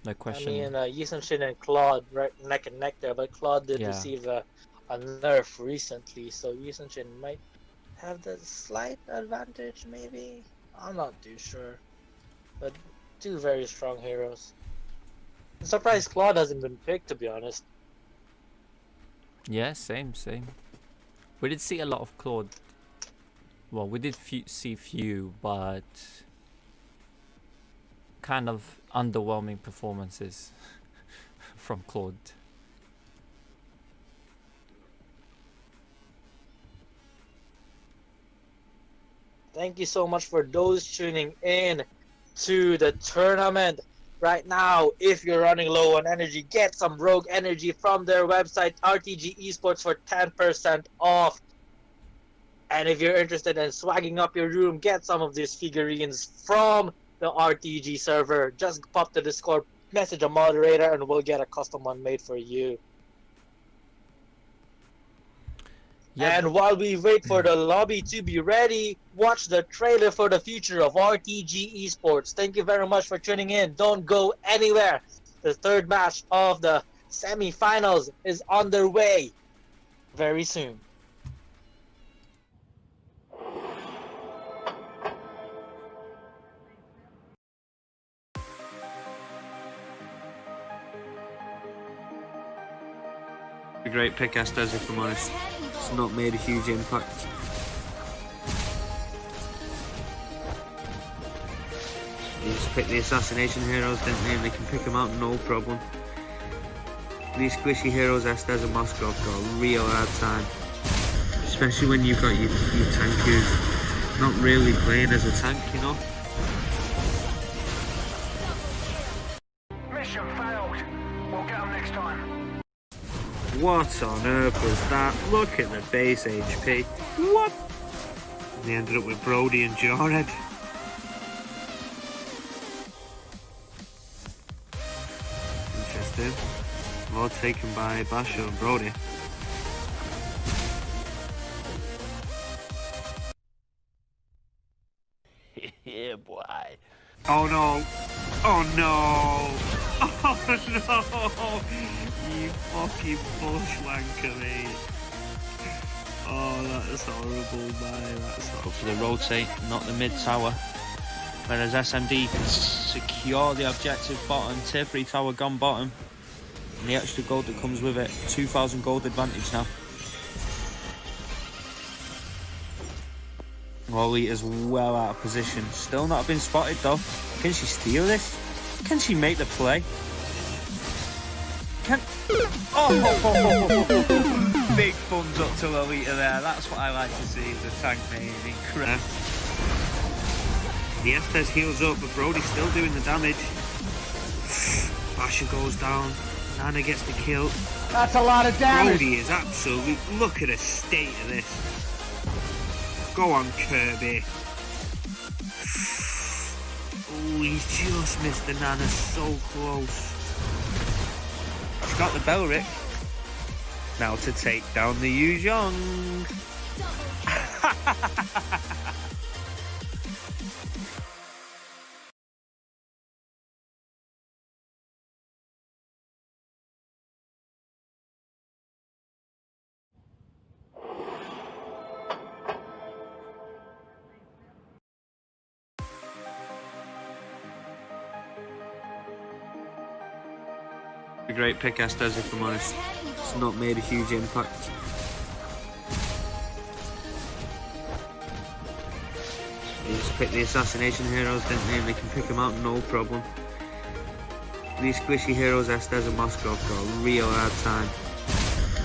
No question. I mean, Yisun Shin and Claude right neck and neck there, but Claude did Yeah. receive a nerf recently, so Yisun Shin might have the slight advantage, maybe? I'm not too sure. But two very strong heroes. I'm surprised Claude hasn't been picked, to be honest. Yeah, same. We did see a lot of Claude. Well, we did see few, but kind of underwhelming performances from Claude. Thank you so much for those tuning in to the tournament. Right now, if you're running low on energy, get some Rogue Energy from their website, RTG Esports, for 10% off. And if you're interested in swagging up your room, get some of these figurines from the RTG server. Just pop to Discord, message a moderator, and we'll get a custom one made for you. Yep. And while we wait for the lobby to be ready, watch the trailer for the future of RTG Esports. Thank you very much for tuning in. Don't go anywhere. The third match of the semi-finals is on their way very soon. A great pick, Estes, if I'm honest. It's not made a huge impact. They just pick the assassination heroes, didn't they? And they can pick them out no problem. These squishy heroes, Estes and Moskov, got a real hard time. Especially when you've got your tank who's not really playing as a tank, you know? Mission failed. We'll get them next time. What on earth was that? Look at the base HP. What? And they ended up with Brody and Jarhead. Interesting. All taken by Basho and Brody. Yeah, boy. Oh no! Oh no! Oh no! You fucking bushwanker, mate. Oh, that is horrible, man. That's horrible. Go for the rotate, not the mid tower. Whereas SMD can secure the objective bottom. Tier 3 tower gone bottom. And the extra gold that comes with it. 2,000 gold advantage now. Wally is well out of position. Still not been spotted though. Can she steal this? Can she make the play? Can... Oh! Big thumbs up to Lolita there. That's what I like to see. The tank main. Incredible. The Estes heals up, but Brody's still doing the damage. Basher goes down. Nana gets the kill. That's a lot of damage. Brody is absolute. Look at the state of this. Go on, Kirby. Oh, he's just missed the Nana so close. He's got the Belric. Now to take down the Yu Zhong. A great pick, Estes, if I'm honest. It's not made a huge impact. They just pick the assassination heroes, didn't they? And they can pick them out no problem. These squishy heroes, Estes and Moskov, got a real hard time.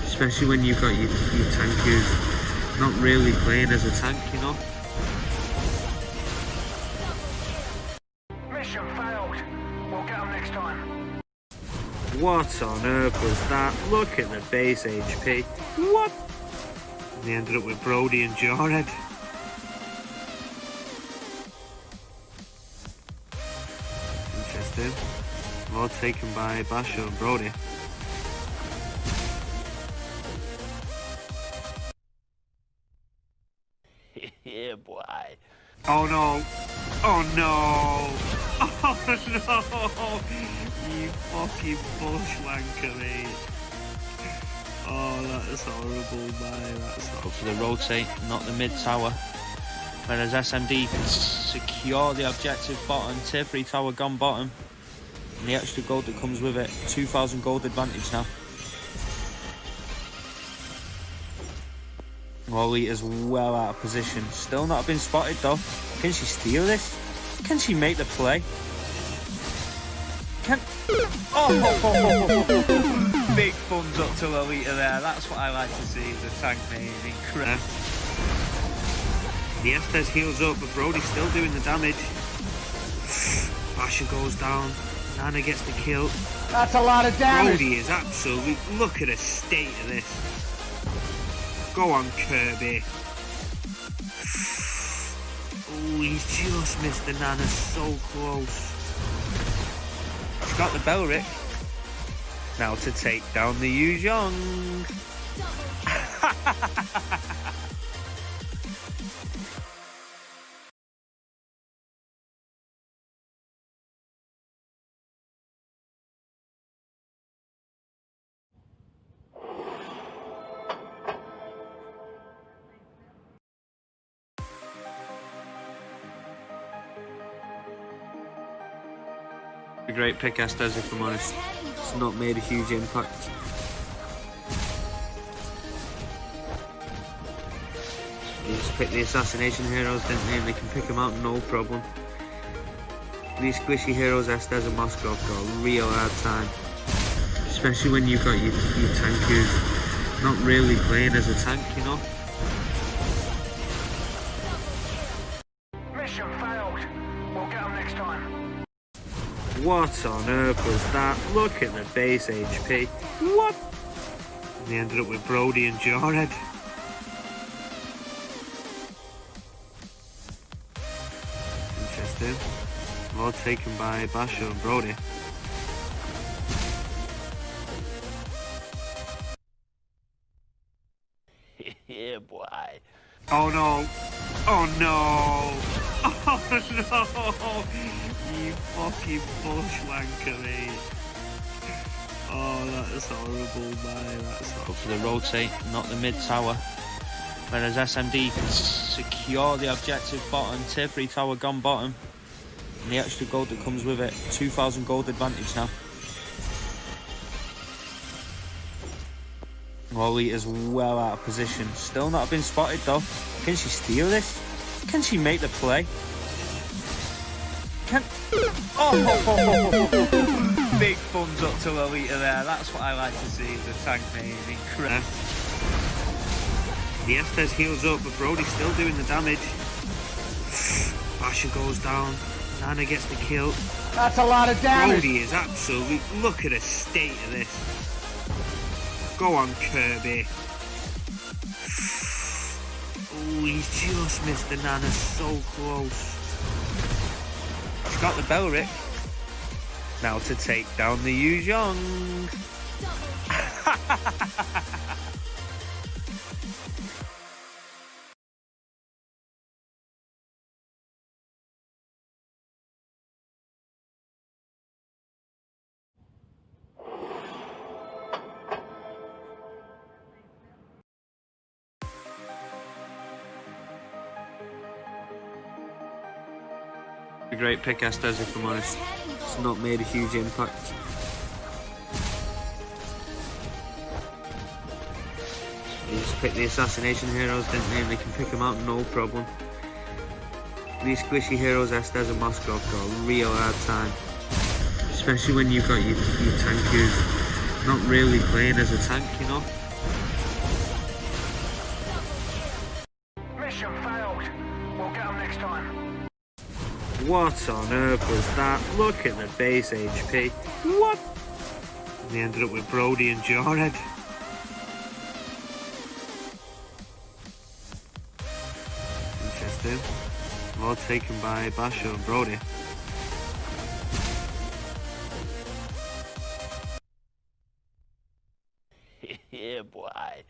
Especially when you've got your tank who's not really playing as a tank, you know? Mission failed. We'll get them next time. What on earth was that? Look at the base HP. What? And they ended up with Brody and Jarhead. Interesting. Well taken by Basho and Brody. Yeah, boy. Oh no! Oh no! Oh no! You fucking bushwanker, mate. Oh, that is horrible, man. That's Go horrible. for the rotate, not the mid tower. Whereas SMD can secure the objective bottom. Tier 3 tower gone bottom. And the extra gold that comes with it. 2,000 gold advantage now. Wally is well out of position. Still not been spotted though. Can she steal this? Can she make the play? Can... Oh! Big thumbs up to Lolita there. That's what I like to see. The tank main. Incredible. The Estes heals up, but Brody's still doing the damage. Basher goes down. Nana gets the kill. That's a lot of damage. Brody is absolute. Look at the state of this. Go on, Kirby. Oh, he's just missed the Nana so close. He's got the Belric. Now to take down the Yu Zhong. A great pick, Estes, if I'm honest. It's not made a huge impact. They just pick the assassination heroes, didn't they? And they can pick them out no problem. These squishy heroes, Estes and Moskov, got a real hard time. Especially when you've got your tank who's not really playing as a tank, you know? Mission failed. We'll get them next time. What on earth was that? Look at the base HP. What? And they ended up with Brody and Jarhead. Interesting. Well taken by Basho and Brody. Yeah, boy. Oh no! Oh no! Oh no! You fucking bushwanker, mate. Oh, that is horrible, man. That's Go horrible. for the rotate, not the mid tower. Whereas SMD can secure the objective bottom. Tier 3 tower gone bottom. And the extra gold that comes with it. 2,000 gold advantage now. Wally is well out of position. Still not been spotted though. Can she steal this? Can she make the play? Can... Oh! Big thumbs up to Alita there. That's what I like to see as a tank name. Incredible. The Estes heals up, but Brody's still doing the damage. Basha goes down. Nana gets the kill. That's a lot of damage. Brody is absolute. Look at the state of this. Go on, Kirby. Oh, he's just missed the Nana so close. She's got the Belric. Now to take down the Yu Zhong. A great pick, Estes, if I'm honest. It's not made a huge impact. They just pick the assassination heroes, didn't they? And they can pick them out no problem. These squishy heroes, Estes and Moskov, got a real hard time. Especially when you've got your tank who's not really playing as a tank, you know? Mission failed. We'll get them next time. What on earth was that? Look at the base HP. What? And they ended up with Brody and Jarhead. Interesting. All taken by Basho and Brody. Yeah, boy.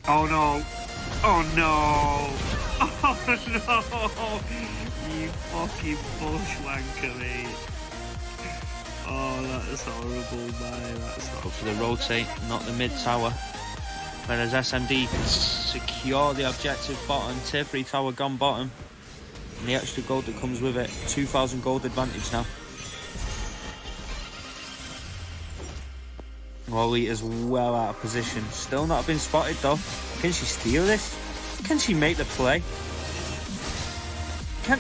Oh no! Oh no! Oh no! You fucking bushwanker, mate. Oh, that is horrible, man. That's Go horrible. for the rotate, not the mid tower. Whereas SMD can secure the objective bottom. Tier 3 tower gone bottom. And the extra gold that comes with it. 2,000 gold advantage now. Wally is well out of position. Still not been spotted though. Can she steal this? Can she make the play? Can...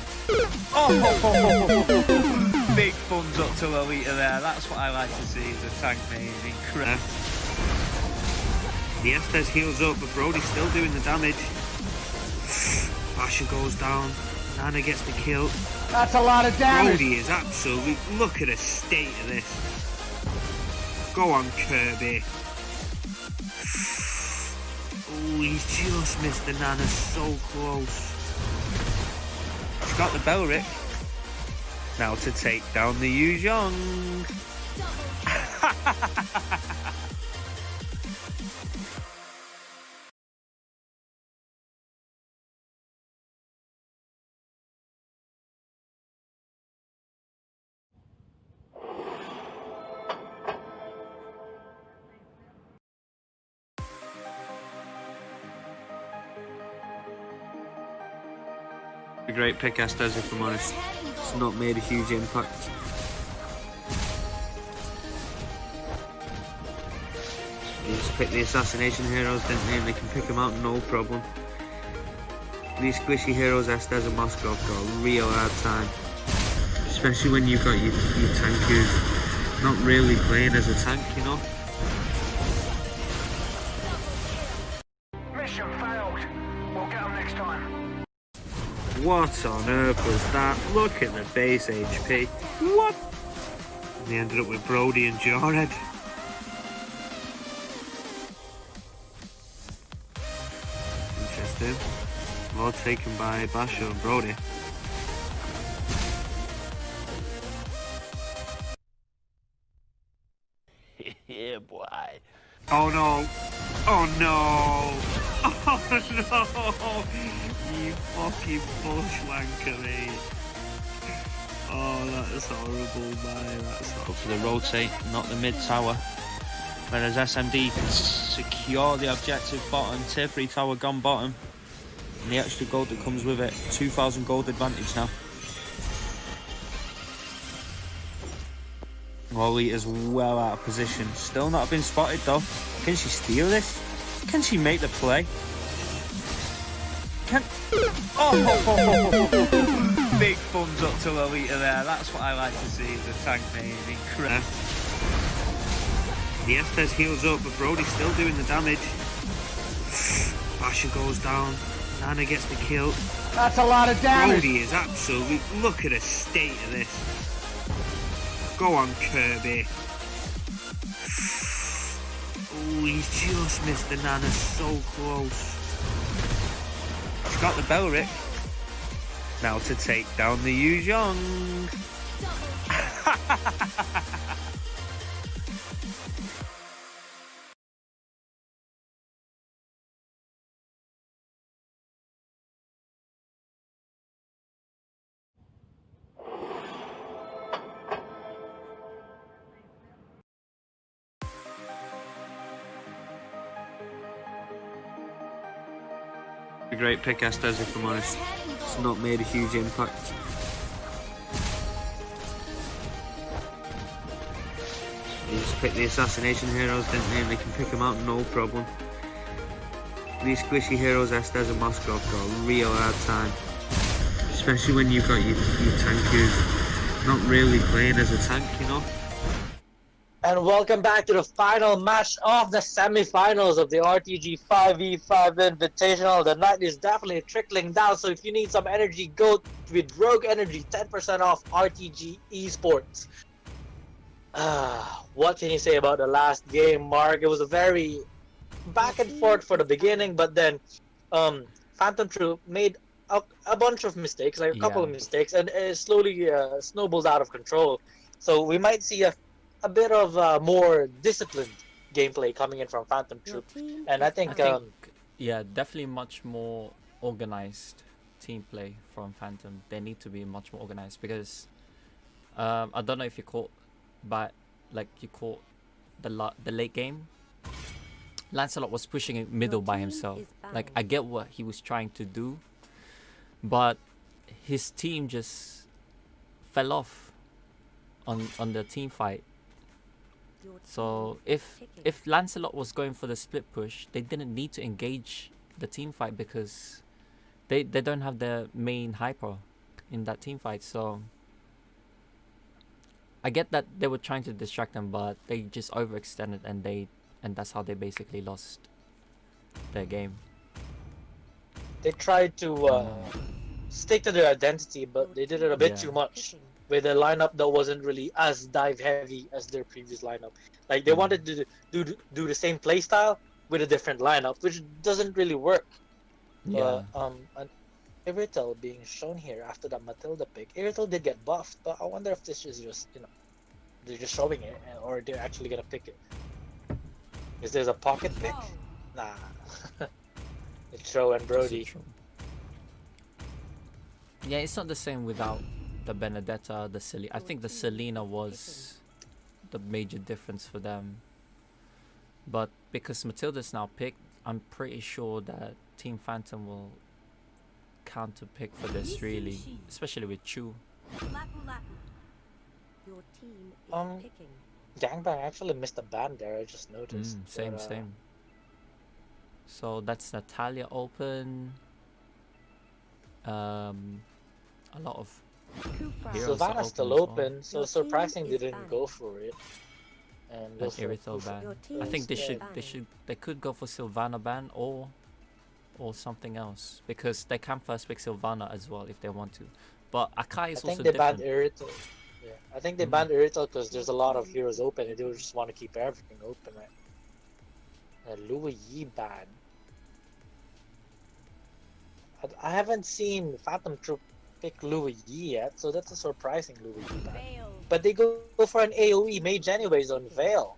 Oh! Big thumbs up to Alita there. That's what I like to see as a tank name. Incredible. The Estes heals up, but Brody's still doing the damage. Basha goes down. Nana gets the kill. That's a lot of damage. Brody is absolute. Look at the state of this. Go on, Kirby. Oh, he's just missed the Nana so close. She's got the Belric. Now to take down the Yu Zhong. A great pick, Estes, if I'm honest. It's not made a huge impact. They just pick the assassination heroes, didn't they? And they can pick them out no problem. These squishy heroes, Estes and Moskov, got a real hard time. Especially when you've got your tank who's not really playing as a tank, you know? Mission failed. We'll get them next time. What on earth was that? Look at the base HP. What? And they ended up with Brody and Jarhead. Interesting. All taken by Basho and Brody. Yeah, boy. Oh no! Oh no! Oh no! You fucking bushwanker, mate. That's horrible, man. That's Go for the rotate, not the mid tower. Whereas SMD can secure the objective bottom. Tier 3 tower gone bottom. And the extra gold that comes with it. 2,000 gold advantage now. Lolita's well out of position. Still not been spotted though. Can she steal this? Can she make the play? Can... Oh! Big thumbs up to Lolita there. That's what I like to see as a tank main. Incredible. The Estes heals up, but Brody's still doing the damage. Basha goes down. Nana gets the kill. That's a lot of damage. Brody is absolute. Look at the state of this. Go on, Kirby. Oh, he's just missed the Nana so close. He's got the Belric. Now to take down the Yu Zhong. A great pick, Estes, if I'm honest. It's not made a huge impact. They just pick the assassination heroes, didn't they? And they can pick them out no problem. These squishy heroes, Estes and Moskov, got a real hard time. Especially when you've got your tank who's not really playing as a tank, you know? And welcome back to the final match of the semi-finals of the RTG 5v5 Invitational. The night is definitely trickling down, so if you need some energy, go with Rogue Energy, 10% off RTG Esports. What can you say about the last game, Mark? It was a very back and forth for the beginning, but then Phantom Troop made a bunch of mistakes, like a couple of mistakes, and it slowly snowballed out of control. So we might see a bit of more disciplined gameplay coming in from Phantom Troop, and I think yeah, definitely much more organized team play from Phantom. They need to be much more organized because I don't know if you caught, but like you caught the late game. Lancelot was pushing it middle by himself. Like I get what he was trying to do, but his team just fell off on the team fight. So if Lancelot was going for the split push, they didn't need to engage the team fight because they don't have their main hyper in that team fight. So I get that they were trying to distract them, but they just overextended and that's how they basically lost their game. They tried to stick to their identity, but they did it a bit too much with a lineup that wasn't really as dive heavy as their previous lineup. Like they wanted to do the same play style with a different lineup, which doesn't really work. Yeah. And Iritel being shown here after that Matilda pick. Iritel did get buffed, but I wonder if this is just, you know, they're just showing it, or they're actually gonna pick it. Is there a pocket pick? Nah. It's Tro and Brody. Yeah, it's not the same without the Benedetta, the Selena. I think the Selena was the major difference for them. But because Matilda's now picked, I'm pretty sure that Team Phantom will counter pick for this, really, especially with Chu. Your team is picking. Gangbang actually missed a ban there, I just noticed. Same. So that's Natalia open. A lot of heroes are Sylvana's still as open, well. so surprising they didn't go for it. And Iritel ban. I think they could go for Sylvana ban or something else, because they can first pick Sylvana as well if they want to. But Akai is also different. I think they banned Iritel. Yeah, I think they banned Iritel because there's a lot of heroes open and they just want to keep everything open, right? Louis Yi ban. I haven't seen Phantom Troop pick Louis Yi yet, so that's a surprising Louis Yi ban. But they go for an AoE mage anyways on Veil.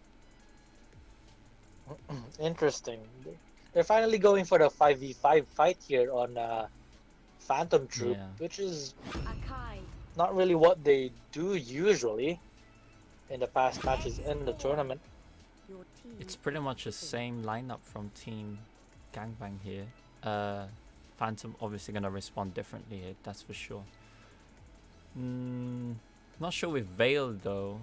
Interesting. They're finally going for the 5v5 fight here on Phantom Troop, which is Not really what they do usually in the past matches in the tournament. Your team It's pretty is much the picking. same lineup from Team Gangbang here. Phantom obviously gonna respond differently here, that's for sure. Not sure with Veil though.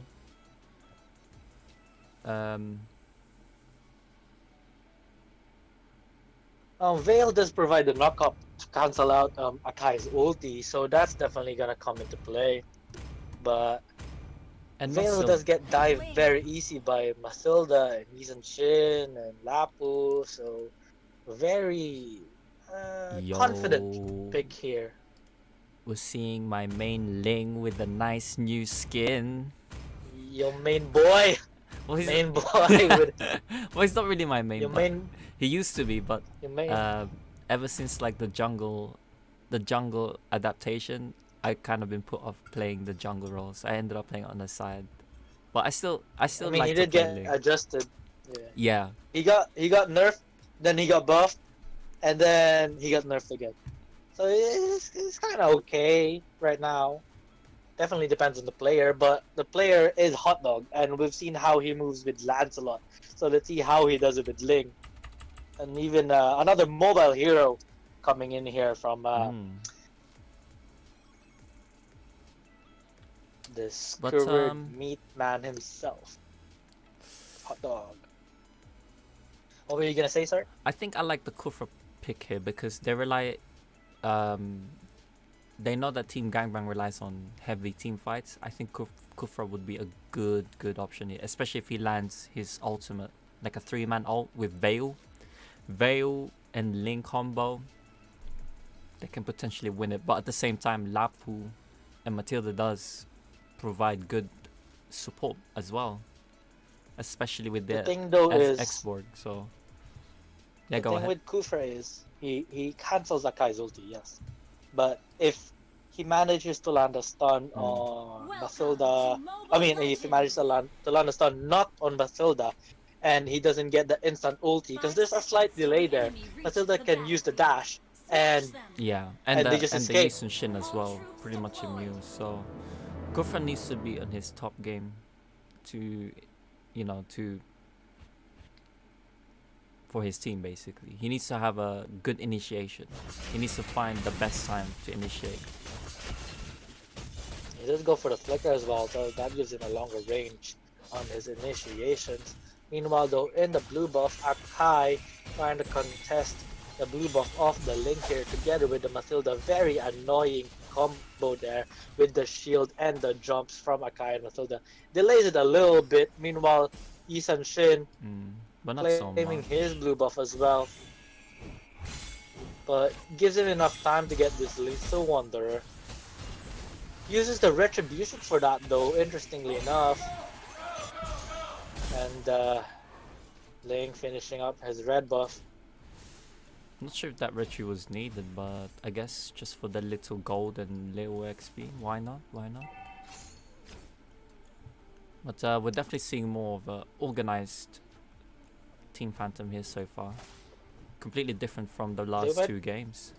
Veil does provide the knockup to cancel out Akai's ulti, so that's definitely gonna come into play. But And Veil does get dived very easy by Mathilda and Nisan Shin and Lapu, so very confident Yo, pick here. we're seeing my main Ling with a nice new skin. Your main boy, Well, he's main boy with well, he's not really my main, your but main, he used to be. But your main. ever since like the jungle adaptation, I kind of been put off playing the jungle role, so I ended up playing on the side. But I still I mean, like he to did play get Ling. adjusted. Yeah, Yeah, he got nerfed, then he got buffed, and then he got nerfed again. So it's kind of okay right now. Definitely depends on the player, but the player is Hot Dog, and we've seen how he moves with Lancelot. So let's see how he does it with Ling, and even another mobile hero coming in here from the But, skewered meat man himself, Hot Dog. What were you gonna say, sir? I think I like the Kufra pick here because they they know that Team Gangbang relies on heavy team fights. I think Kufra would be a good option here, especially if he lands his ultimate, like a 3-man ult with Veil and Ling combo. They can potentially win it, but at the same time, Lapu and Matilda does provide good support as well, especially with The their thing though is X-Borg. So yeah, the go thing ahead. with Kufra is he cancels Akai's ulti, yes. But if he manages to land a stun on Mathilda, I mean, if he manages to land a stun not on Mathilda, and he doesn't get the instant ulti, because there's a slight delay there, Mathilda can use the dash, and Yeah, and they the just and the escape. Yisun Shin as well, pretty much immune. So Gufran needs to be on his top game to, to for his team basically. He needs to have a good initiation. He needs to find the best time to initiate. He does go for the flicker as well, so that gives him a longer range on his initiations. Meanwhile, though, in the blue buff, Akai trying to contest the blue buff off the Link here together with the Mathilda. Very annoying combo there with the shield and the jumps from Akai and Mathilda. Delays it a little bit. Meanwhile, Isan Shin But not so claiming much. his blue buff as well. But gives him enough time to get this Lethal Wanderer. Uses the Retribution for that though, interestingly enough. And Ling finishing up his red buff. Not sure if that retry was needed, but I guess just for the little gold and little XP, why not? Why not? But we're definitely seeing more of a organized Team Phantom here so far. Completely different from the last two games.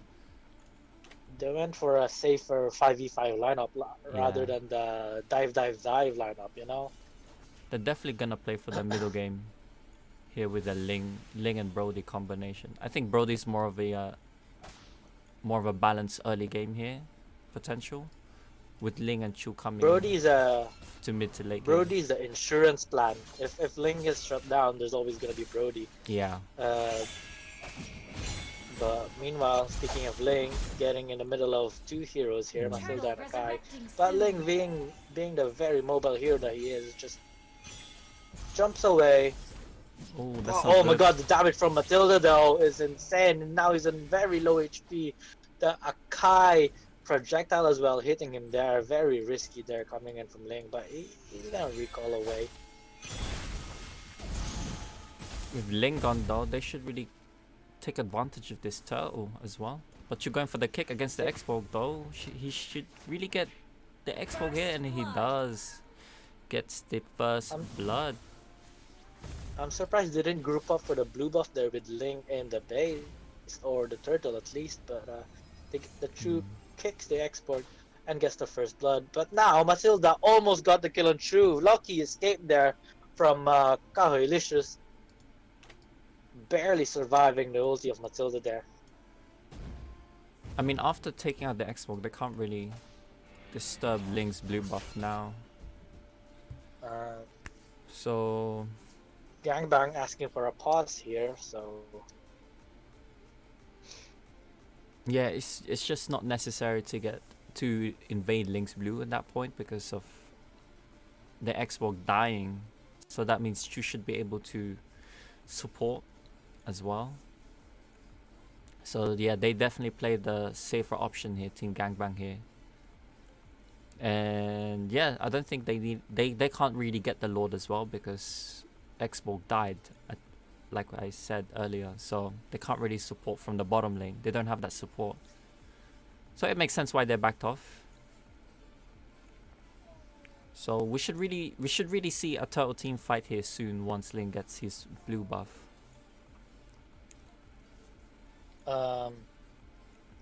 They went for a safer 5v5 lineup rather than the dive lineup, you know? They're definitely gonna play for the middle game here with the Ling and Brody combination. I think Brody's more of a balanced early game here potential, with Ling and Chu coming Brody's to mid to late game. Brody's the insurance plan. If Ling gets shut down, there's always gonna be Brody. Yeah. But meanwhile, speaking of Ling, getting in the middle of two heroes here, Mathilda and Akai. But Ling being the very mobile hero that he is, just jumps away. Oh, that's oh my god, the damage from Mathilda though is insane. And now he's in very low HP. The Akai projectile as well hitting him there. Very risky there coming in from Ling, but he's gonna recall away. With Ling gone though, they should really take advantage of this turtle as well. But you're going for the kick against the X-Borg though. He should really get the X-Borg here, and he does. Gets the first blood. I'm surprised they didn't group up for the blue buff there with Ling and the base, or the turtle at least, but the true kicks the X-Borg. and gets the first blood. But now Matilda almost got the kill on True. Lucky escape there from Kahoilicious. Barely surviving the ulti of Matilda there. I mean, after taking out the Xbox, they can't really disturb Ling's blue buff now. Uh, So Gangbang asking for a pause here, so yeah, it's just not necessary to invade Link's blue at that point because of the Xbox dying. So that means you should be able to support as well. So yeah, they definitely played the safer option here, Team Gangbang here. And yeah, I don't think they can't really get the Lord as well because Xbox died like I said earlier, so they can't really support from the bottom lane. They don't have that support. So it makes sense why they backed off. So we should really see a turtle team fight here soon once Link gets his blue buff.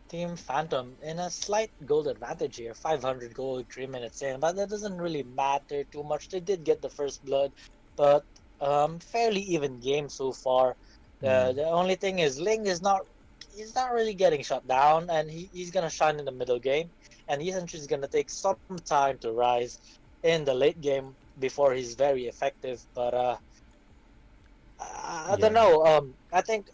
Team Phantom in a slight gold advantage here, 500 gold, 3 minutes in, but that doesn't really matter too much. They did get the first blood, but fairly even game so far. The only thing is he's not really getting shut down, and he's gonna shine in the middle game, and essentially is gonna take some time to rise in the late game before he's very effective. But I don't know. I think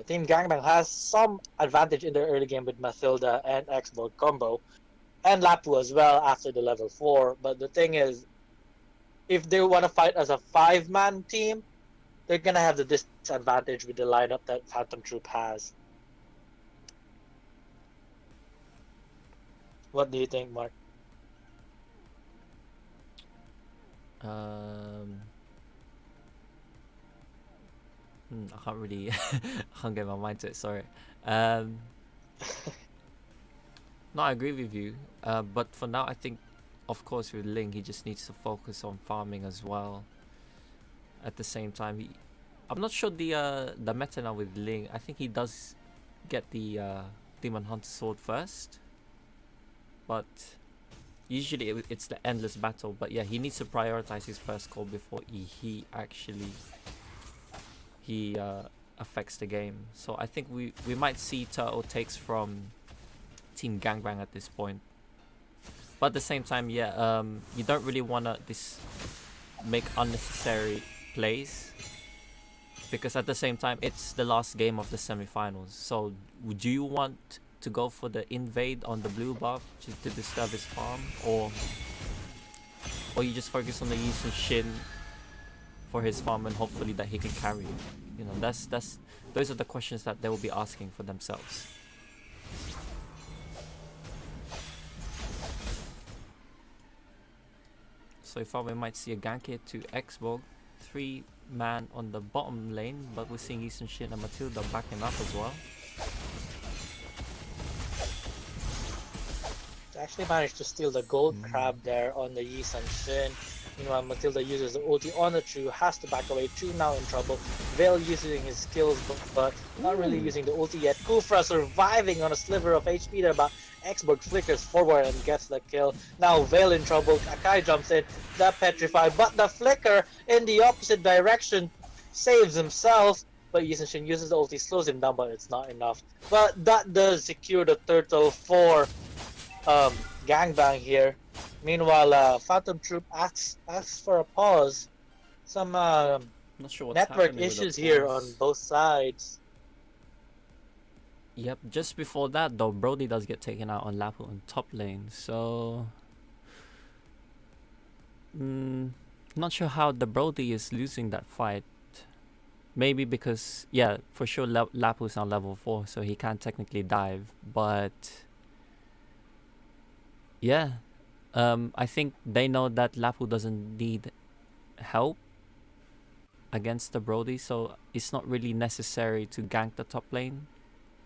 Team Gangbang has some advantage in their early game with Mathilda and Xbox combo, and Lapu as well after the level 4. But the thing is, if they want to fight as a 5-man team, they're gonna have the disadvantage with the lineup that Phantom Troop has. What do you think, Mark? I can't really I can't get my mind to it, sorry. No, I agree with you. But for now I think of course with Ling he just needs to focus on farming as well. At the same time I'm not sure the meta now with Ling. I think he does get the Demon Hunter sword first. But usually it's the endless battle. But yeah, he needs to prioritize his first call before he actually affects the game. So I think we might see turtle takes from Team Gangbang at this point. But at the same time, yeah, you don't really wanna make unnecessary plays because at the same time it's the last game of the semi-finals. So would you want to go for the invade on the blue buff to disturb his farm, or you just focus on the Yi Sun Shin for his farm and hopefully that he can carry it? You know, those are the questions that they will be asking for themselves. So far we might see a gank here to Xbox, 3-man on the bottom lane, but we're seeing Yi Sun Shin and Matilda backing up as well. Actually managed to steal the gold crab there on the Yi Sun Shin. Meanwhile, Matilda uses the ulti on the True, has to back away. True now in trouble. Veil using his skills, but not really using the ulti yet. Kufra surviving on a sliver of HP there, but Xbox flickers forward and gets the kill. Now Veil in trouble. Akai jumps in, the petrify, but the flicker in the opposite direction saves himself. But Yi Sun Shin uses the ulti, slows him down, but it's not enough. But that does secure the turtle for Gangbang here. Meanwhile, Phantom Troop asks for a pause. Some Not sure what's network happening with the issues here on pause. both sides. Yep, just before that though, Brody does get taken out on Lapu on top lane, so not sure how the Brody is losing that fight. Maybe because, yeah, for sure Lapu's on level 4, so he can't technically dive, but yeah, I think they know that Lapu doesn't need help against the Brody, so it's not really necessary to gank the top lane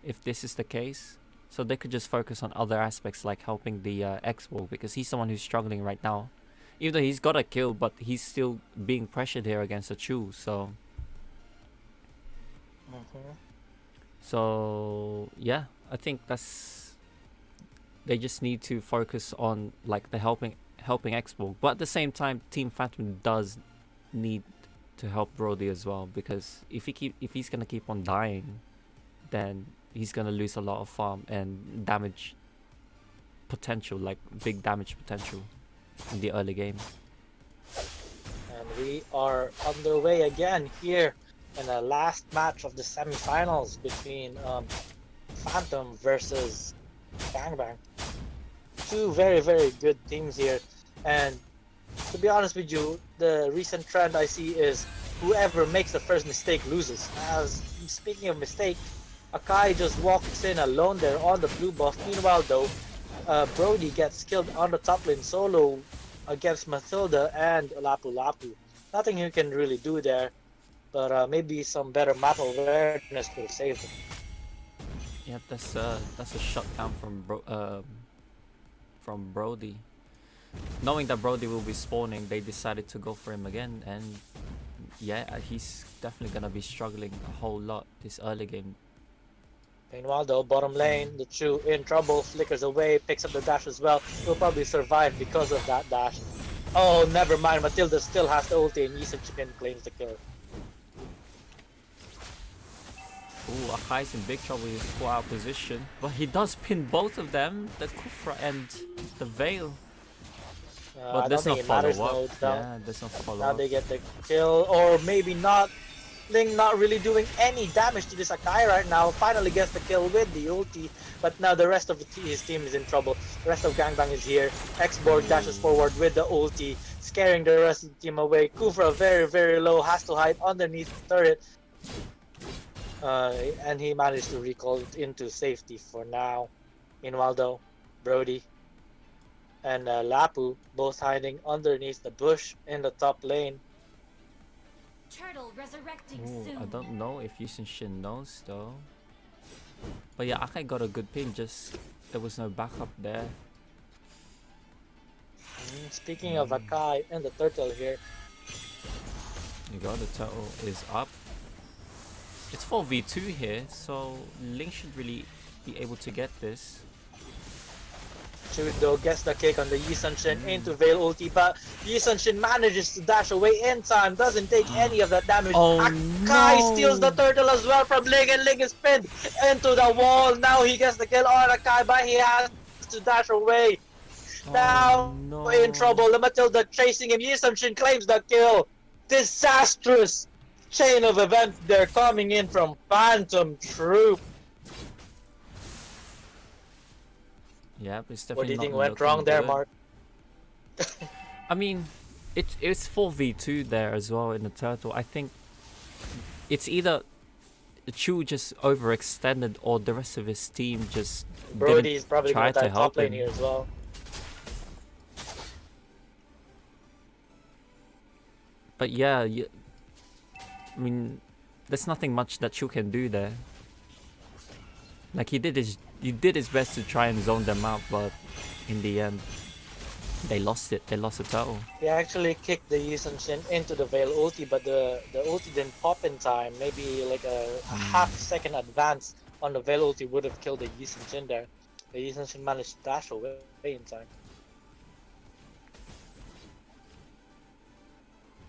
if this is the case. So they could just focus on other aspects like helping the X-Wolf, because he's the one who's struggling right now. Even though he's got a kill, but he's still being pressured here against the Chu, so... So yeah, I think that's they just need to focus on like the helping export. But at the same time, Team Phantom does need to help Brody as well, because if he's gonna keep on dying, then he's gonna lose a lot of farm and damage potential, like big damage potential in the early game. And we are underway again here in the last match of the semifinals between Phantom versus Gangbang. Two very, very good teams here. And to be honest with you, the recent trend I see is whoever makes the first mistake loses. As speaking of mistake, Akai just walks in alone there on the blue buff. Meanwhile though, Brody gets killed on the top lane solo against Mathilda and Lapu Lapu. Nothing you can really do there, but maybe some better map awareness could have saved him. Yeah, that's a shutdown from Brody. Knowing that Brody will be spawning, they decided to go for him again, and yeah, he's definitely gonna be struggling a whole lot this early game. Meanwhile though, bottom lane, the Chu in trouble, flickers away, picks up the dash as well. Will probably survive because of that dash. Oh, never mind, Matilda still has the ulti and Yisun Chicken claims the kill. Ooh, Akai's in big trouble with his 4-hour position, but he does pin both of them, the Kufra and the Veil. But I there's don't no think it matters follow-up. though. Yeah, there's no follow-up. Now they get the kill, or maybe not. Ling not really doing any damage to this Akai right now. Finally gets the kill with the ulti, but now the rest of his team is in trouble. The rest of Gangbang is here. X-Borg dashes forward with the ulti, scaring the rest of the team away. Kufra very, very low, has to hide underneath the turret. And he managed to recall it into safety for now. Meanwhile though, Brody and Lapu both hiding underneath the bush in the top lane. Turtle resurrecting Ooh, soon. I don't know if Yisun Shin knows though. But yeah, Akai got a good ping, just there was no backup there. Speaking of Akai and the turtle here. You go, the turtle is up. It's 4v2 here, so Link should really be able to get this. Chudo gets the kick on the Yisun Shin into Veil ulti, but Yisun Shin manages to dash away in time, doesn't take any of that damage. Oh, Akai no. steals the turtle as well from Ling, and Ling is pinned into the wall. Now he gets the kill on Akai, but he has to dash away. Now no. in trouble, the Matilda chasing him. Yisun Shin claims the kill. Disastrous chain of events there coming in from Phantom Troop. Yeah, it's definitely What do you not think went looking wrong there, good. Mark? I mean, it's 4v2 there as well in the turtle. I think it's either Chu just overextended or the rest of his team just Brody is didn't probably try going to to die help top lane him. here as well. But yeah, I mean, there's nothing much that Chu can do there. Like he did his best to try and zone them out, but in the end, they lost it. They lost the turtle. He actually kicked the Yisun Shin into the Veil ulti, but the ulti didn't pop in time. Maybe like a half second advance on the Veil ulti would have killed the Yisun Shin there. The Yisun Shin managed to dash away in time.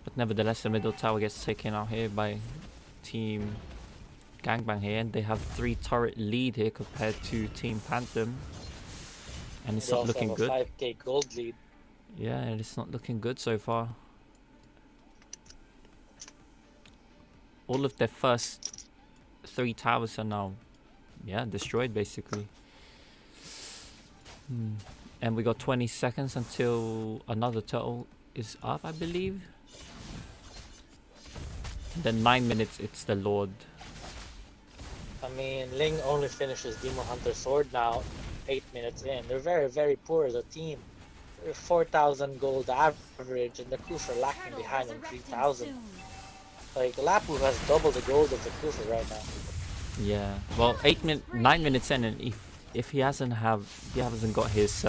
But nevertheless, the middle tower gets taken out here by Team Gangbang here, and they have 3 turret lead here compared to Team Phantom, and it's They not also looking have good. a 5k gold lead. Yeah, and it's not looking good so far. All of their first 3 towers are now, yeah, destroyed basically. And we got 20 seconds until another turtle is up, I believe. Then 9 minutes, it's the Lord. I mean, Ling only finishes Demon Hunter Sword now, 8 minutes in. They're very, very poor as a team. They're 4,000 gold average, and the Kus are lacking behind in 3,000. Like, Lapu has double the gold of the Kus right now. Yeah, well, 9 minutes in, and if he hasn't got his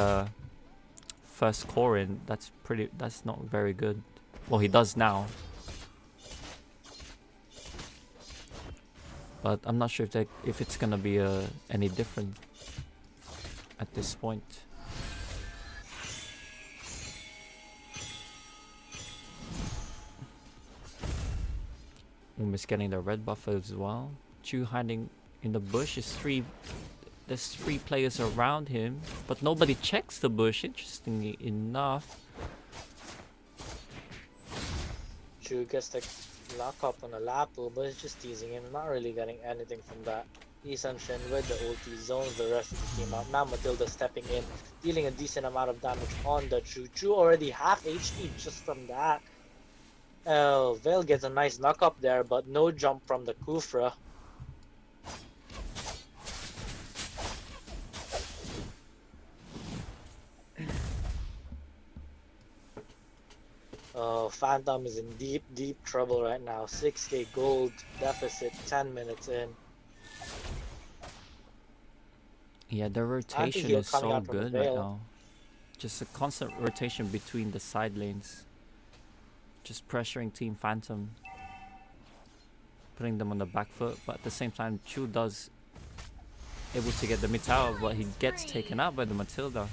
first core in, that's not very good. Well, he does now, but I'm not sure if it's gonna be any different at this point. Almost getting the red buff as well. Chu hiding in the bush. There's three players around him, but nobody checks the bush, interestingly enough. Chu gets the lock up on a Lapu, but it's just teasing him, not really getting anything from that. Shin with the ulti zones the rest of the team out. Now Matilda stepping in, dealing a decent amount of damage on the Chu. Chu already half HP just from that. Vale gets a nice knock up there, but no jump from the Kufra. Oh, Phantom is in deep trouble right now. 6k gold deficit, 10 minutes in. Yeah, the rotation is so good right now. Just a constant rotation between the side lanes. Just pressuring Team Phantom. Putting them on the back foot, but at the same time, Chu does able to get the mid tower, but he gets taken out by the Matilda.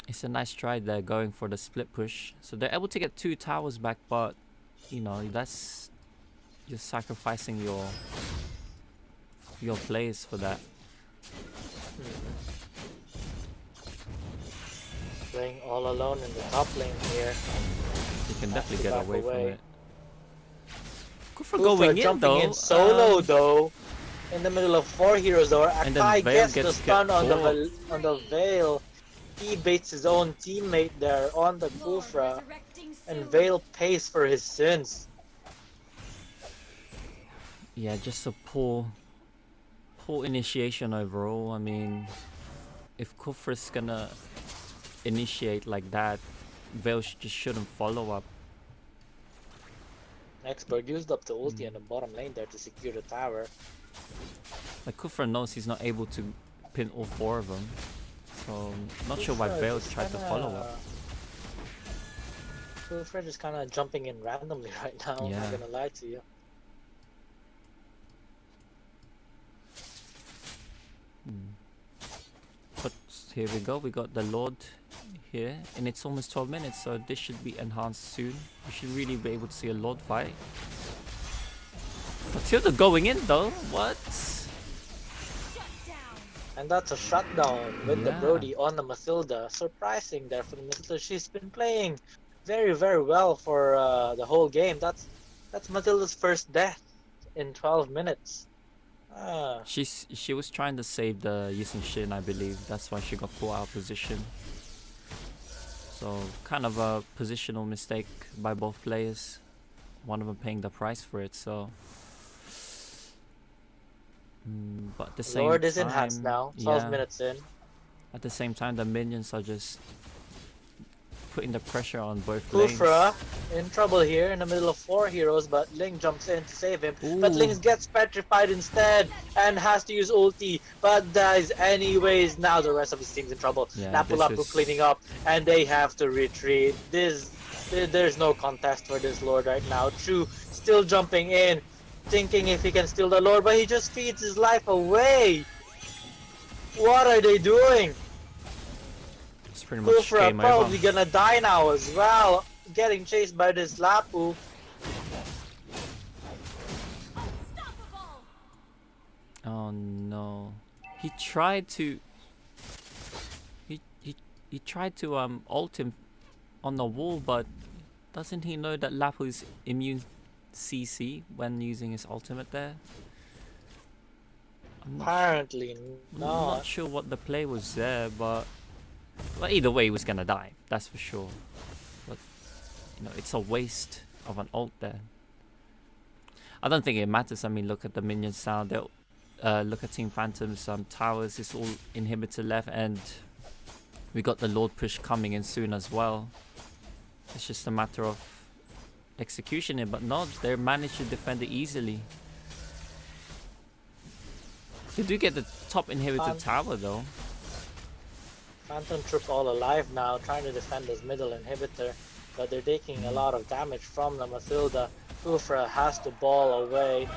It's a nice try there, going for the split push. So they're able to get 2 towers back, but you know, that's you're sacrificing your plays for that. Playing all alone in the top lane here. You can definitely get away from it. Kufra going in jumping though. in solo though. In the middle of 4 heroes though. And then Akai Vale gets the stun on the Vale. He baits his own teammate there on the Kufra. And Vale pays for his sins. Yeah, just a poor initiation overall. I mean, if Kufra's gonna initiate like that, Vale just shouldn't follow up. Expert used up the ulti in the bottom lane there to secure the tower. Like Kufra knows he's not able to pin all 4 of them. So not sure why Vale tried to follow up. Kufra just kind of jumping in randomly right now, I'm not gonna lie to you. But here we go, we got the Lord here, and it's almost 12 minutes, so this should be enhanced soon. We should really be able to see a Lord fight. Matilda going in though, what? And that's a shutdown with the Brody on the Matilda. Surprising there for the Matilda. She's been playing very, very well for the whole game. That's Matilda's first death in 12 minutes. She was trying to save the Yusung Shin, I believe. That's why she got caught out of position. So kind of a positional mistake by both players. One of them paying the price for it. So, but at the same Lord time, is enhanced now. 12 minutes in. At the same time, the minions are just putting the pressure on both Kufra lanes. in trouble here in the middle of 4 heroes, but Ling jumps in to save him. Ooh. But Ling gets petrified instead and has to use ulti, but dies anyways. Now the rest of his team's in trouble. Lapu cleaning up, and they have to retreat. There's no contest for this Lord right now. Chu still jumping in, thinking if he can steal the Lord, but he just feeds his life away. What are they doing? It's pretty much Kufra game probably over. gonna die now as well, getting chased by this Lapu. Oh no. He tried to he tried to ult him on the wall, but doesn't he know that Lapu is immune CC when using his ultimate there? Apparently I'm not. not sure what the play was there, but either way he was gonna die, that's for sure. But you know, it's a waste of an ult there. I don't think it matters. I mean, look at the minions now. They'll look at Team Phantom's towers. It's all inhibitor left, and we got the Lord push coming in soon as well. It's just a matter of execution here, but no, they managed to defend it easily. They do get the top inhibitor tower though. Phantom Troop all alive now, trying to defend this middle inhibitor, but they're taking a lot of damage from the Matilda. Kufra has to ball away.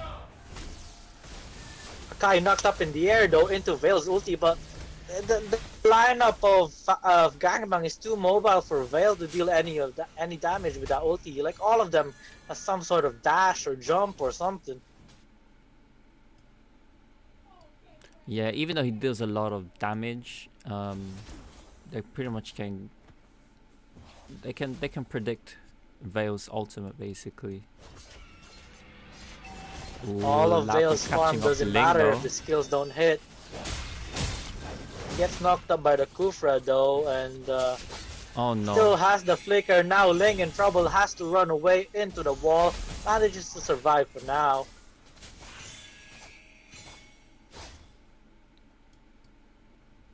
Akai knocked up in the air though into Veil's ulti, but the lineup of Gangbang is too mobile for Veil to deal any damage with that ulti. Like all of them has some sort of dash or jump or something. Yeah, even though he deals a lot of damage, they pretty much they can predict Veil's ultimate basically. Ooh, All of Lapu Veil's catching farm up doesn't Ling, matter though. if the skills don't hit. Gets knocked up by the Kufra though, and Oh no. still has the flicker. Now Ling in trouble, has to run away into the wall. Manages to survive for now.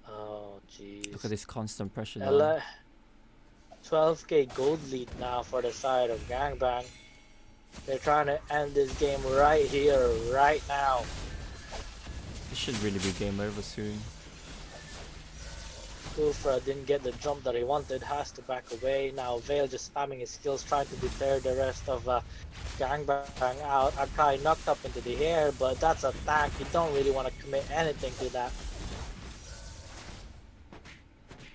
Oh jeez. Look at this constant pressure though. 12k gold lead now for the side of Gangbang. They're trying to end this game right here, right now. This should really be game over soon. Kufra didn't get the jump that he wanted, has to back away. Now Veil just spamming his skills, trying to deter the rest of Gangbang out. Akai knocked up into the air, but that's a tank. You don't really want to commit anything to that.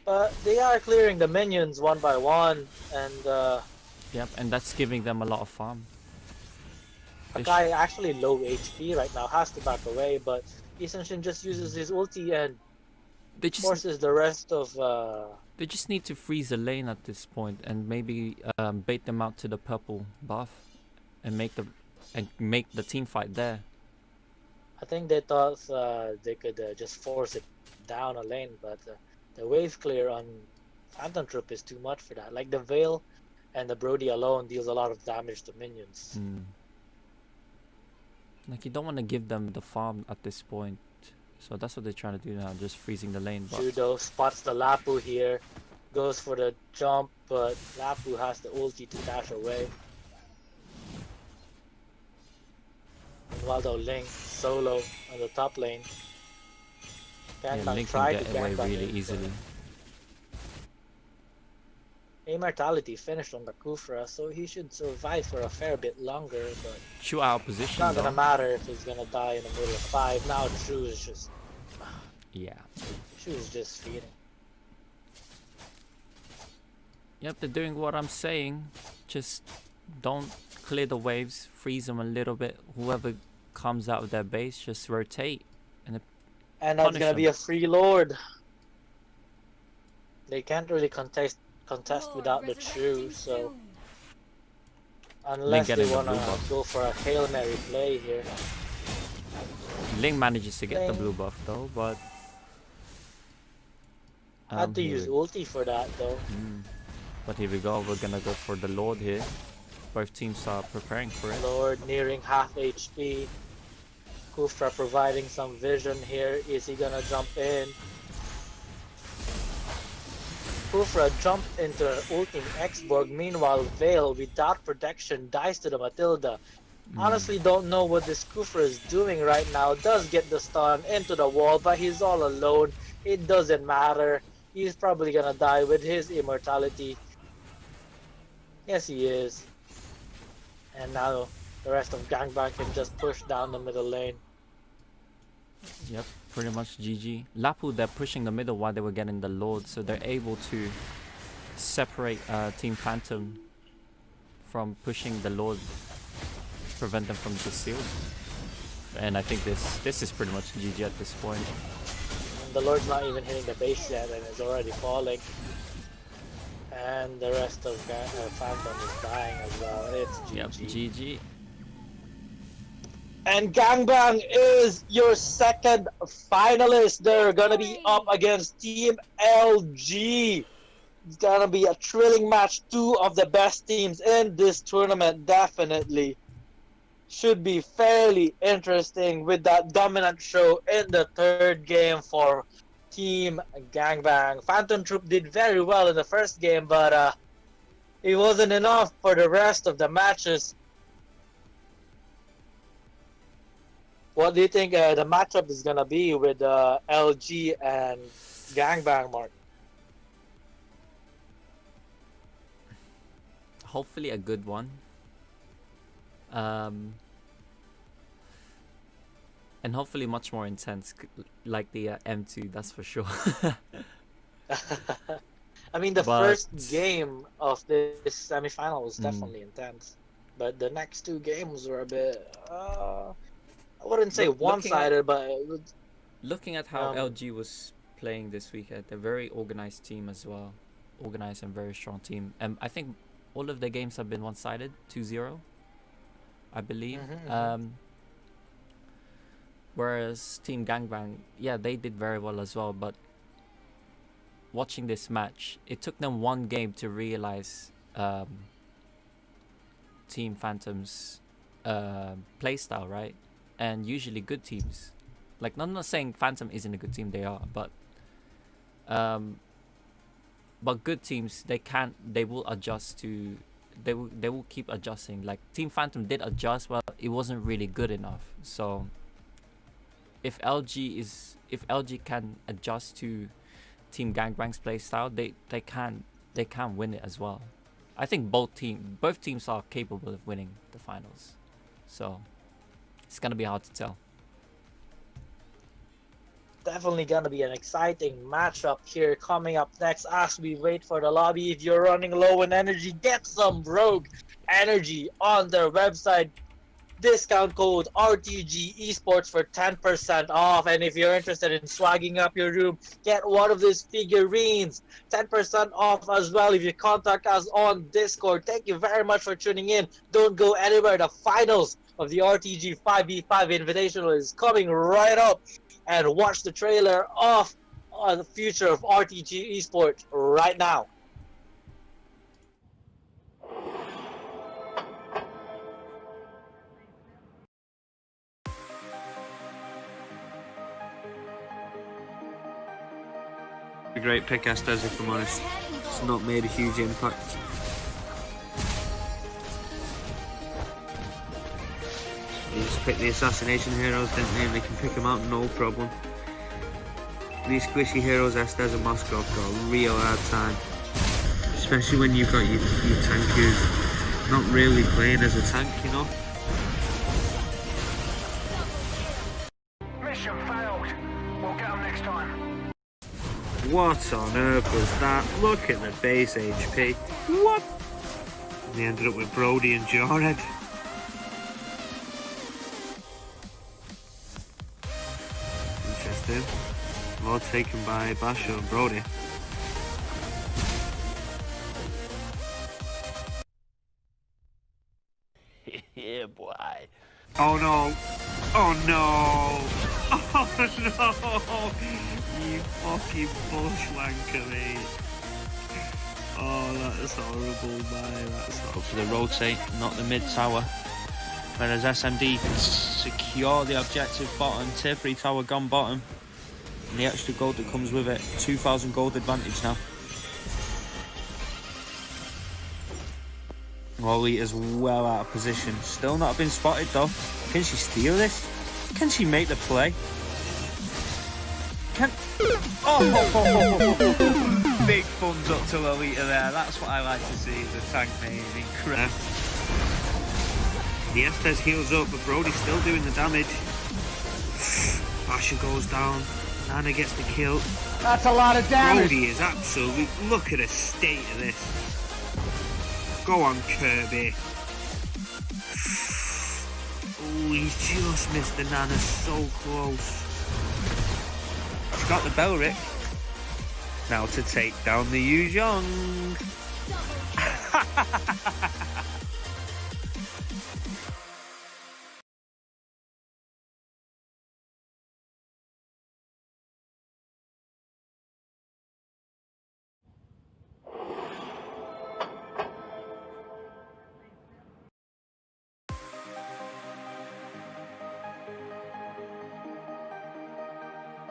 But they are clearing the minions one by one, and Yep, and that's giving them a lot of farm. Akai actually low HP right now, has to back away, but Isenshin just uses his ulti and They just forces the rest of they just need to freeze the lane at this point and maybe bait them out to the purple buff and make the team fight there. I think they thought they could just force it down a lane, but the wave clear on Phantom Troop is too much for that. Like the Veil and the Brody alone deals a lot of damage to minions. Like you don't want to give them the farm at this point. So that's what they're trying to do now, just freezing the lane. But Judo spots the Lapu here, goes for the jump, but Lapu has the ulti to dash away. Meanwhile, Ling solo on the top lane. yeah, Gangbang Link can tried get to away gangbang really in, easily. Immortality finished on the Kufra, so he should survive for a fair bit longer, but Chu out of it's position not gonna though. matter if he's gonna die in the middle of 5. Now Chu is just... Yeah. Chu is just feeding. Yep, they're doing what I'm saying. Just don't clear the waves, freeze them a little bit. Whoever comes out of their base, just rotate. And that's Punish gonna be them. a free lord. They can't really contest without the Chu, so... Unless they getting the wanna blue buff. go for a Hail Mary play here. Ling manages to get the Ling. blue buff though, but Had to here use we- ulti for that though. But here we go, we're gonna go for the Lord here. Both teams are preparing for it. Lord nearing half HP. Kufra providing some vision here. Is he gonna jump in? Kufra jumped into an ulting X-Borg. Meanwhile, Veil, without protection, dies to the Matilda. Honestly, don't know what this Kufra is doing right now. Does get the stun into the wall, but he's all alone. It doesn't matter. He's probably gonna die with his immortality. Yes, he is. And now the rest of Gangbang can just push down the middle lane. Yep, pretty much GG. Lapu, they're pushing the middle while they were getting the Lord, so they're able to separate Team Phantom from pushing the Lord, prevent them from the seal. And I think this is pretty much GG at this point. And the Lord's not even hitting the base yet and is already falling. And the rest of Phantom is dying as well. It's GG. Yep, GG. And Gangbang is your second finalist. They're gonna be up against Team LG. It's gonna be a thrilling match. 2 of the best teams in this tournament, definitely. Should be fairly interesting with that dominant show in the third game for Team Gangbang. Phantom Troop did very well in the first game, but it wasn't enough for the rest of the matches. What do you think the matchup is gonna be with LG and Gangbang, Mark? Hopefully a good one. and hopefully much more intense, like the M2. That's for sure. I mean, the But first game of this semifinal was Mm. definitely intense, but the next two games were a bit, I wouldn't say Looking at- one-sided, but it was, looking at how Um, LG was playing this weekend, they're a very organized team as well. Organized and very strong team. And I think all of their games have been one-sided, 2-0, I believe. Whereas Team Gangbang, yeah, they did very well as well. But watching this match, it took them one game to realize Team Phantom's playstyle, right? And usually good teams, like I'm not saying Phantom isn't a good team, they are, but good teams, they will adjust to, they will keep adjusting. Like Team Phantom did adjust, but it wasn't really good enough. So if LG can adjust to Team Gangbang's playstyle, they can win it as well. I think both teams are capable of winning the finals, so it's gonna be hard to tell. definitely gonna be an exciting matchup here coming up next as we wait for the lobby. If you're running low on energy, get some Rogue Energy on their website. Discount code RTG Esports for 10% off. And if you're interested in swagging up your room, get one of these figurines. 10% off as well if you contact us on Discord. Thank you very much for tuning in. Don't go anywhere. The finals of the RTG 5v5 Invitational is coming right up. And watch the trailer of the future of RTG Esports right now. A great pick, Estes, if I'm honest. It's not made a huge impact. They just pick the assassination heroes, didn't they? And they can pick them out no problem. These squishy heroes, Estes and Moskov, got a real hard time. Especially when you've got your tank who's not really playing as a tank, you know? Mission failed. We'll get them next time. What on earth was that? Look at the base HP. What? And they ended up with Brody and Jarhead. Interesting. All taken by Basho and Brody. Yeah, boy. Oh no! Oh no! Oh no! You fucking bushwanker, mate. Oh, that is horrible, man. That's Go horrible. for the rotate, not the mid tower. Whereas SMD can secure the objective bottom. Tier 3 tower gone bottom. And the extra gold that comes with it. 2,000 gold advantage now. Wally is well out of position. Still not been spotted though. Can she steal this? Can she make the play? Can... Oh! Big thumbs up to Lolita there. That's what I like to see as a tank main. Incredible. The Estes heals up, but Brody's still doing the damage. Basha goes down. Nana gets the kill. That's a lot of damage. Brody is absolute. Look at the state of this. Go on, Kirby. Oh, he's just missed the Nana so close. He's got the Belric. Now to take down the Yu Zhong.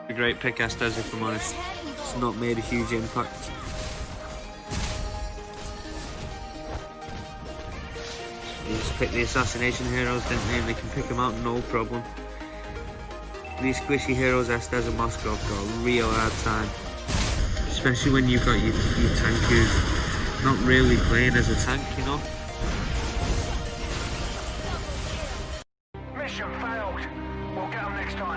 A great pick, Estes, if I'm honest. It's not made a huge impact. They just pick the assassination heroes, didn't they? And they can pick them out no problem. These squishy heroes, Estes and Moskov, got a real hard time. Especially when you've got your tank who's not really playing as a tank, you know? Mission failed. We'll get them next time.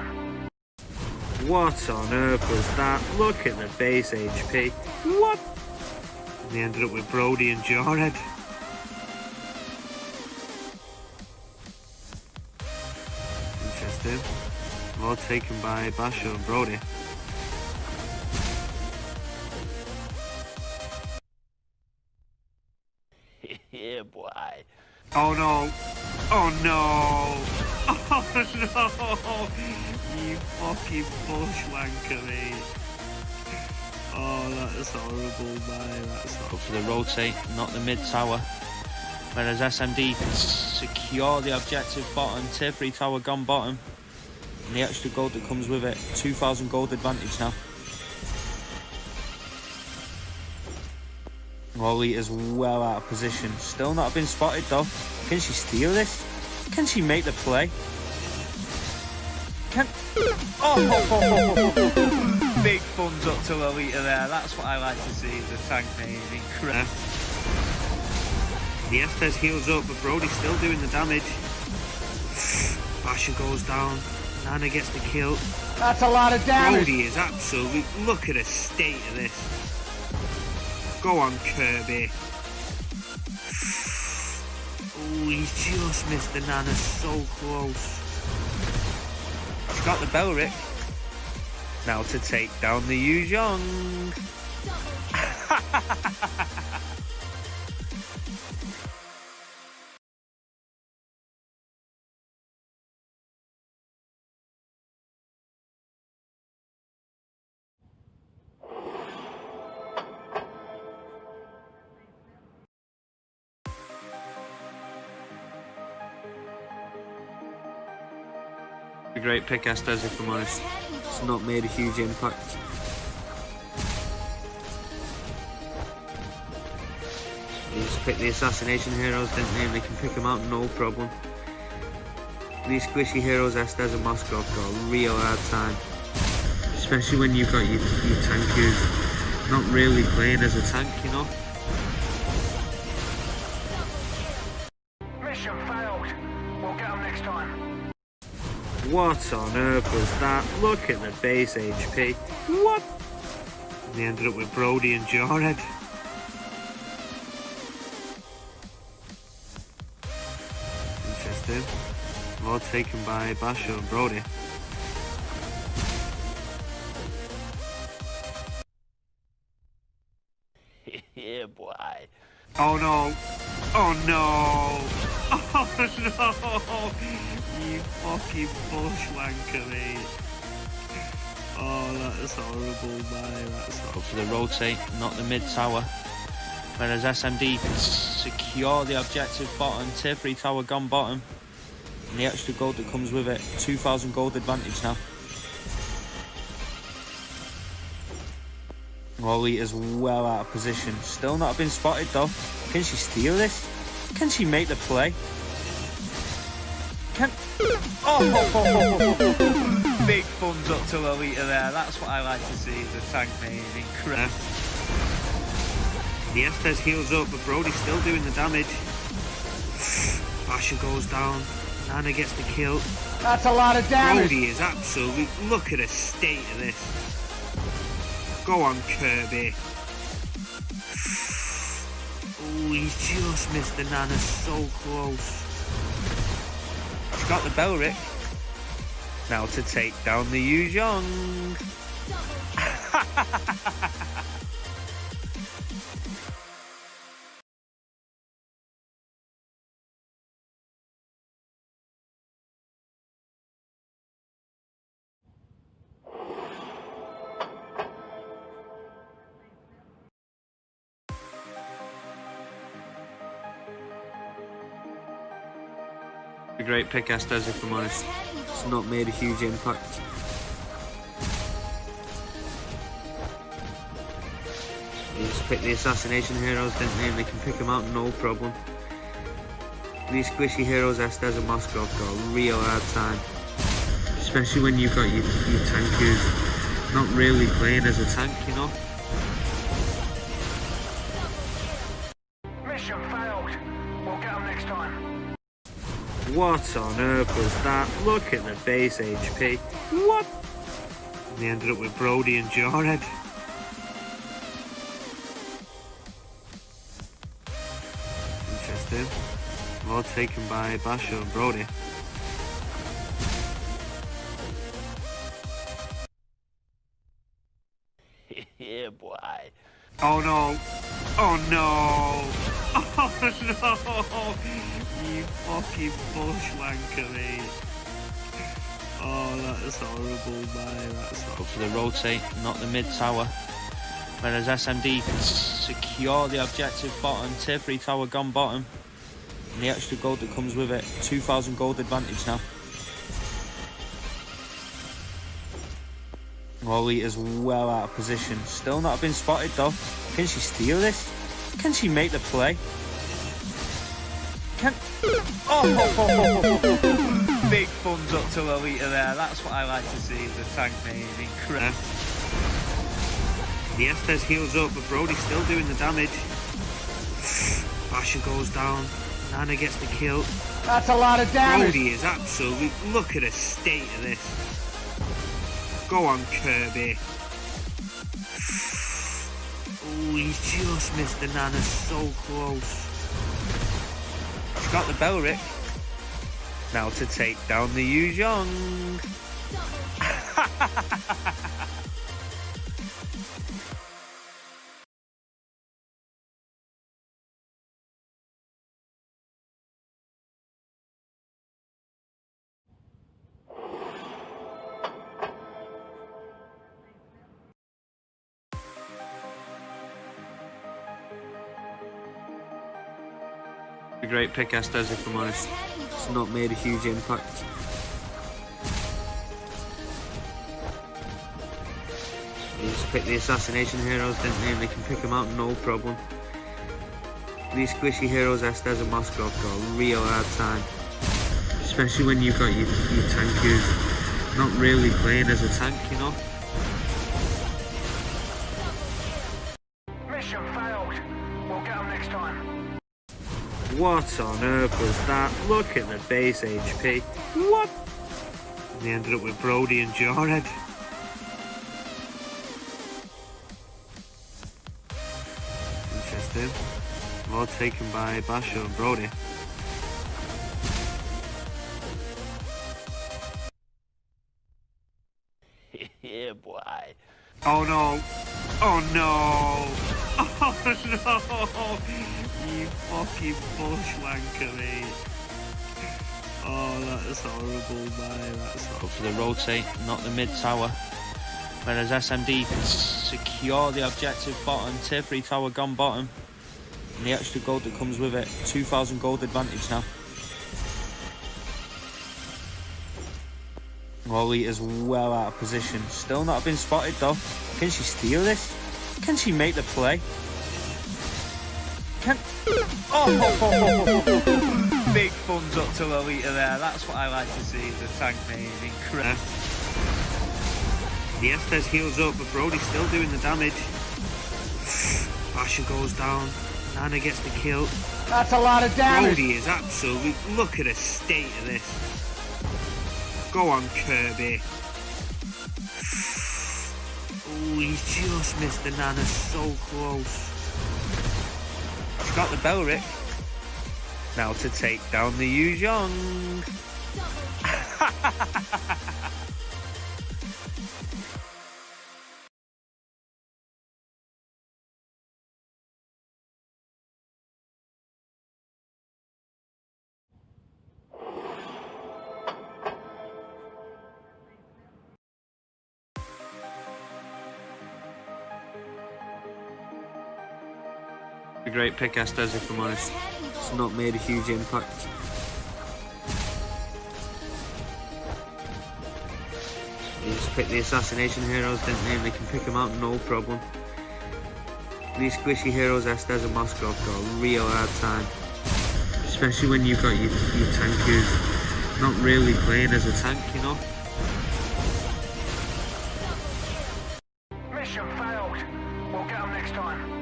What on earth was that? Look at the base HP. What? And they ended up with Brody and Jarhead. Interesting. All taken by Basho and Brody. Yeah, boy. Oh no! Oh no! Oh no! You fucking bushwanker, mate. Oh, that is horrible, man. That's Go for the rotate, not the mid tower. Whereas SMD can secure the objective bottom. Tier 3 tower gone bottom. And the extra gold that comes with it. 2,000 gold advantage now. Wally is well out of position. Still not been spotted though. Can she steal this? Can she make the play? Can... Oh! Big thumbs up to Lolita there. That's what I like to see. The tank name is incredible. The Estes heals up, but Brody's still doing the damage. Basha goes down. Nana gets the kill. That's a lot of damage. Brody is absolute. Look at the state of this. Go on, Kirby. Oh, he's just missed the Nana so close. He's got the Belric. Now to take down the Yu Zhong. A great pick, Estes, if I'm honest. It's not made a huge impact. They just pick the assassination heroes, didn't they? And they can pick them out no problem. These squishy heroes, Estes and Moskov, got a real hard time. Especially when you've got your tank who's not really playing as a tank, you know? Mission failed. We'll get them next time. What on earth was that? Look at the base HP. What? And they ended up with Brody and Jarhead. Interesting. All taken by Basho and Brody. Yeah, boy. Oh no! Oh no! Oh no! You fucking bushwanker, mate. Oh, that is horrible, man. That's Go horrible. for the rotate, not the mid tower. Whereas SMD can secure the objective bottom. Tier 3 tower gone bottom. And the extra gold that comes with it. 2,000 gold advantage now. Wally is well out of position. Still not been spotted though. Can she steal this? Can she make the play? Can... Oh! Big thumbs up to Lolita there. That's what I like to see. The tank name is incredible. The Estes heals up, but Brody's still doing the damage. Basha goes down. Nana gets the kill. That's a lot of damage. Brody is absolute. Look at the state of this. Go on, Kirby. Oh, he's just missed the Nana so close. He's got the Belric. Now to take down the Yu Zhong. A great pick, Estes, if I'm honest. It's not made a huge impact. They just pick the assassination heroes, didn't they? And they can pick them out no problem. These squishy heroes, Estes and Moskov, got a real hard time. Especially when you've got your tank who's not really playing as a tank, you know? Mission failed. We'll get them next time. What on earth was that? Look at the base HP. What? And they ended up with Brody and Jarhead. Interesting. All taken by Basho and Brody. Yeah, boy. Oh no! Oh no! Oh no! You fucking bushwanker, mate. Oh, that is horrible, man. That's horrible. For the rotate, not the mid tower. Whereas SMD can secure the objective bottom. Tier 3 tower gone bottom. And the extra gold that comes with it. 2,000 gold advantage now. Wally is well out of position. Still not been spotted though. Can she steal this? Can she make the play? Can... Oh! Big thumbs up to Alita there. That's what I like to see. The tank main. Incredible. The Estes heals up, but Brody's still doing the damage. Basha goes down. Nana gets the kill. That's a lot of damage. Brody is absolute. Look at the state of this. Go on, Kirby. Oh, he's just missed the Nana so close. He's got the Belric. Now to take down the Yu Zhong. A great pick, Estes, if I'm honest. It's not made a huge impact. They just picked the assassination heroes, didn't they? And they can pick them out no problem. These squishy heroes, Estes and Moskov, got a real hard time. Especially when you've got your tank who's not really playing as a tank, you know? Mission failed. We'll get them next time. What on earth was that? Look at the base HP. What? And they ended up with Brody and Jarhead. Interesting. All taken by Basho and Brody. Yeah, boy. Oh no! Oh no! Oh no! You fucking bushwanker, mate. Oh, that is horrible, man. That's horrible. For the rotate, not the mid tower. Whereas SMD can secure the objective bottom. Tier 3 tower gone bottom. And the extra gold that comes with it. 2,000 gold advantage now. Wally is well out of position. Still not been spotted though. Can she steal this? Can she make the play? Can... Oh! Big thumbs up to Alita there. That's what I like to see. The tank main. Incredible. The Estes heals up, but Brody's still doing the damage. Basha goes down. Nana gets the kill. That's a lot of damage. Brody is absolute. Look at the state of this. Go on, Kirby. Oh, he's just missed the Nana so close. He's got the Belric. Now to take down the Yu Zhong. A great pick, Estes, if I'm honest. It's not made a huge impact. They just picked the assassination heroes, didn't they? And they can pick them out no problem. These squishy heroes, Estes and Moskov, got a real hard time. Especially when you've got your tank who's not really playing as a tank, you know? Mission failed. We'll get them next time.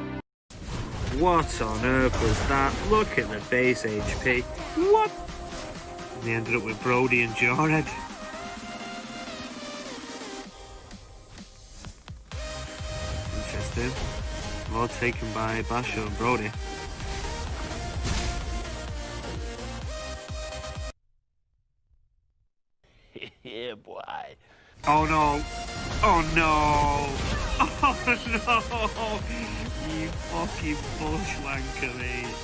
What on earth was that? Look at the base HP. What? And they ended up with Brody and Jarhead. Interesting. Well taken by Basho and Brody. Yeah, boy. Oh no! Oh no! Oh no! You fucking bushwanker, mate.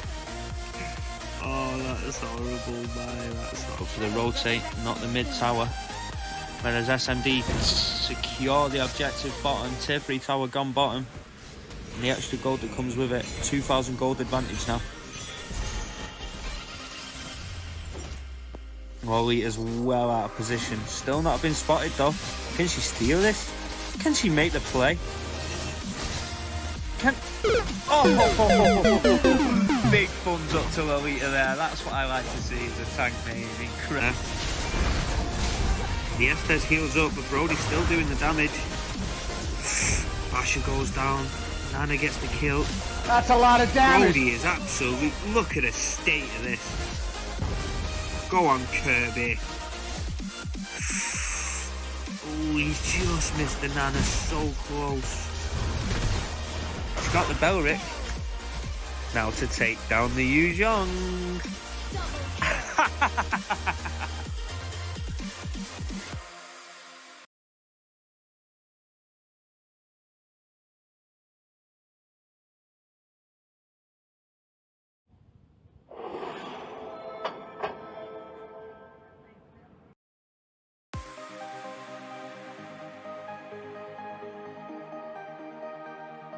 Oh, that's horrible, man. That's horrible. For the rotate, not the mid tower. Whereas SMD can secure the objective bottom. Tippery tower gone bottom. And the extra gold that comes with it. 2,000 gold advantage now. Lolita's well out of position. Still not been spotted though. Can she steal this? Can she make the play? Can... Oh! Big thumbs up to Lolita there. That's what I like to see as a tank name. Incredible. The Estes heals up, but Brody's still doing the damage. Basha goes down. Nana gets the kill. That's a lot of damage. Brody is absolute. Look at the state of this. Go on, Kirby. Oh, he's just missed the Nana so close. He's got the Belric. Now to take down the Yu Zhong.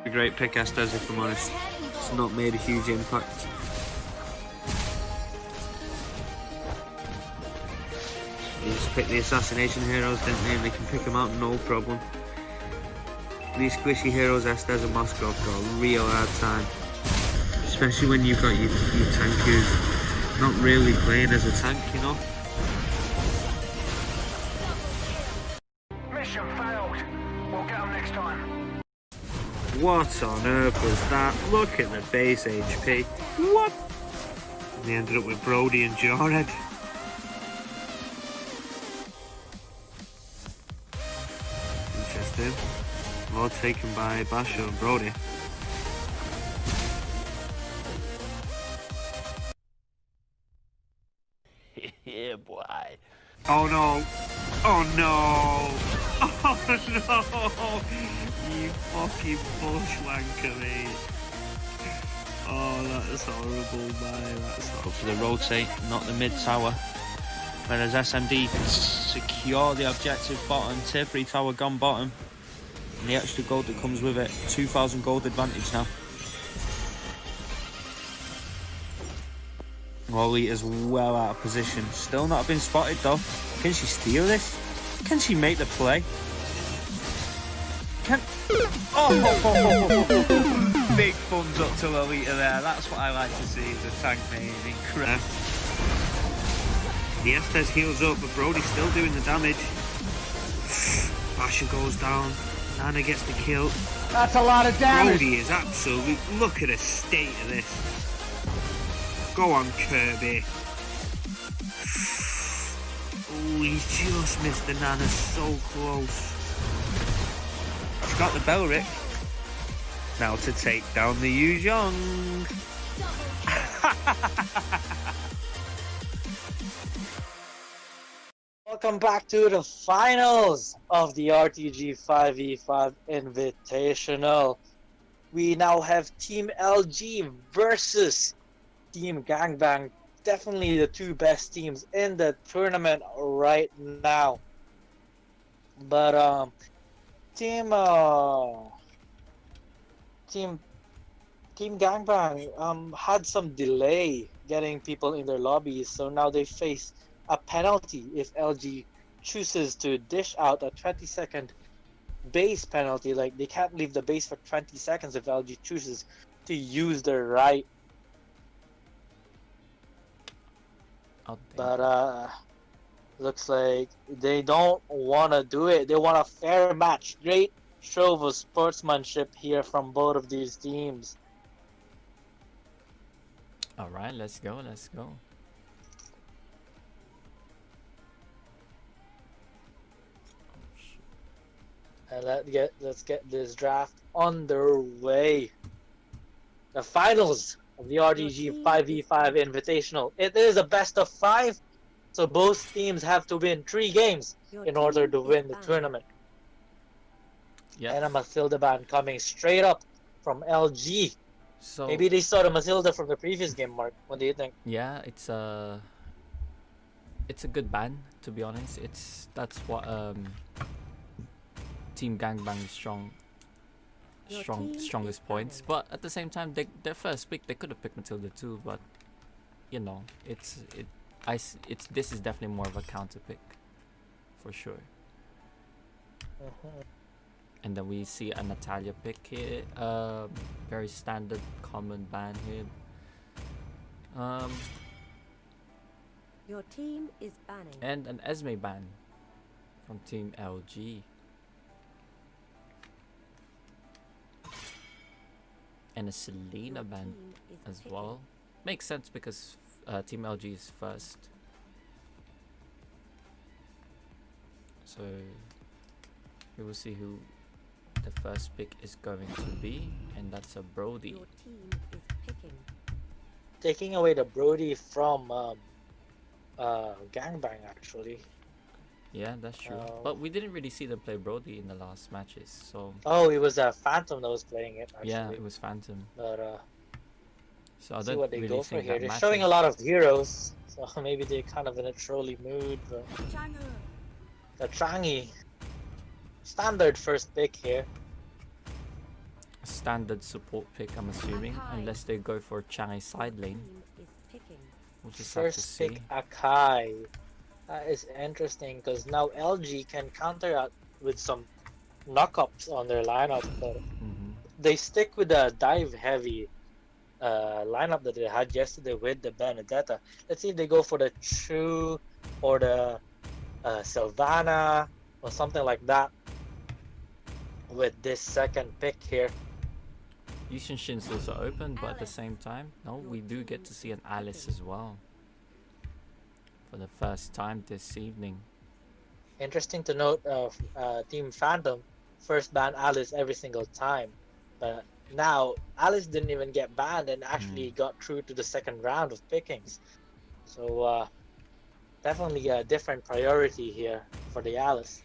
A great pick, Estes, if I'm honest. It's not made a huge impact. They just pick the assassination heroes, didn't they? And they can pick them out no problem. These squishy heroes, Estes and Moskov, got a real hard time. Especially when you've got your tank who's not really playing as a tank, you know? Mission failed. We'll get them next time. What on earth was that? Look at the base HP. What? And they ended up with Brody and Jarhead. Interesting. Well taken by Basho and Brody. Yeah, boy. Oh no! Oh no! Oh no! You fucking bushwanker, mate. Oh, that's horrible, man. That's horrible. For the rotate, not the mid tower. Whereas SMD can secure the objective bottom. Tippery tower gone bottom. And the extra gold that comes with it. 2,000 gold advantage now. Lolita's well out of position. Still not been spotted though. Can she steal this? Can she make the play? Can... Oh! Big thumbs up to Lolita there. That's what I like to see as a tank name. Incredible. The Estes heals up, but Brody's still doing the damage. Basha goes down. Nana gets the kill. That's a lot of damage. Brody is absolute. Look at the state of this. Go on, Kirby. Oh, he's just missed the Nana so close. He's got the Belric. Now to take down the Yu Zhong. Welcome back to the finals of the RTG 5v5 Invitational. We now have Team LG versus Team Gangbang. Definitely the two best teams in the tournament right now. But Team Gangbang had some delay getting people in their lobbies, so now they face a penalty if LG chooses to dish out a 20-second base penalty. Like, they can't leave the base for 20 seconds if LG chooses to use their right. But looks like they don't want to do it. They want a fair match. Great show of sportsmanship here from both of these teams. All right, let's go. And let's get this draft on their way. The finals of the RTG 5v5 Invitational. It is a best of 5, so both teams have to win 3 games in order to win the tournament. Yeah. And a Matilda ban coming straight up from LG. So Maybe they saw the Matilda from the previous game, Mark. What do you think? yeah, it's a good ban, to be honest. That's what Team Gangbang is strongest points. But at the same time, their first pick they could have picked Matilda too. But you know, this is definitely more of a counter pick, for sure. And then we see a Natalia pick here. Very standard common ban here. Your team is banning. And an Esme ban from Team LG. And a Selena Your ban team is as picking. well. Makes sense because Team LG is first. So we will see who the first pick is going to be, and that's a Brody. Your team is picking. Taking away the Brody from Gangbang, actually. Yeah, that's true. Oh. But we didn't really see them play Brody in the last matches, so Oh, it was a Phantom that was playing it, actually. yeah, it was Phantom. But So I see don't what they really go for think here. that They're showing a matters. lot of heroes, so maybe they're kind of in a trolly mood. But the Changi, standard first pick here. A standard support pick, I'm assuming, Akai. unless they go for Changi side Your lane. team is picking. We'll just have to First see. pick Akai. That is interesting because now LG can counter out with some knockups on their lineup, but they stick with the dive heavy lineup that they had yesterday with the Benedetta. Let's see if they go for the Chu or the Sylvana or something like that with this second pick here. Yushin Shin's also open, but at the Alice. same time, no, Your we do get team to see is an Alice picking. as well. For the first time this evening. Interesting to note, Team Phantom first ban Alice every single time, but now Alice didn't even get banned and actually got through to the second round of pickings. So definitely a different priority here for the Alice.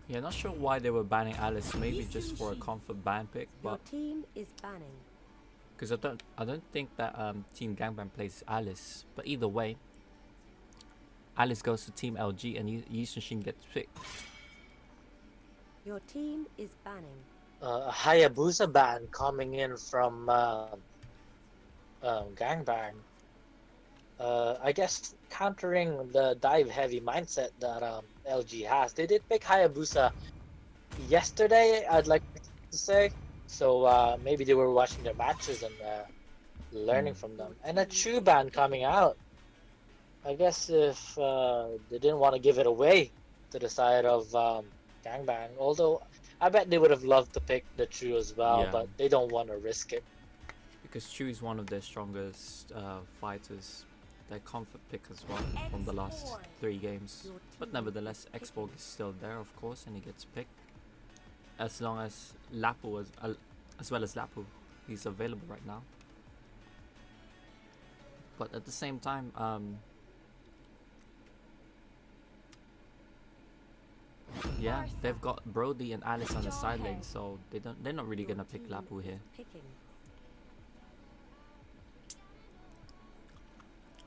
Yeah, not sure why they were banning Alice, maybe just for a comfort ban pick, Your but team is banning. because I don't think that Team Gangbang plays Alice, but either way, Alice goes to Team LG and Yushin Shin gets picked. Your team is banning. A Hayabusa ban coming in from Gangbang. I guess countering the dive heavy mindset that LG has. They did pick Hayabusa yesterday, I'd like to say. So maybe they were watching their matches and learning from them. And a Chu ban coming out. I guess if they didn't want to give it away to the side of Gangbang. Although I bet they would have loved to pick the Chu as well, Yeah. but they don't want to risk it. Because Chu is one of their strongest fighters, their comfort pick as well from the last 3 games. But nevertheless, Xborg is still there, of course, and he gets picked. As long as Lapu was, as well as Lapu, he's available right now. But at the same time, yeah, they've got Brody and Alice on the side lane, so they're not really gonna pick Lapu here. Picking.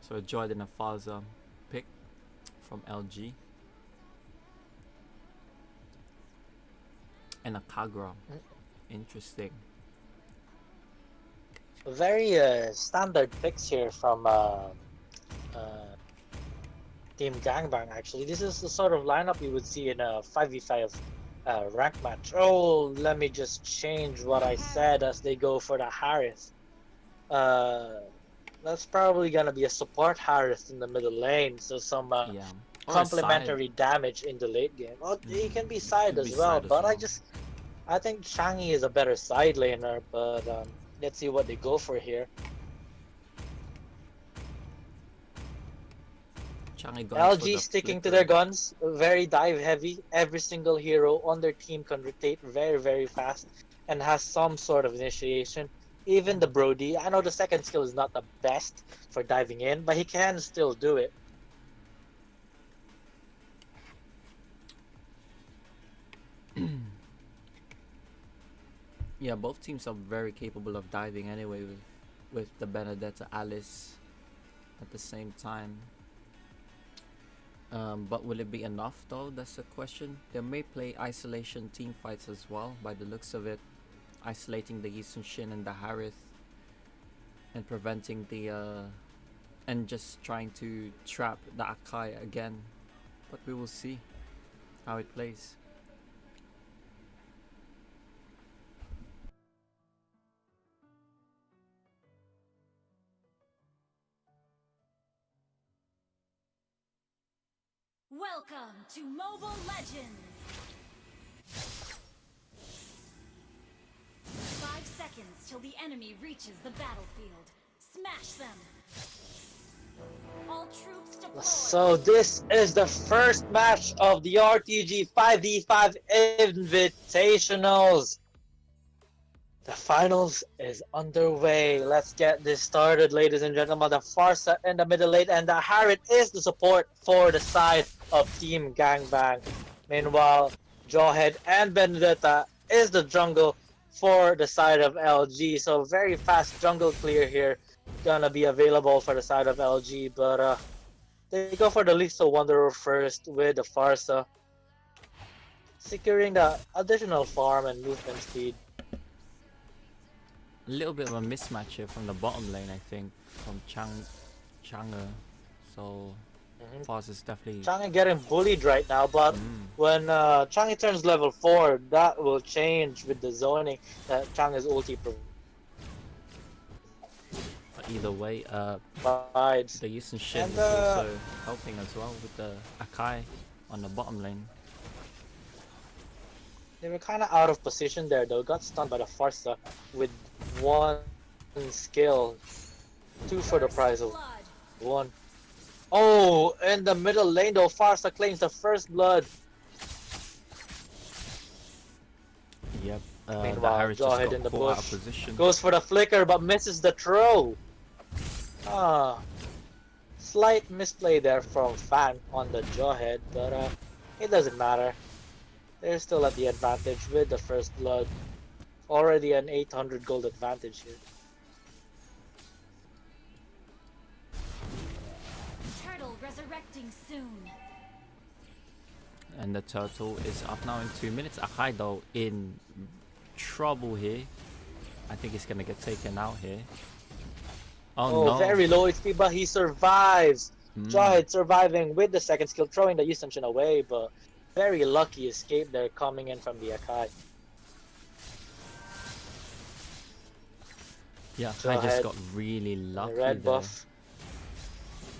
So a Jordan and Falza pick from LG. And a Kagura. Interesting. Very standard picks here from Team Gangbang, actually. This is the sort of lineup you would see in a 5v5 rank match. Oh, let me just change what I said as they go for the Harris. That's probably gonna be a support Harris in the middle lane, so some Yeah. Or a complementary damage in the late game. Oh, he can be side Could as be well, side as but well. I think Changi is a better side laner, but let's see what they go for here. Changi going for LG the sticking to flicker. their guns, very dive heavy. Every single hero on their team can rotate very, very fast and has some sort of initiation. Even the Brody, I know the second skill is not the best for diving in, but he can still do it. Yeah, both teams are very capable of diving anyway with the Benedetta Alice at the same time. But will it be enough though? That's the question. They may play isolation team fights as well by the looks of it. Isolating the Yisun Shin and the Harith and preventing the and just trying to trap the Akai again. But we will see how it plays. Welcome to Mobile Legends! 5 seconds till the enemy reaches the battlefield. Smash them! All troops deployed! So this is the first match of the RTG 5v5 Invitationals. The finals is underway. Let's get this started, ladies and gentlemen. The Farsa in the middle lane and the Harriet is the support for the side of Team Gangbang. Meanwhile, Jawhead and Benedetta is the jungle for the side of LG. So very fast jungle clear here gonna be available for the side of LG, but they go for the Lethal Wanderer first with the Farsa, securing the additional farm and movement speed. A little bit of a mismatch here from the bottom lane, I think, from Chang'e. So Foz is definitely Chang'e getting bullied right now, but when Chang'e turns level 4, that will change with the zoning that Chang'e's ulti but either way, provides. the Yisun Shin And, is also helping as well with the Akai on the bottom lane. They were kind of out of position there though, got stunned by the Farsa with 1 skill, 2 for the price of 1. Oh, in the middle lane though, Farsa claims the first blood. Yep, the Meanwhile, Harris just Jawhead got in the caught out bush. of position. Goes for the flicker but misses the throw. Slight misplay there from Fan on the Jawhead, but it doesn't matter. They're still at the advantage with the first blood. Already an 800 gold advantage here. Turtle resurrecting soon. And the turtle is up now in 2 minutes. Akai though in trouble here. I think he's gonna get taken out here. Oh no. Very low HP, but he survives. Jawhead surviving with the second skill, throwing the Yusunshin away, but very lucky escape there coming in from the Akai. Yeah, Akai just got really lucky The red there. buff.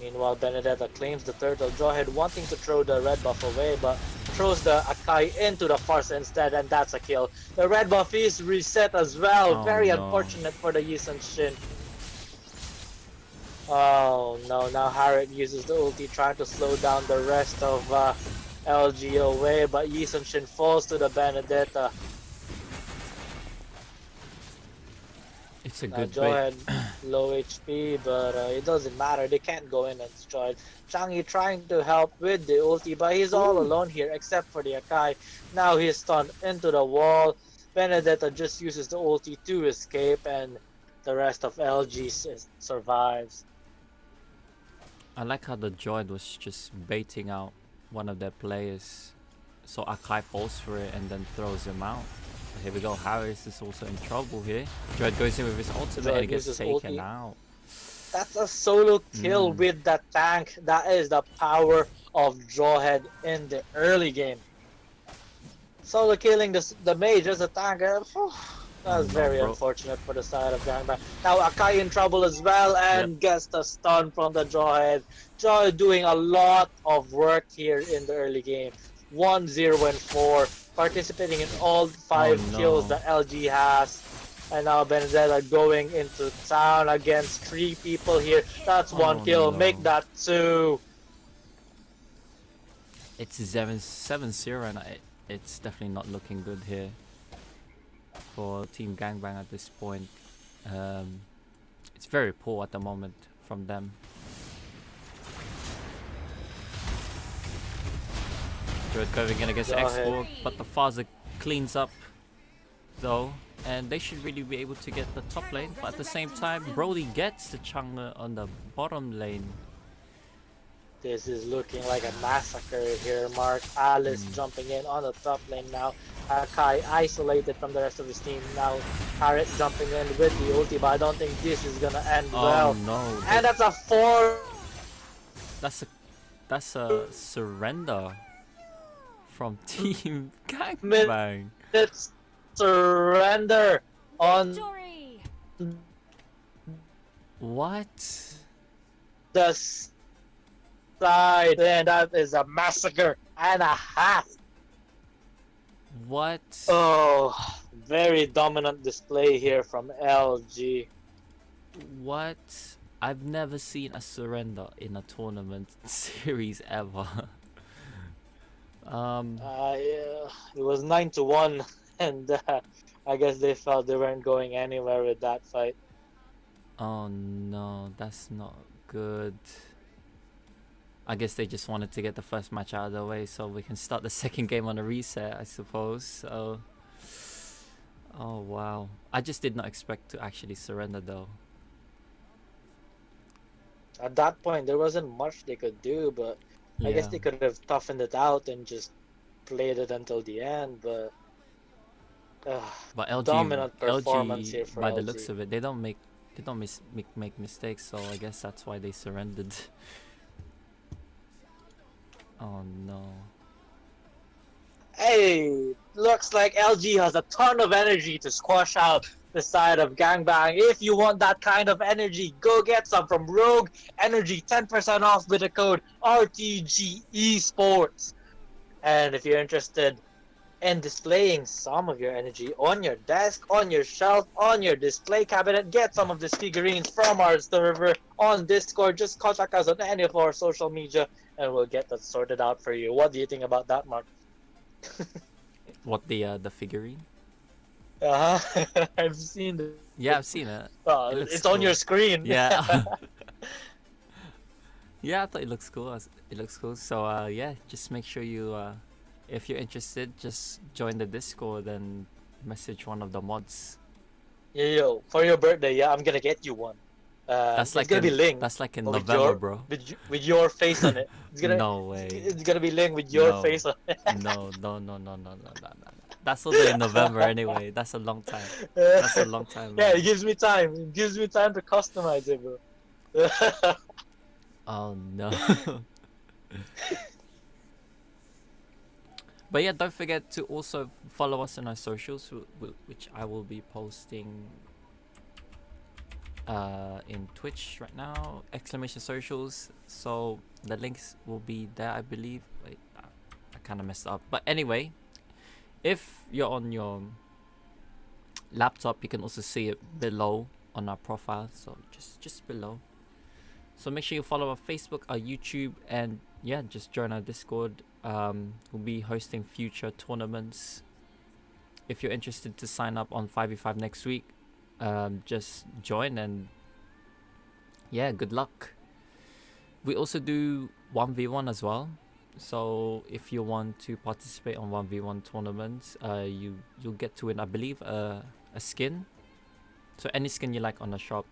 Meanwhile, Benedetta claims the turtle. Jawhead wanting to throw the red buff away, but throws the Akai into the Farsa instead, and that's a kill. The red buff is reset as well. Oh, Very no. unfortunate for the Yusunshin. Oh no, now Harriet uses the ulti trying to slow down the rest of LG away, but Yusunshin falls to the Benedetta. It's a good Jawhead bait. low HP, but it doesn't matter. They can't go in and destroy it. Chang'e trying to help with the ulti, but he's all alone here except for the Akai. Now he's stunned into the wall. Benedetta just uses the ulti to escape, and the rest of LG survives. I like how the Droid was just baiting out one of their players. So Akai falls for it and then throws him out. Here we go, Harris is also in trouble here. Droid goes in with his ultimate and he gets taken out. That's a solo kill with that tank. That is the power of Jawhead in the early game. Solo killing the mage as a tank. That's very unfortunate for the side of Gangbang. Now Akai in trouble as well and gets the stun from the Jawhead. Jawhead doing a lot of work here in the early game. 1-0 and 4. Participating in all 5 kills that LG has. And now Benedetta going into town against 3 people here. That's 1 kill. No. Make that 2. It's 7-0, and it's definitely not looking good here for Team Gangbang at this point. It's very poor at the moment from them. Druid going in against Export, but the Faza cleans up though, and they should really be able to get the top lane. But at the same time, Brody gets the Chang'e on the bottom lane. This is looking like a massacre here, Mark. Alice jumping in on the top lane now. Akai isolated from the rest of his team. Now Harriet jumping in with the ulti, but I don't think this is gonna end well. No. And that's a 4. That's a surrender from Team Gangbang. It's surrender on Victory! What? the side, and that is a massacre and a half. What? Oh, very dominant display here from LG. What? I've never seen a surrender in a tournament series ever. Yeah, it was 9-1, and I guess they felt they weren't going anywhere with that fight. Oh no, that's not good. I guess they just wanted to get the first match out of the way so we can start the second game on a reset, I suppose. So, oh wow. I just did not expect to actually surrender though. At that point, there wasn't much they could do, but I guess they could have toughened it out and just played it until the end. But LG, dominant performance here for by LG. the looks of it, they don't make mistakes, so I guess that's why they surrendered. Oh no. Hey, looks like LG has a ton of energy to squash out the side of Gangbang. If you want that kind of energy, go get some from Rogue Energy, 10% off with the code RTG Esports. And if you're interested in displaying some of your energy on your desk, on your shelf, on your display cabinet, get some of these figurines from our server on Discord. Just contact us on any of our social media and we'll get that sorted out for you. What do you think about that, Mark? What, the figurine? I've seen it. Yeah, I've seen it. It's on your screen. Yeah. Yeah, I thought it looks cool. It looks cool. So yeah, just make sure you, if you're interested, just join the Discord and message one of the mods. Yo, for your birthday, yeah, I'm gonna get you one. That's like it's gonna be Ling. That's like in with November, bro. With your face on it. It's gonna, No way. It's gonna be Ling with your face on it. No. That's also in November anyway. That's a long time. That's a long time. Yeah, Man. it gives me time. It gives me time to customize it, bro. Oh no. But yeah, don't forget to also follow us on our socials, which I will be posting in Twitch right now, !socials. So the links will be there, I believe. Wait, I kind of messed up. But anyway, if you're on your laptop, you can also see it below on our profile. So just below. So make sure you follow our Facebook, our YouTube, and yeah, just join our Discord. We'll be hosting future tournaments. If you're interested to sign up on 5v5 next week, just join and yeah, good luck. We also do 1v1 as well. So if you want to participate on 1v1 tournaments, you'll get to win, I believe, a skin. So any skin you like on the shop,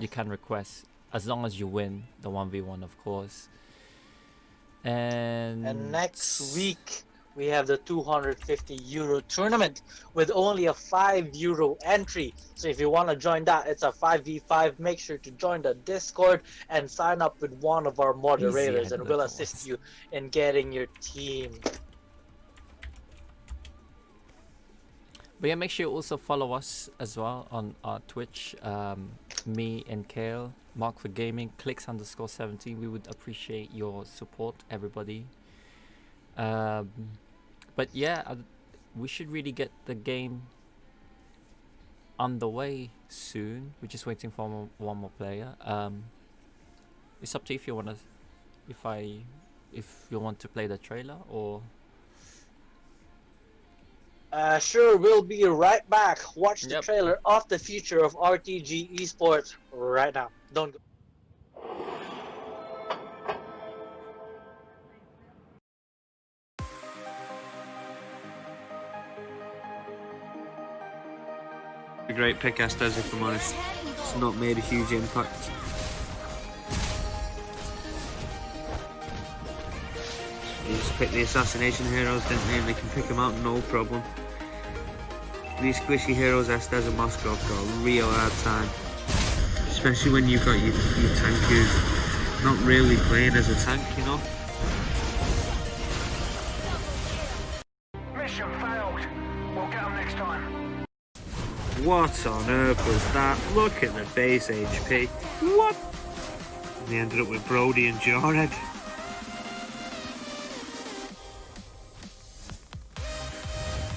you can request, as long as you win the 1v1, of course. And next week we have the 250 euro tournament with only a 5 euro entry. So if you want to join that, it's a 5v5. Make sure to join the Discord and sign up with one of our moderators, and we'll assist you in getting your team. But yeah, make sure you also follow us as well on our Twitch. Me and Kale, Mark for Gaming, clicks_17. We would appreciate your support, everybody. But yeah, we should really get the game underway soon. We're just waiting for one more player. It's up to you if you wanna if you want to play the trailer, or Sure, we'll be right back. Watch the Yep. trailer of the future of RTG esports right now. Don't go. A great pick, Estes, if I'm honest. It's not made a huge impact. They just pick the assassination heroes, didn't they? And they can pick them out no problem. These squishy heroes, Estes and Moskov, got a real hard time. Especially when you've got your tank who's not really playing as a tank, you know? Mission failed. We'll get them next time. What on earth was that? Look at the base HP. What? And they ended up with Brody and Jarhead.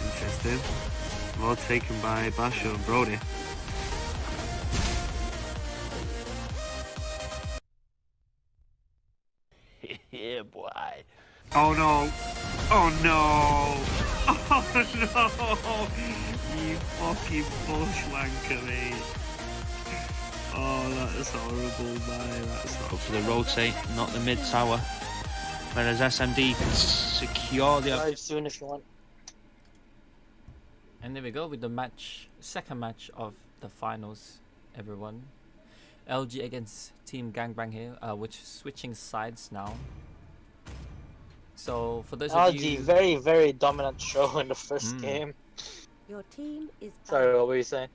Interesting. All taken by Basho and Brody. Yeah, boy. Oh no! Oh no! Oh no! You fucking bushwanker, mate. Oh, that is horrible, man. That's Go horrible. for the rotate, not the mid tower. Whereas SMD can secure the Live soon if you want. And there we go with the second match of the finals, everyone. LG against Team Gangbang here, which is switching sides now. So for those of LG, you, very, very dominant show in the first game. Your team is Sorry, banning. what were you saying?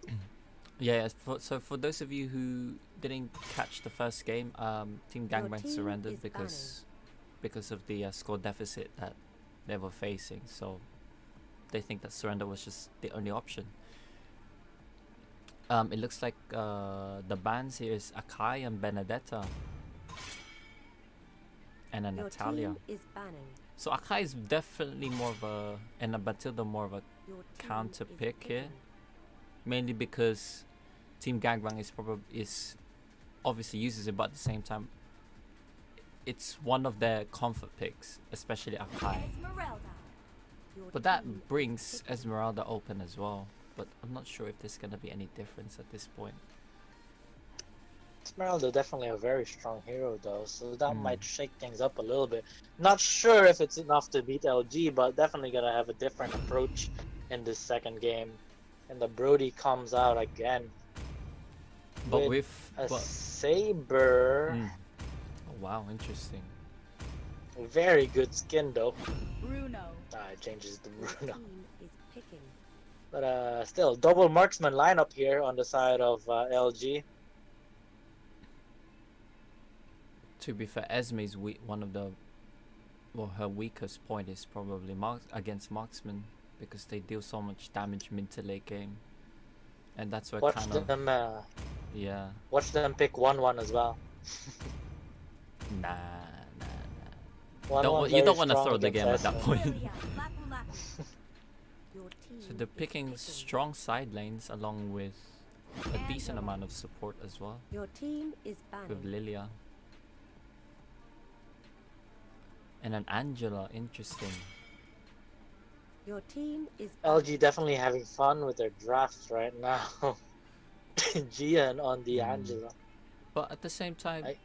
yeah, so for those of you who didn't catch the first game, Team Your Gangbang team surrendered is because of the score deficit that they were facing. So they think that surrender was just the only option. It looks like the bans here is Akai and Benedetta. And then Your Natalia. team is banning. So Akai is definitely more of a, and Matilda more of a Your team counter is pick here. picking. Mainly because Team Gangbang is obviously uses it, but at the same time, it's one of their comfort picks, especially Akai. Your But team that is brings picking. Esmeralda open as well. But I'm not sure if there's gonna be any difference at this point. Esmeralda definitely a very strong hero though, so that Hmm. might shake things up a little bit. Not sure if it's enough to beat LG, but definitely gonna have a different approach in this second game. And the Brody comes out again. But With a but Saber. oh wow, interesting. Very good skin though. Bruno. It changes the Your Bruno. team is picking. But still, double marksman lineup here on the side of LG. To be fair, Esme's one of the, well, her weakest point is probably against marksman, because they deal so much damage mid to late game, and that's where Watch kind of them. yeah. Watch them pick 1-1 as well. Nah. 1-1 You very don't want to strong throw the game at against that Esme. point. Your team So they're is picking picking. strong side lanes along with a decent amount of support as well, Your team is with banning. Lilia. And an Angela, interesting. Your team is LG definitely having fun with their drafts right now. Gian on the Hmm. Angela. But at the same time, I-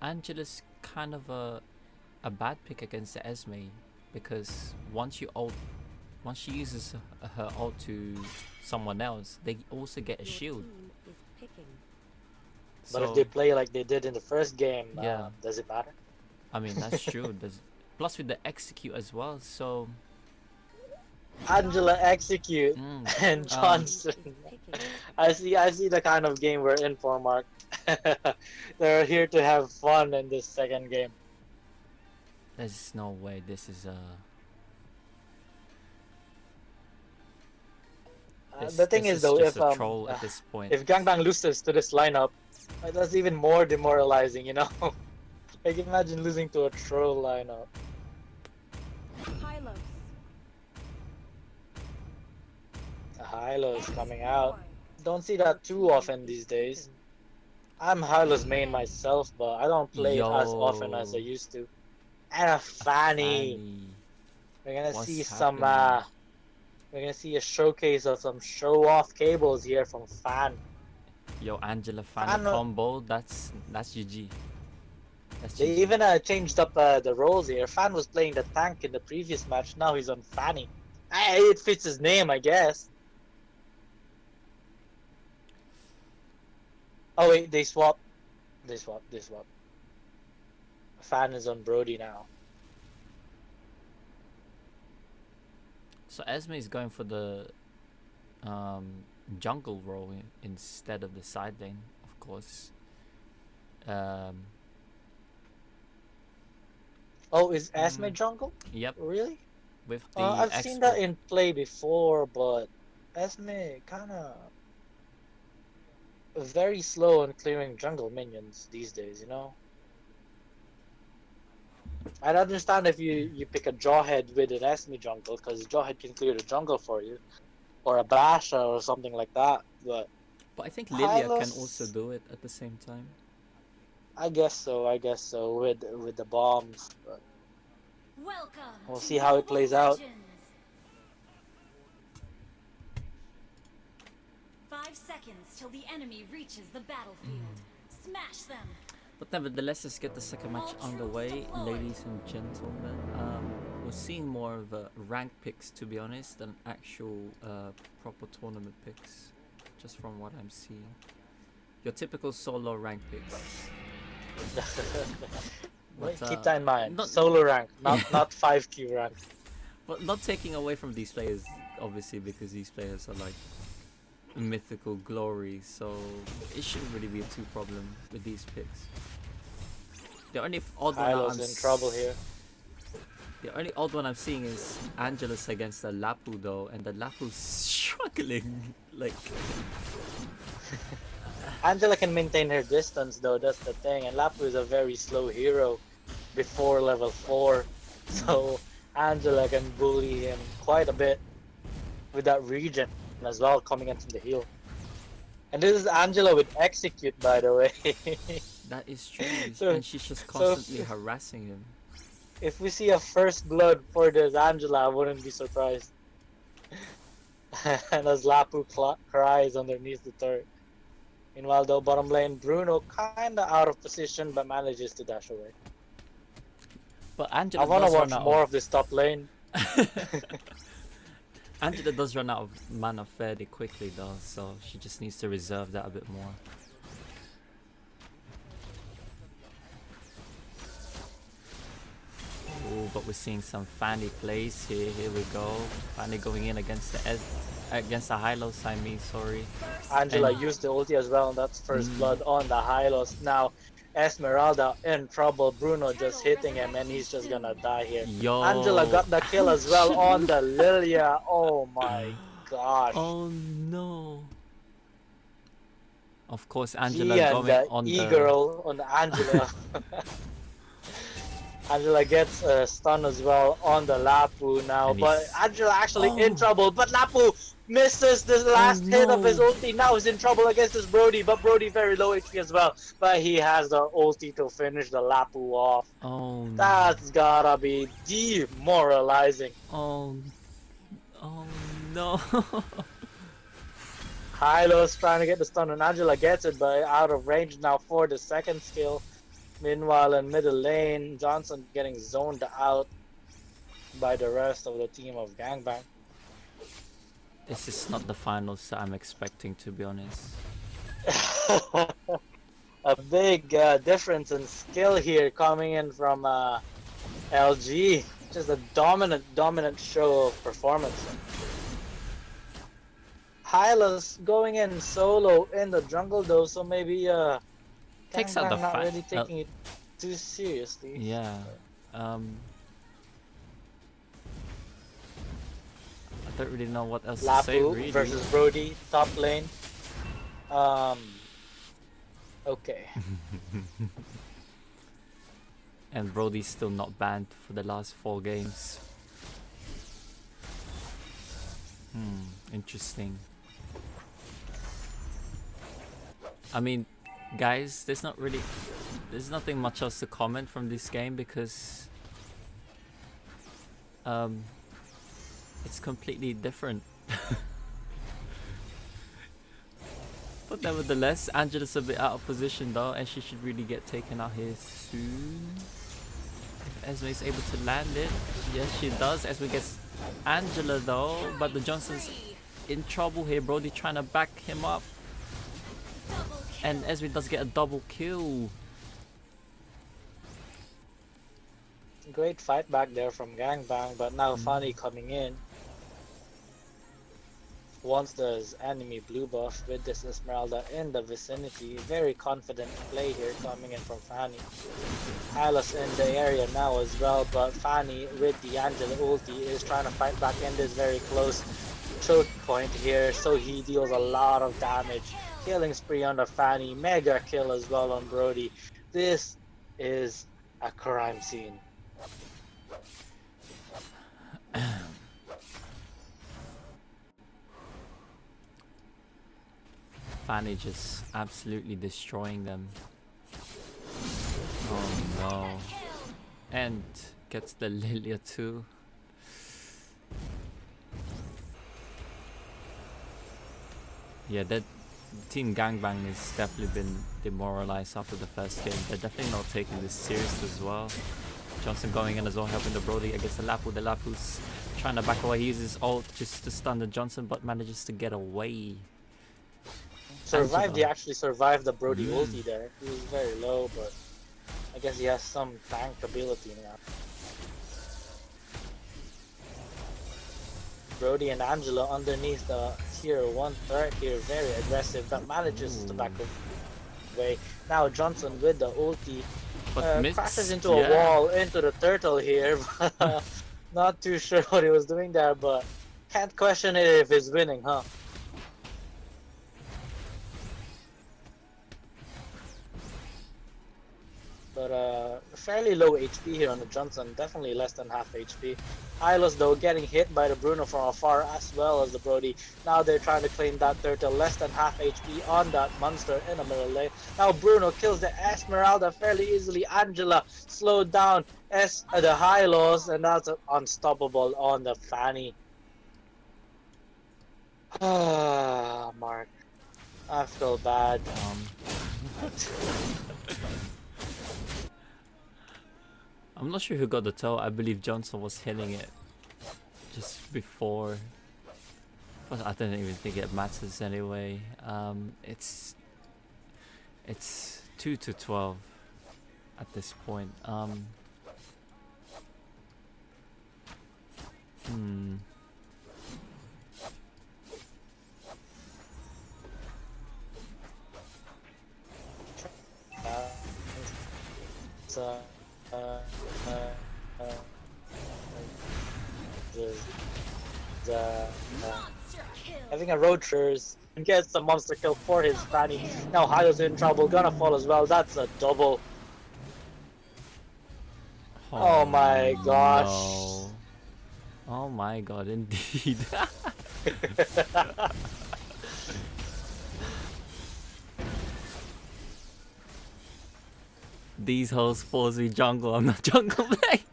Angela's kind of a bad pick against the Esme, because once she uses her ult to someone else, they also get a Your shield. team is picking. But So, if they play like they did in the first game, Yeah. does it matter? I mean, that's true. Plus with the execute as well, so Angela execute and Your Johnson. team is picking. I see the kind of game we're in for, Mark. They're here to have fun in this second game. there's no way this is The thing this is though, just if a troll at this point. if Gangbang loses to this lineup, that's even more demoralizing, you know? Like imagine losing to a troll lineup. Hylos. Hylo is coming out. Don't see that too often these days. I'm Hylo's main myself, but I don't play it as often as I Yo, used to. And a Fanny. Fanny, We're gonna see what's some happening? we're gonna see a showcase of some show off cables here from Fan. Yo, Angela Fanny Fan combo. That's GG. That's They GG. even changed up the roles here. Fan was playing the tank in the previous match. Now he's on Fanny. It fits his name, I guess. Oh wait, they swapped. They swapped. They swapped. Fan is on Brody now. So Esme is going for the um, jungle role instead of the side lane, of course. Oh, is Esme jungle? Yep, Really? with the I've seen that expert. in play before, but Esme kind of very slow on clearing jungle minions these days, you know? I'd understand if you pick a Jawhead with an Esme jungle, because Jawhead can clear the jungle for you, or a Basha or something like that, but But I think Lilia can also Hylos, do it at the same time. I guess so, with the bombs, but Welcome we'll to see how it Mobile plays out. Legends. 5 seconds till the enemy reaches the battlefield. Smash them. But nevertheless, let's get the second match underway, ladies and gentlemen. We're seeing more of rank picks, to be honest, than actual proper tournament picks, just from what I'm seeing. Your typical solo rank picks. But, Keep that in mind. not- Solo rank, not 5Q rank. But not taking away from these players, obviously, because these players are like mythical glory, so it shouldn't really be a too problem with these picks. The only odd one Hylo's in trouble here. The only odd one I'm seeing is Angelus against the Lapu though, and the Lapu's struggling. Like, Angela can maintain her distance though, that's the thing, and Lapu is a very slow hero before level 4, so Angela can bully him quite a bit with that regen as well coming in from the heel. And this is Angela with execute, by the way. that is true, So- and she's just constantly harassing him. If we see a first blood for this Angela, I wouldn't be surprised. And as Lapu cries underneath the turret. Meanwhile, though, bottom lane, Bruno kinda out of position but manages to dash away. But I Angela wanna does watch run out more of, of this top lane. Angela does run out of mana fairly quickly though, so she just needs to reserve that a bit more. Ooh, but we're seeing some Fanny plays here. Here we go. Fanny going in against the Hylos, I mean, sorry. Angela And- used the ulti as well, and that's first blood on the Hylos. Now, Esmeralda in trouble. Bruno just hitting him, and he's just gonna die here. Yo. Angela got the kill as well on the Lilia. Oh my gosh. Oh no. Of course, Angela She and going the on E-girl on Angela. Angela gets a stun as well on the Lapu now, And but he's- Angela actually in Oh. trouble. But Lapu misses the last hit of his no. ulti. Now he's in trouble against this Brody, but Brody very low HP as well. But he has the ulti to finish the Lapu off. Oh no. That's gotta be demoralizing. Oh no. Hylo's trying to get the stun, and Angela gets it, but out of range now for the second skill. Meanwhile, in middle lane, Johnson getting zoned out by the rest of the team of Gangbang. This is not the finals that I'm expecting, to be honest. A big difference in skill here coming in from LG. Just a dominant show of performance. Hyla's going in solo in the jungle though, so maybe Takes out the Gangbang not fact. really taking it too seriously. Yeah. I don't really know what else to say, Lapu really. versus Brody, top lane. Okay. And Brody's still not banned for the last 4 games. Interesting. I mean, guys, there's nothing much else to comment from this game because it's completely different. But nevertheless, Angela's a bit out of position though, and she should really get taken out here soon. If Esme is able to land it, yes she does. Esme gets Angela though, but the Johnson's in trouble here. Brody trying to back him up, and Esme does get a double kill. Great fight back there from Gangbang, but now Fanny coming in. Wants the enemy blue buff with this Esmeralda in the vicinity. Very confident play here coming in from Fanny. Alice in the area now as well, but Fanny with the Angela ulti is trying to fight back in this very close choke point here, so he deals a lot of damage. Killing spree on the Fanny, mega kill as well on Brody. This is a crime scene. Fanny just absolutely destroying them. Oh no. And gets the Lilia too. Yeah, that Team Gangbang has definitely been demoralized after the first game. They're definitely not taking this serious as well. Johnson going in as well, helping the Brody against the Lapu. The Lapu's trying to back away. He uses ult just to stun the Johnson, but manages to get away. Survived, he actually survived the Brody ulti there. He was very low, but I guess he has some tank ability now. Brody and Angela underneath the tier 1 turret here, very aggressive, but manages to back away. Now Johnson with the ulti crashes into a wall, into the turtle here. Not too sure what he was doing there, but can't question it if he's winning, huh? But fairly low HP here on the Johnson, definitely less than half HP. Hylos though getting hit by the Bruno from afar as well as the Brody. Now they're trying to claim that turtle, less than half HP on that monster in the middle lane. Now Bruno kills the Esmeralda fairly easily. Angela slowed down the Hylos, and that's unstoppable on the Fanny. Ah, Mark, I feel bad. I'm not sure who got the toe. I believe Johnson was hitting it just before. But I don't even think it matters anyway. It's 2-12 at this point. Having a road chairs and gets the monster kill for his Fanny. Now Hylo's in trouble, gonna fall as well. That's a double. Oh my gosh. No. Oh my god, indeed. These hoes force me jungle. I'm not jungle playing.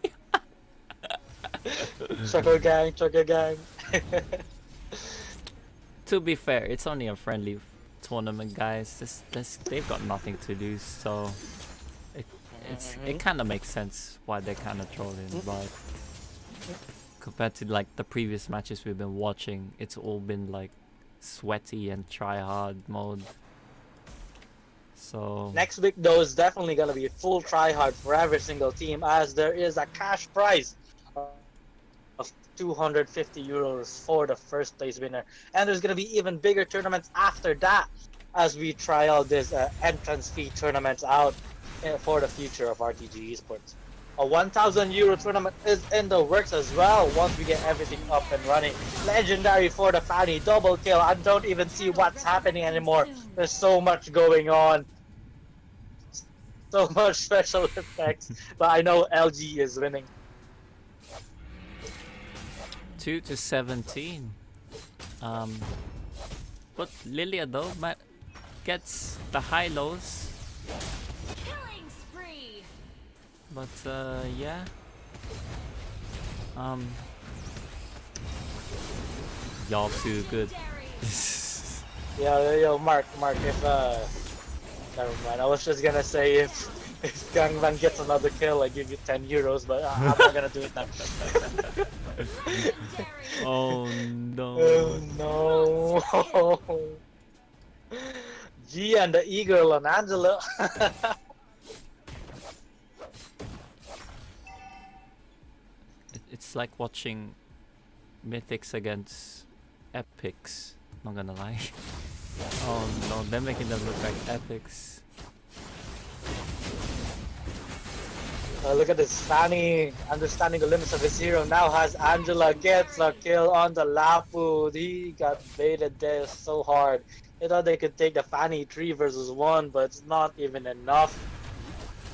Chugga gang. To be fair, it's only a friendly tournament, guys. They've got nothing to lose, so it kind of makes sense why they're kind of trolling. But compared to like the previous matches we've been watching, it's all been like sweaty and try hard mode. So next week though is definitely gonna be full try hard for every single team, as there is a cash prize of 250 euros for the first place winner, and there's gonna be even bigger tournaments after that as we try out this entrance fee tournaments out for the future of RTG esports. A 1,000 euro tournament is in the works as well once we get everything up and running. Legendary for the Fanny, double kill. I don't even see what's happening anymore. There's so much going on. So much special effects. But I know LG is winning. 2-17. But Lilia though gets the high lows. But yeah. Y'all too good. Yo, Mark, if never mind. I was just gonna say if Gangbang gets another kill, I give you 10 euros, but I'm not gonna do it now. Oh no. Oh no. G and the E-girl on Angela. It's like watching Mythics against Epics. Not gonna lie. Oh no, they're making them look like Epics. Look at this, Fanny understanding the limits of his hero now has Angela gets a kill on the Lapu. He got baited there so hard. They thought they could take the Fanny 3 versus 1, but it's not even enough.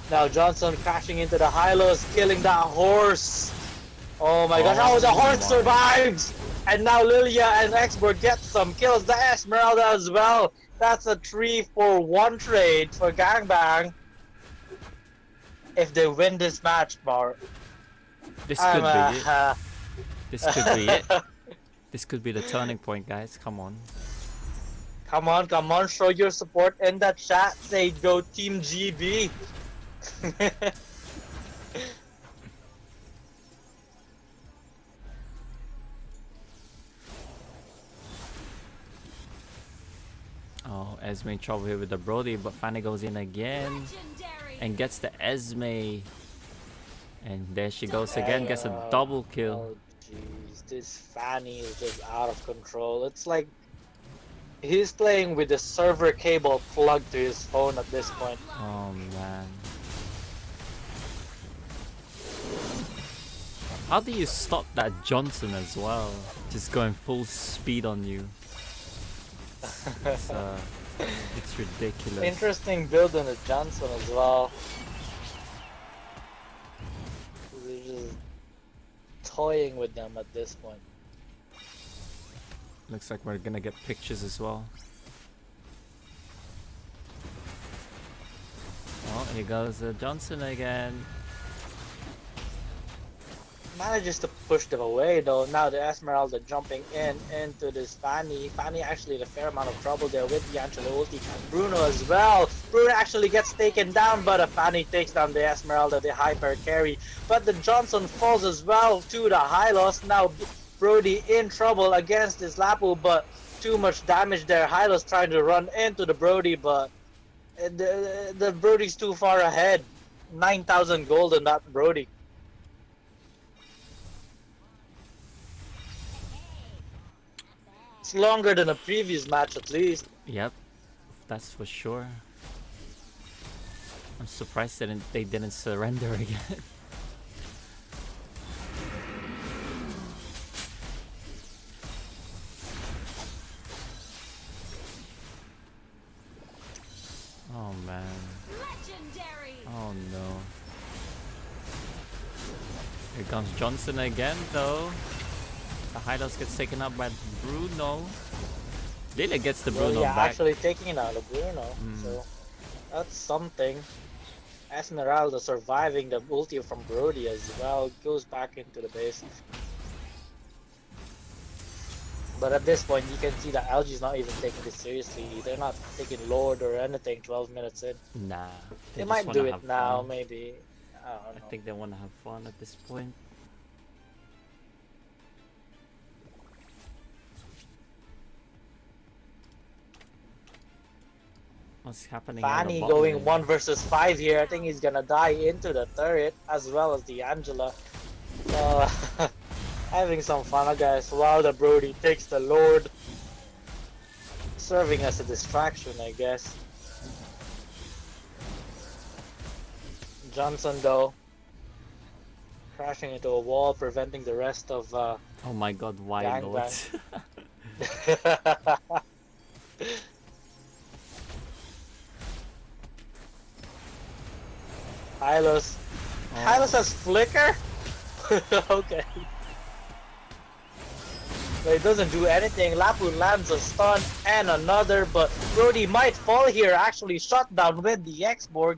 Now Johnson crashing into the Hylos, killing that horse. Oh my gosh, the horse survives! And now Lilia and Export get some kills. The Esmeralda as well. That's a 3-for-1 trade for Gangbang. If they win this match, Mark. This could be it. This could be it. This could be the turning point, guys. Come on. Come on, show your support in the chat. Say go Team GB. Oh, Esme in trouble here with the Brody, but Fanny goes in again and gets the Esme. And there she goes again, gets a double kill. Oh jeez, this Fanny is just out of control. It's like he's playing with the server cable plugged to his phone at this point. Oh man. How do you stop that Johnson as well? Just going full speed on you. It's ridiculous. Interesting build on the Johnson as well. They're just toying with them at this point. Looks like we're gonna get pictures as well. Oh, here goes Johnson again. Manages to push them away though. Now the Esmeralda jumping into this Fanny. Fanny actually in a fair amount of trouble there with the Angela ulti. Bruno as well. Bruno actually gets taken down, but a Fanny takes down the Esmeralda, the hyper carry. But the Johnson falls as well to the high loss. Now Brody in trouble against this Lapu, but too much damage there. Hylos trying to run into the Brody, but the Brody's too far ahead. 9,000 gold on that Brody. It's longer than a previous match at least. Yep, that's for sure. I'm surprised that they didn't surrender again. Oh man. Oh no. Here comes Johnson again though. The Hylos gets taken up by Bruno. Lila gets the Bruno yeah, back. actually taking it out of Bruno. So that's something. Esmeralda surviving the ulti from Brody as well. Goes back into the base. But at this point, you can see that LG's not even taking this seriously. They're not taking Lord or anything 12 minutes in. Nah. They might do it now, maybe. I don't know. I think they want to have fun at this point. What's happening? Fanny going 1 versus 5 here. I think he's gonna die into the turret as well as the Angela. Having some fun, guys. While the Brody takes the Lord, serving as a distraction, I guess. Johnson though, crashing into a wall, preventing the rest of. Oh my God! Why not? Hylos. Hylos has flicker? Okay. But it doesn't do anything. Lapu lands a stun and another, but Brody might fall here. Actually shot down with the X-Borg.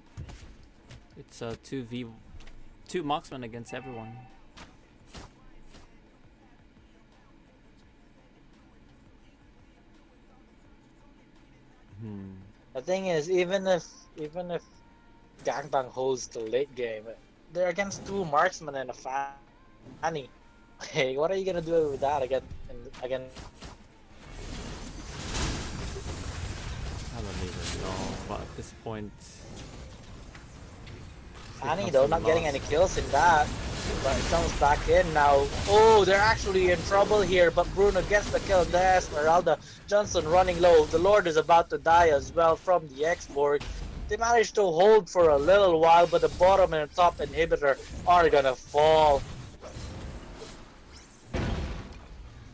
It's a 2v 2 marksmen against everyone. The thing is, even if Gangbang holds the late game, they're against 2 marksmen and a Fanny. Hey, what are you gonna do with that again? Again, I don't even know, but at this point, Fanny though not getting any kills in that, but it comes back in now. Oh, they're actually in trouble here, but Bruno gets the kill. The Esmeralda. Johnson running low. The Lord is about to die as well from the export. They managed to hold for a little while, but the bottom and the top inhibitor are gonna fall.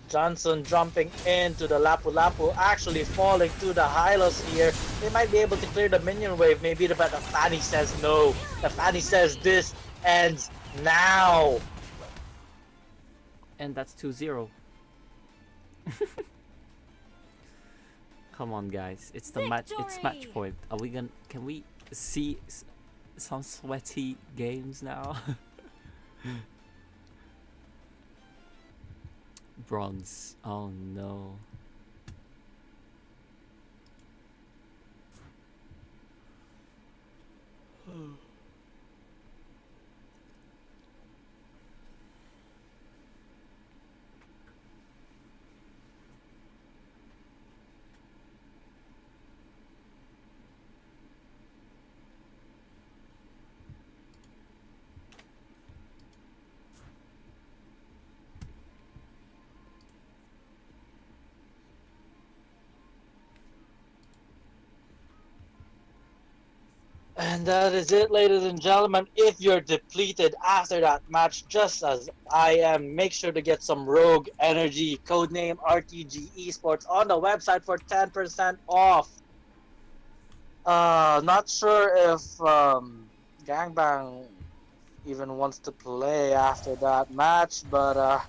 Johnson jumping into the Lapu Lapu, actually falling to the Hylos here. They might be able to clear the minion wave, maybe, but the Fanny says no. The Fanny says this ends now. and that's 2-0. Come on, guys, it's the match. It's match point. Are we gonna? Can we see some sweaty games now? Bronze. Oh no. And that is it, ladies and gentlemen. If you're depleted after that match, just as I am, make sure to get some Rogue Energy, codename RTG Esports, on the website for 10% off. Not sure if Gangbang even wants to play after that match, but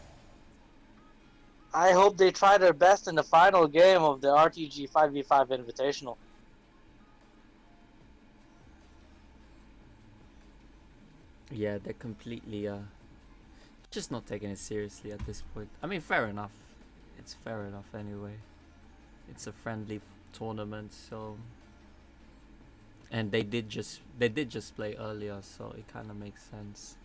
I hope they try their best in the final game of the RTG 5v5 Invitational. Yeah, they're completely just not taking it seriously at this point. I mean, fair enough. It's fair enough anyway. It's a friendly tournament, so, and they did just play earlier, so it kind of makes sense.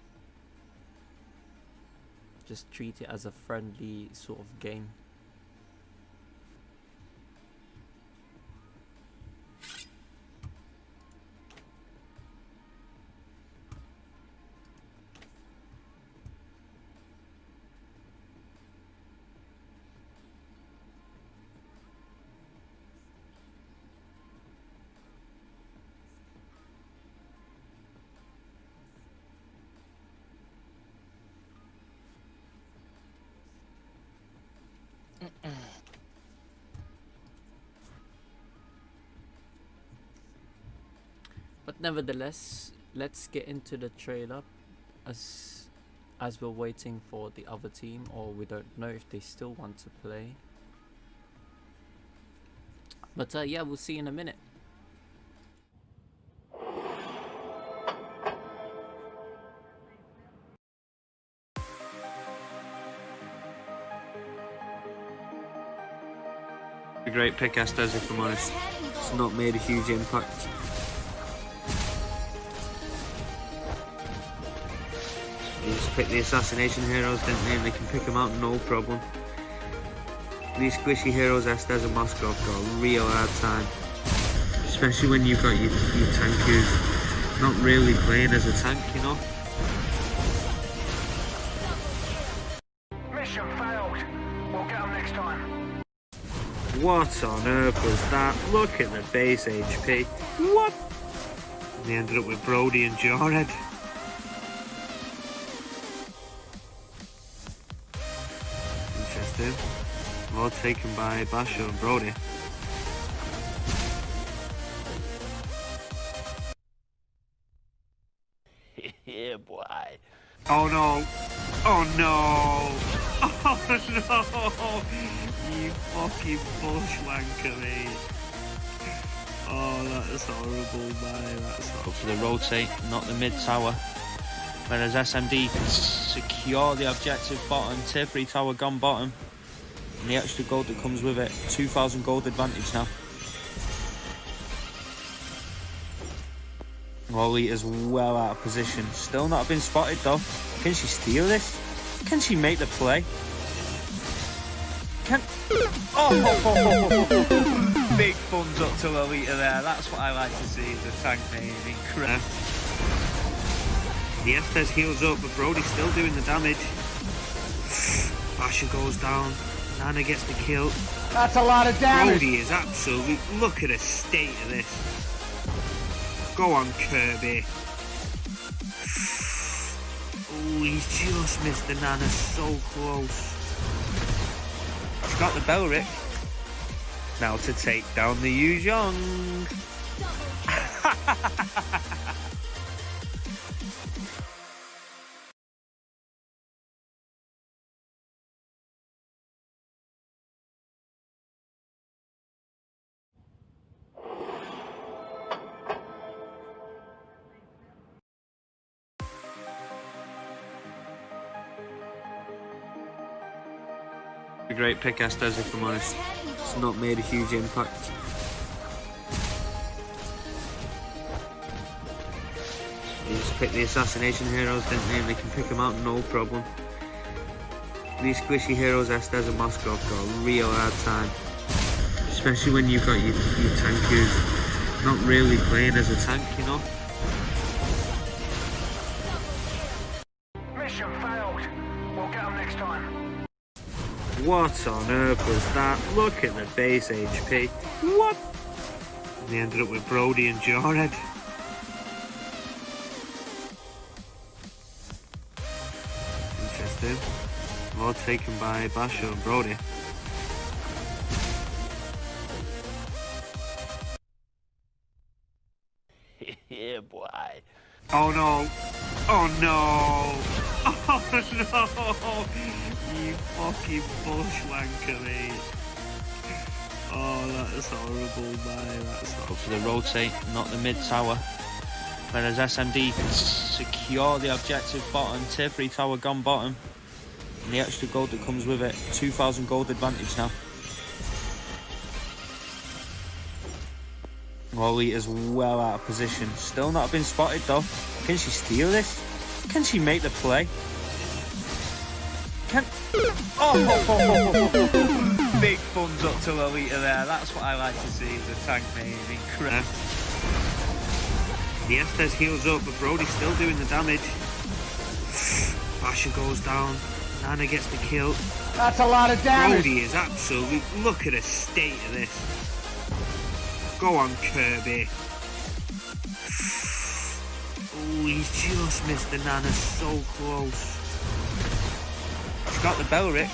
Just treat it as a friendly sort of game. But nevertheless, let's get into the trailer as we're waiting for the other team, or we don't know if they still want to play. But yeah, we'll see in a minute. A great pick, Estes, if I'm honest. It's not made a huge impact. They just picked the assassination heroes, didn't they? And they can pick them out no problem. These squishy heroes, Estes and Moskov, got a real hard time. Especially when you've got your tank who's not really playing as a tank, you know? Mission failed. We'll get them next time. What on earth was that? Look at the base HP. What? And they ended up with Brody and Jarhead. Interesting. All taken by Basho and Brody. Yeah, boy. Oh no! Oh no! Oh no! You fucking bushwanker, mate. Oh, that is horrible, man. That's Go horrible. for the rotate, not the mid tower. Whereas SMD secure the objective bottom, tier 3 tower gone bottom. And the extra gold that comes with it, 2,000 gold advantage now. Lolita's well out of position. Still not been spotted though. Can she steal this? Can she make the play? Can... Oh! Big thumbs up to Lolita there. That's what I like to see, the tank name. Incredible. The Estes heals up, but Brody's still doing the damage. Basher goes down. Nana gets the kill. That's a lot of damage. Brody is absolute. Look at the state of this. Go on, Kirby. Oh, he's just missed the Nana, so close. He's got the Belric. Now to take down the Yu Zhong. A great pick, Estes, if I'm honest. It's not made a huge impact. They just pick the assassination heroes, didn't they? And they can pick them out no problem. These squishy heroes, Estes and Moskov, got a real hard time. Especially when you've got your tank who's not really playing as a tank, you know? Mission failed. We'll get them next time. What on earth was that? Look at the base HP. What? And they ended up with Brody and Jarhead. Interesting. Lord taken by Basho and Brody. Yeah, boy. Oh no! Oh no! Oh no! You fucking bushwanker, mate. Oh, that is horrible, man. That's Go horrible. for the rotate, not the mid tower. Whereas SMD secure the objective bottom, tier 3 tower gone bottom. And the extra gold that comes with it, 2,000 gold advantage now. Lolita's well out of position. Still not been spotted though. Can she steal this? Can she make the play? Can... Oh! Big thumbs up to Lolita there. That's what I like to see, the tank name. Incredible. The Estes heals up, but Brody's still doing the damage. Basher goes down. Nana gets the kill. That's a lot of damage. Brody is absolute. Look at the state of this. Go on, Kirby. Oh, he's just missed the Nana, so close. He's got the Belric.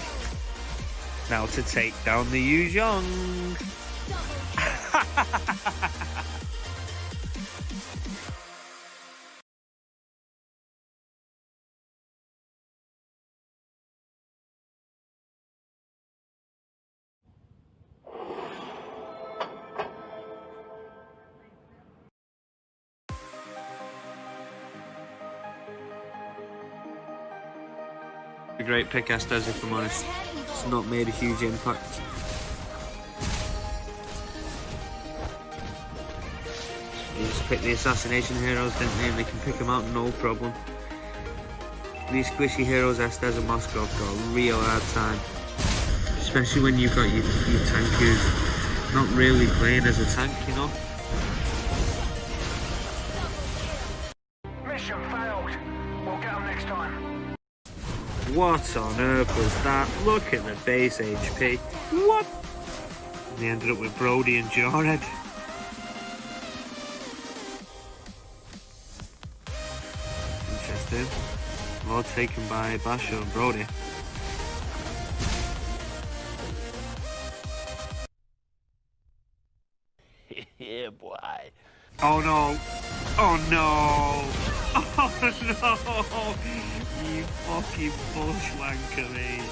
Now to take down the Yu Zhong. A great pick, Estes, if I'm honest. It's not made a huge impact. They just pick the assassination heroes, didn't they? And they can pick them out no problem. These squishy heroes, Estes and Moskov, got a real hard time. Especially when you've got your tank who's not really playing as a tank, you know? Mission failed. We'll get them next time. What on earth was that? Look at the base HP. What? And they ended up with Brody and Jarhead. Interesting. Lord taken by Basho and Brody. Yeah, boy. Oh no! Oh no! Oh no! You fucking bushwanker, mate.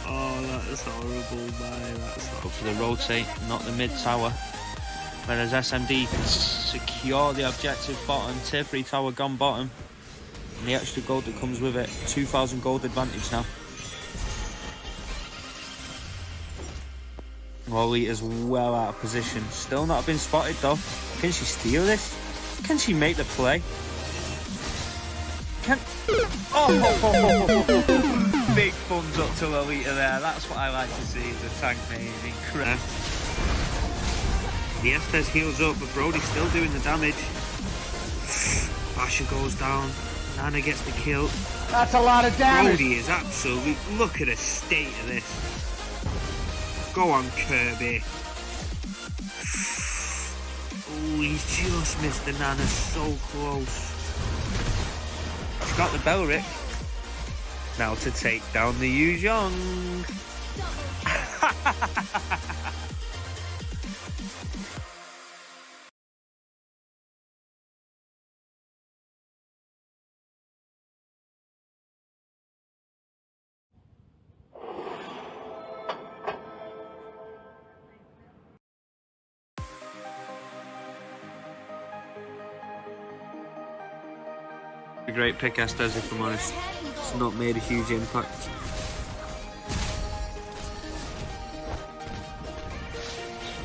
Oh, that is horrible, man. That's Go horrible. for the rotate, not the mid tower. Whereas SMD secure the objective bottom, tier 3 tower gone bottom. And the extra gold that comes with it, 2,000 gold advantage now. Lolita's well out of position. Still not been spotted though. Can she steal this? Can she make the play? Can... Oh! Big thumbs up to Lolita there. That's what I like to see as a tank main. Incredible. The Estes heals up, but Brody's still doing the damage. Basher goes down. Nana gets the kill. That's a lot of damage. Brody is absolute. Look at the state of this. Go on, Kirby. Oh, he's just missed the Nana so close. He's got the Belric. Now to take down the Yu Zhong. A great pick, Estes, if I'm honest. It's not made a huge impact.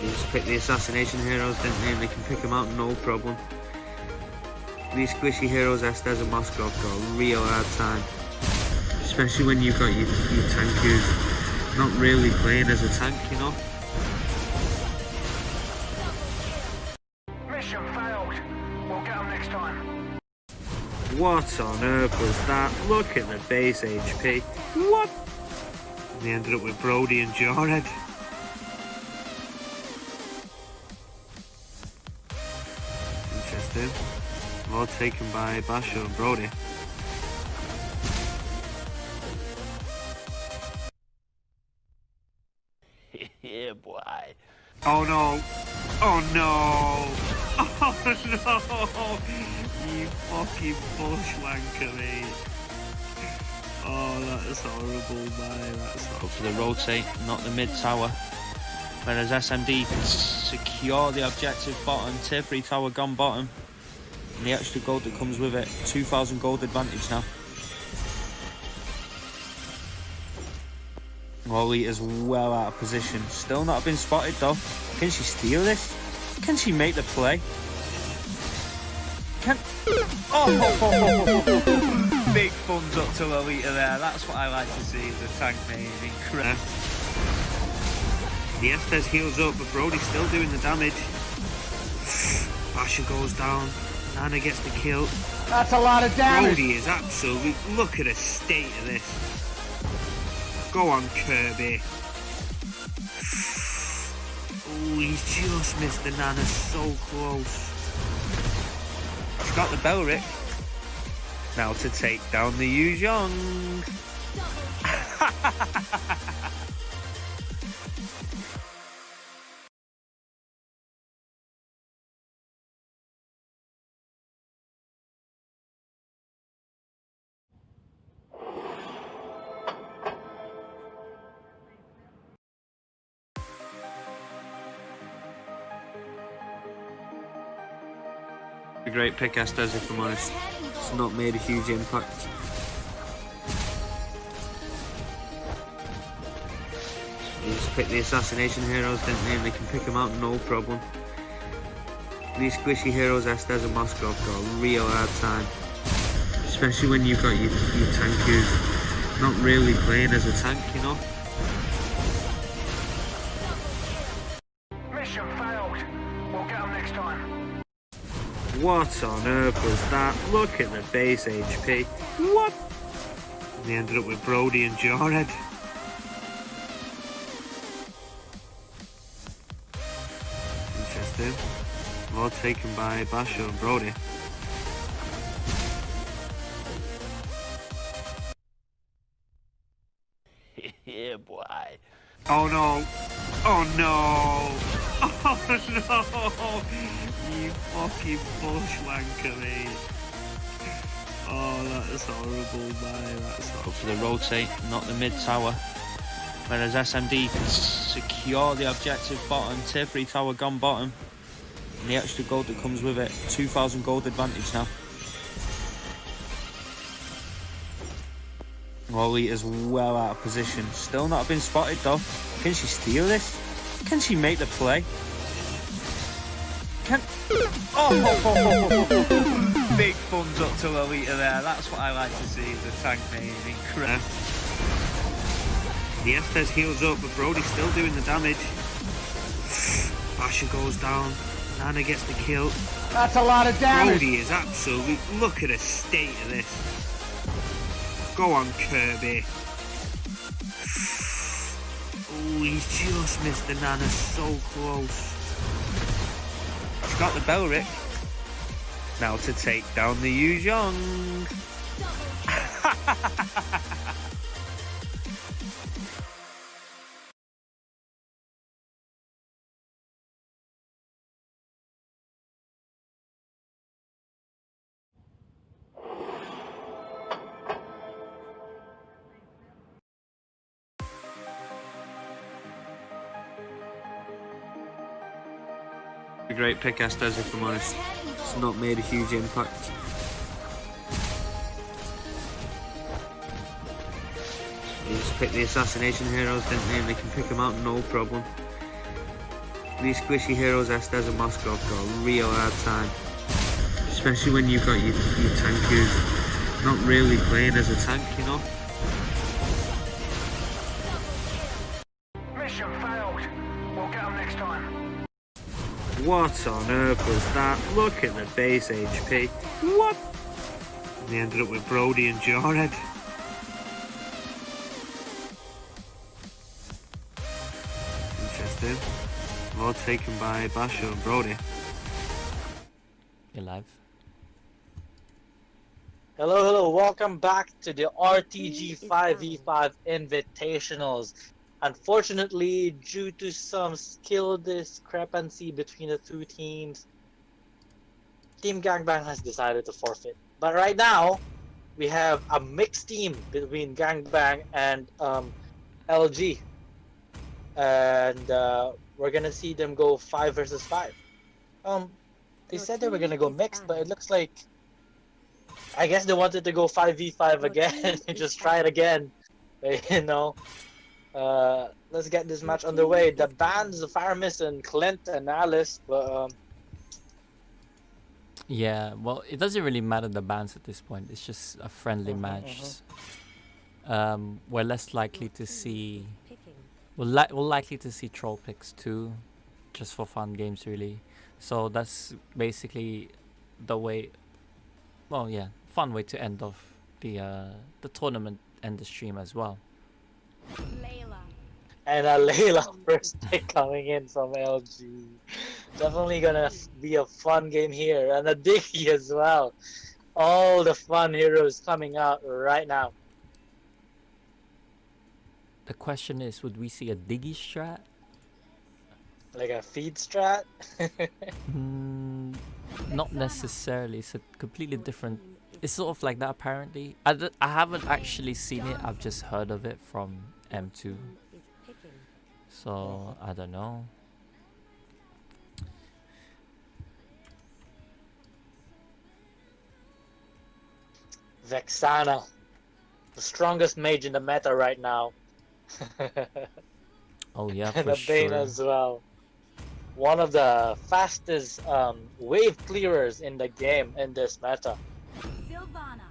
They just pick the assassination heroes, didn't they? And they can pick them out no problem. These squishy heroes, Estes and Moskov, got a real hard time. Especially when you've got your tank who's not really playing as a tank, you know? Mission failed. We'll get them next time. What on earth was that? Look at the base HP. What? And they ended up with Brody and Jarhead. Interesting. All taken by Basho and Brody. Yeah, boy. Oh no! Oh no! Oh no! You fucking bushwanker, mate. Oh, that is horrible, man. That's Go for the rotate, not the mid tower. Whereas SMD can secure the objective bottom. Tier 3 tower gone bottom. And the extra gold that comes with it, 2,000 gold advantage now. Lolita's well out of position. Still not been spotted though. Can she steal this? Can she make the play? Can... Oh! Big thumbs up to Lolita there. That's what I like to see as a tank main. Incredible. The Estes heals up, but Brody's still doing the damage. Basher goes down. Nana gets the kill. That's a lot of damage. Brody is absolute. Look at the state of this. Go on, Kirby. Oh, he's just missed the Nana so close. He's got the Belric. Now to take down the Yu Zhong. A great pick, Estes, if I'm honest. It's not made a huge impact. They just pick the assassination heroes, didn't they? And they can pick them out no problem. These squishy heroes, Estes and Moskov, got a real hard time. Especially when you've got your tank who's not really playing as a tank, you know? Mission failed. We'll get them next time. What on earth was that? Look at the base HP. What? And they ended up with Brody and Jarhead. Interesting. All taken by Basho and Brody. Yeah, boy. Oh no! Oh no! Oh no! You fucking bushwanker, mate. Oh, that is horrible, man. That's Go horrible. for the rotate, not the mid tower. Whereas SMD can secure the objective bottom. Tier 3 tower gone bottom. And the extra gold that comes with it, 2,000 gold advantage now. Lolita's well out of position. Still not been spotted though. Can she steal this? Can she make the play? Can... Oh! Big thumbs up to Lolita there. That's what I like to see as a tank main. Incredible. The Estes heals up, but Brody's still doing the damage. Basher goes down. Nana gets the kill. That's a lot of damage. Brody is absolute. Look at the state of this. Go on, Kirby. Oh, he's just missed the Nana so close. He's got the Belric. Now to take down the Yu Zhong. A great pick, Estes, if I'm honest. It's not made a huge impact. They just pick the assassination heroes, didn't they? And they can pick them out no problem. These squishy heroes, Estes and Moskov, got a real hard time. Especially when you've got your tank who's not really playing as a tank, you know? Mission failed. We'll get them next time. What on earth was that? Look at the base HP. What? And they ended up with Brody and Jarhead. Interesting. All taken by Basho and Brody. You're live. Hello, welcome back to the RTG 5v5 Invitationals. Unfortunately, due to some skill discrepancy between the two teams, Team Gangbang has decided to forfeit. But right now, we have a mixed team between Gangbang and LG. And we're gonna see them go 5 versus 5. They said they were gonna go mixed, but it looks like I guess they wanted to go 5v5 again and just try it again. You know. Let's get this match underway. The bands, the Fire Mist and Clint and Alice, but Yeah, well, it doesn't really matter the bans at this point. It's just a friendly match. We're less likely to see. We're likely to see troll picks too, just for fun games, really. So that's basically the way. Well, yeah, fun way to end off the tournament and the stream as well. and Layla first pick coming in from LG. Definitely gonna be a fun game here, and a Diggy as well. All the fun heroes coming out right now. The question is, would we see a Diggy strat? Like a feed strat? Not necessarily. It's a completely different. It's sort of like that apparently. I haven't actually seen it. I've just heard of it from M2. So I don't know. Vexana, the strongest mage in the meta right now. Oh yeah, and for a Bane sure. as well. One of the fastest wave clearers in the game in this meta. Sylvana.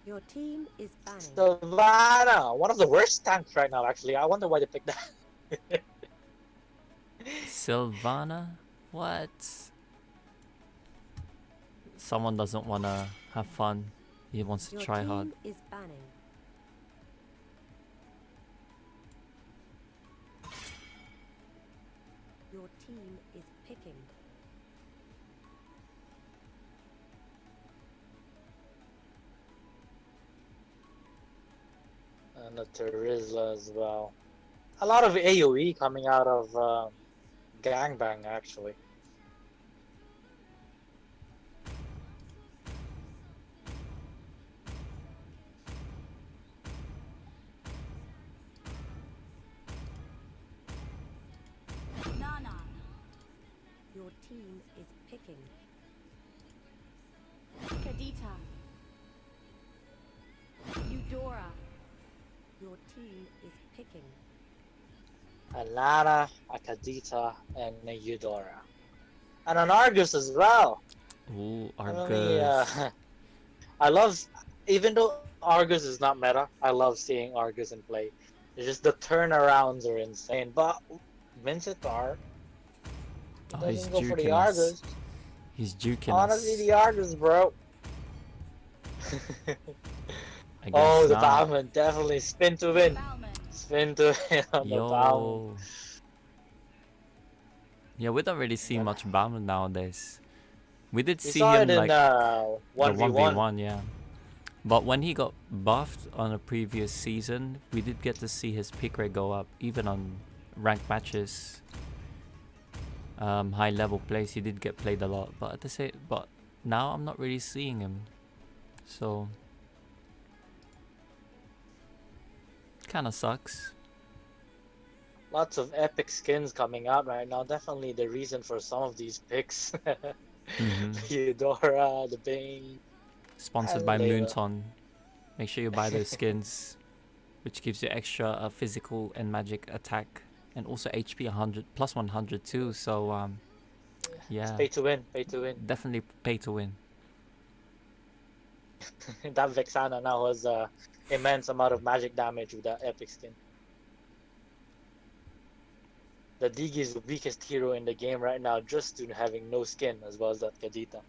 Your team is banning. Savannah, one of the worst tanks right now actually. I wonder why they picked that. Sylvana? What? Someone doesn't want to have fun. He wants to Your try team hard. is banning. Your team is picking. And the Terizla as well. A lot of AoE coming out of Gangbang actually. Nana. Your team is picking. Kadita. Eudora. Your team is picking. A Lara, a Kadita, and a Eudora. And an Argus as well. Ooh, Definitely, Argus. I love, even though Argus is not meta, I love seeing Argus in play. It's just the turnarounds are insane. But Vincitar, he Oh, he's doesn't go for the juking us. Argus. He's juking Honestly, us. the Argus, bro. I guess Oh, the not. Bowman, definitely spin to win. Spin to win on the Bowman. Yo. Yeah, we don't really see much Bowman nowadays. We did We see saw him it in like the 1v1. 1v1, yeah. But when he got buffed on a previous season, we did get to see his pick rate go up, even on ranked matches. High level plays, he did get played a lot, but but now I'm not really seeing him. So kind of sucks. Lots of epic skins coming out right now. Definitely the reason for some of these picks. Mhm. Eudora, the Bane. Sponsored and by Layla. Moonton. Make sure you buy those skins, which gives you extra physical and magic attack, and also HP 100 plus 100 too. So yeah, Pay to win, pay to win. definitely pay to win. That Vexana now has immense amount of magic damage with that epic skin. The Digi is the weakest hero in the game right now, just to having no skin, as well as that Kadita.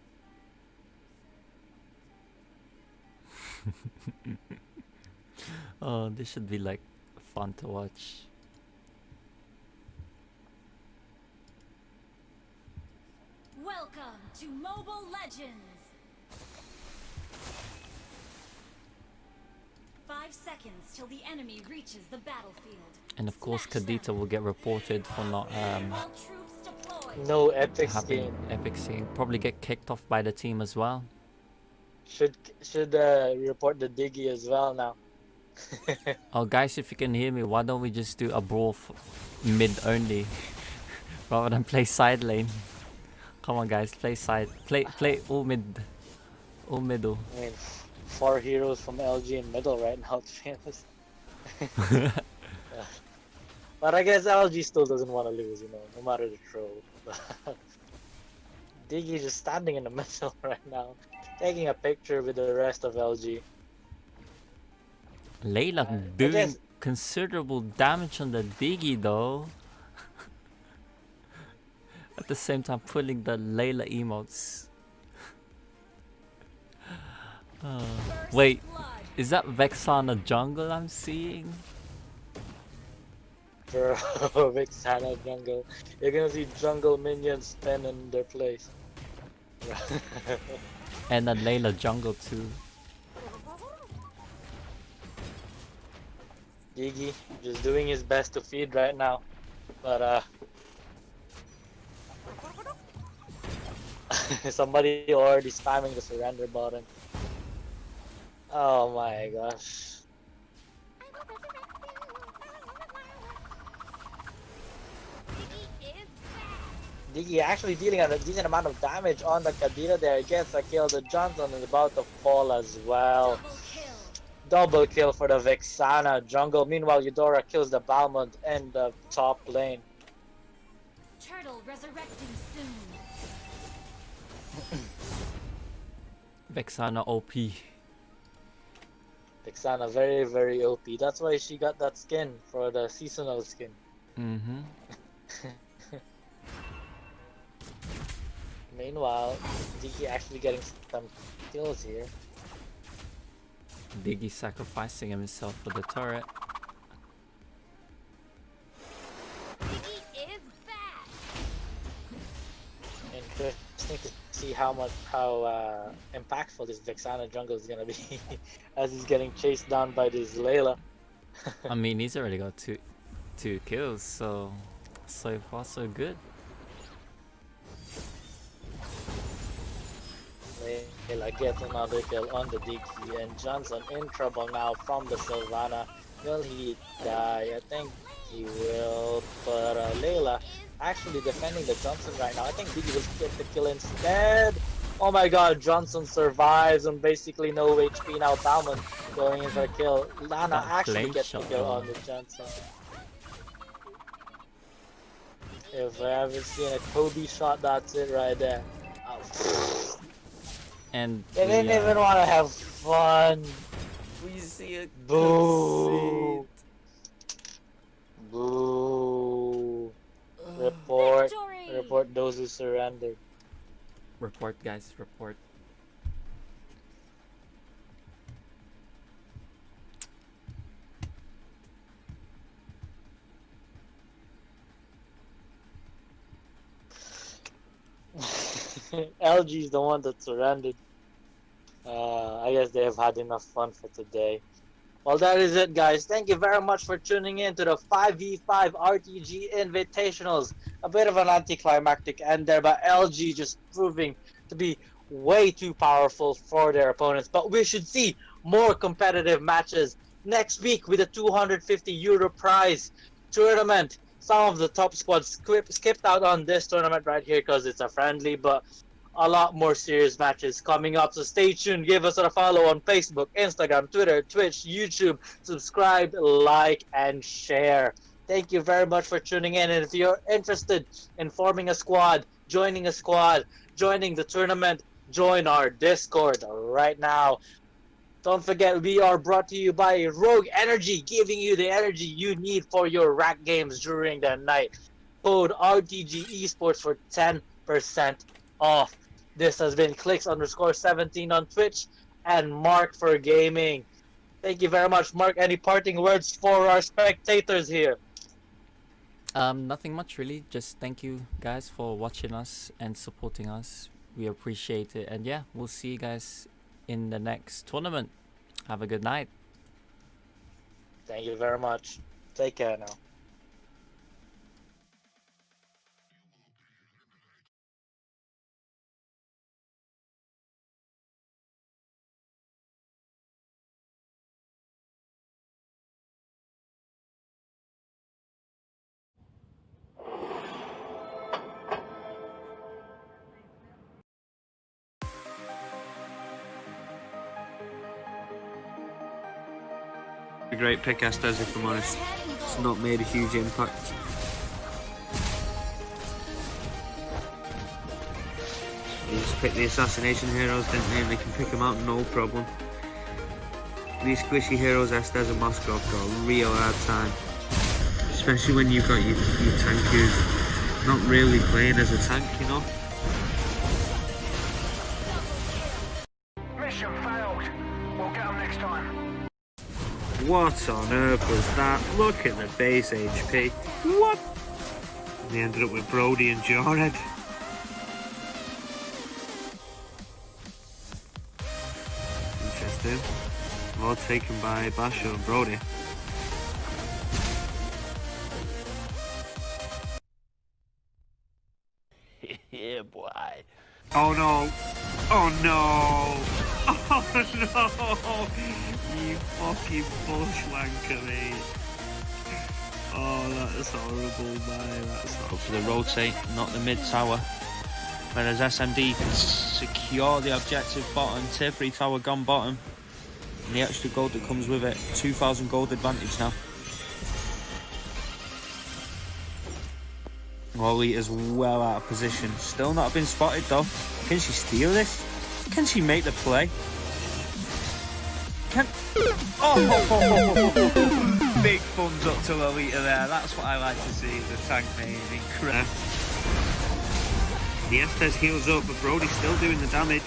Oh, this should be like fun to watch. Welcome to Mobile Legends. 5 seconds till the enemy reaches the battlefield. And of course, Smash them. Kadita will get reported for not All troops deployed. No epic having skin. epic scene. Probably get kicked off by the team as well. Should report the Digi as well now. Oh, guys, if you can hear me, why don't we just do a brawl mid only, rather than play side lane? Come on, guys, play all mid, all middle. I mean, 4 heroes from LG in middle right now, to be honest. But I guess LG still doesn't want to lose, no matter the troll. Digi just standing in the middle right now, taking a picture with the rest of LG. Layla I doing guess- considerable damage on the Digi though. At the same time pulling the Layla emotes. Wait, is that Vexana jungle I'm seeing? Bro, Vexana jungle. You're gonna see jungle minions spin in their place. And a Layla jungle too. Digi just doing his best to feed right now, but somebody already spamming the surrender button. Oh my gosh. Digi actually dealing a decent amount of damage on the Kadira there. Gets a kill. The Johnson is about to fall as well. Double kill for the Vexana jungle. Meanwhile, Eudora kills the Balmond in the top lane. Turtle resurrecting soon. Vexana OP. Vexana very, very OP. That's why she got that skin for the seasonal skin. Mm-hmm. Meanwhile, Digi actually getting some kills here. Digi sacrificing himself for the turret. Piggy is back. Interesting to see how impactful this Vexana jungle is gonna be as he's getting chased down by this Layla. I mean, he's already got two kills, so far so good. Layla gets another kill on the Digi, and Johnson in trouble now from the Sylvana. Will he die? I think he will, but Layla actually defending the Johnson right now. I think Digi will get the kill instead. Oh my god, Johnson survives on basically no HP now. Bauman going in for a kill. Lana That actually flame gets the shot, kill though. on the Johnson. If I ever seen a Kobe shot, that's it right there. Oh. And They didn't even want to have fun. we see a Boo. Boo. Report. Victory! Report those who surrendered. Report, guys, report. LG's the one that surrendered. I guess they have had enough fun for today. Well, that is it, guys. Thank you very much for tuning in to the 5v5 RTG Invitationals. A bit of an anticlimactic end there, but LG just proving to be way too powerful for their opponents. But we should see more competitive matches next week with a €250 prize tournament. Some of the top squads skipped out on this tournament right here because it's a friendly, but a lot more serious matches coming up. So stay tuned. Give us a follow on Facebook, Instagram, Twitter, Twitch, YouTube. Subscribe, like, and share. Thank you very much for tuning in. And if you're interested in forming a squad, joining the tournament, join our Discord right now. Don't forget, we are brought to you by Rogue Energy, giving you the energy you need for your rack games during the night. Code RTG Esports for 10% off. This has been Clicks_17 on Twitch and Mark for Gaming. Thank you very much, Mark. Any parting words for our spectators here? Nothing much really. Just thank you guys for watching us and supporting us. We appreciate it. And yeah, we'll see you guys in the next tournament. Have a good night. Thank you very much. Take care now. A great pick, Estes, if I'm honest. It's not made a huge impact. They just pick the assassination heroes, didn't they? And they can pick them out no problem. These squishy heroes, Estes and Moskov, got a real hard time. Especially when you've got your tank who's not really playing as a tank, you know? Mission failed. We'll get them next time. What on earth was that? Look at the base HP. What? And they ended up with Brody and Jarhead. Interesting. All taken by Basho and Brody. Yeah, boy. Oh no! Oh no! Oh no! You fucking bushwanker, mate. Oh, that is horrible, man. That's Go horrible. for the rotate, not the mid tower. Whereas SMD can secure the objective bottom. Tier 3 tower gone bottom. And the extra gold that comes with it. 2,000 gold advantage now. Lolita's well out of position. Still not been spotted though. Can she steal this? Can she make the play? Can... Oh! Big thumbs up to Lolita there. That's what I like to see. The tank main is incredible. The Estes heals up, but Brody's still doing the damage.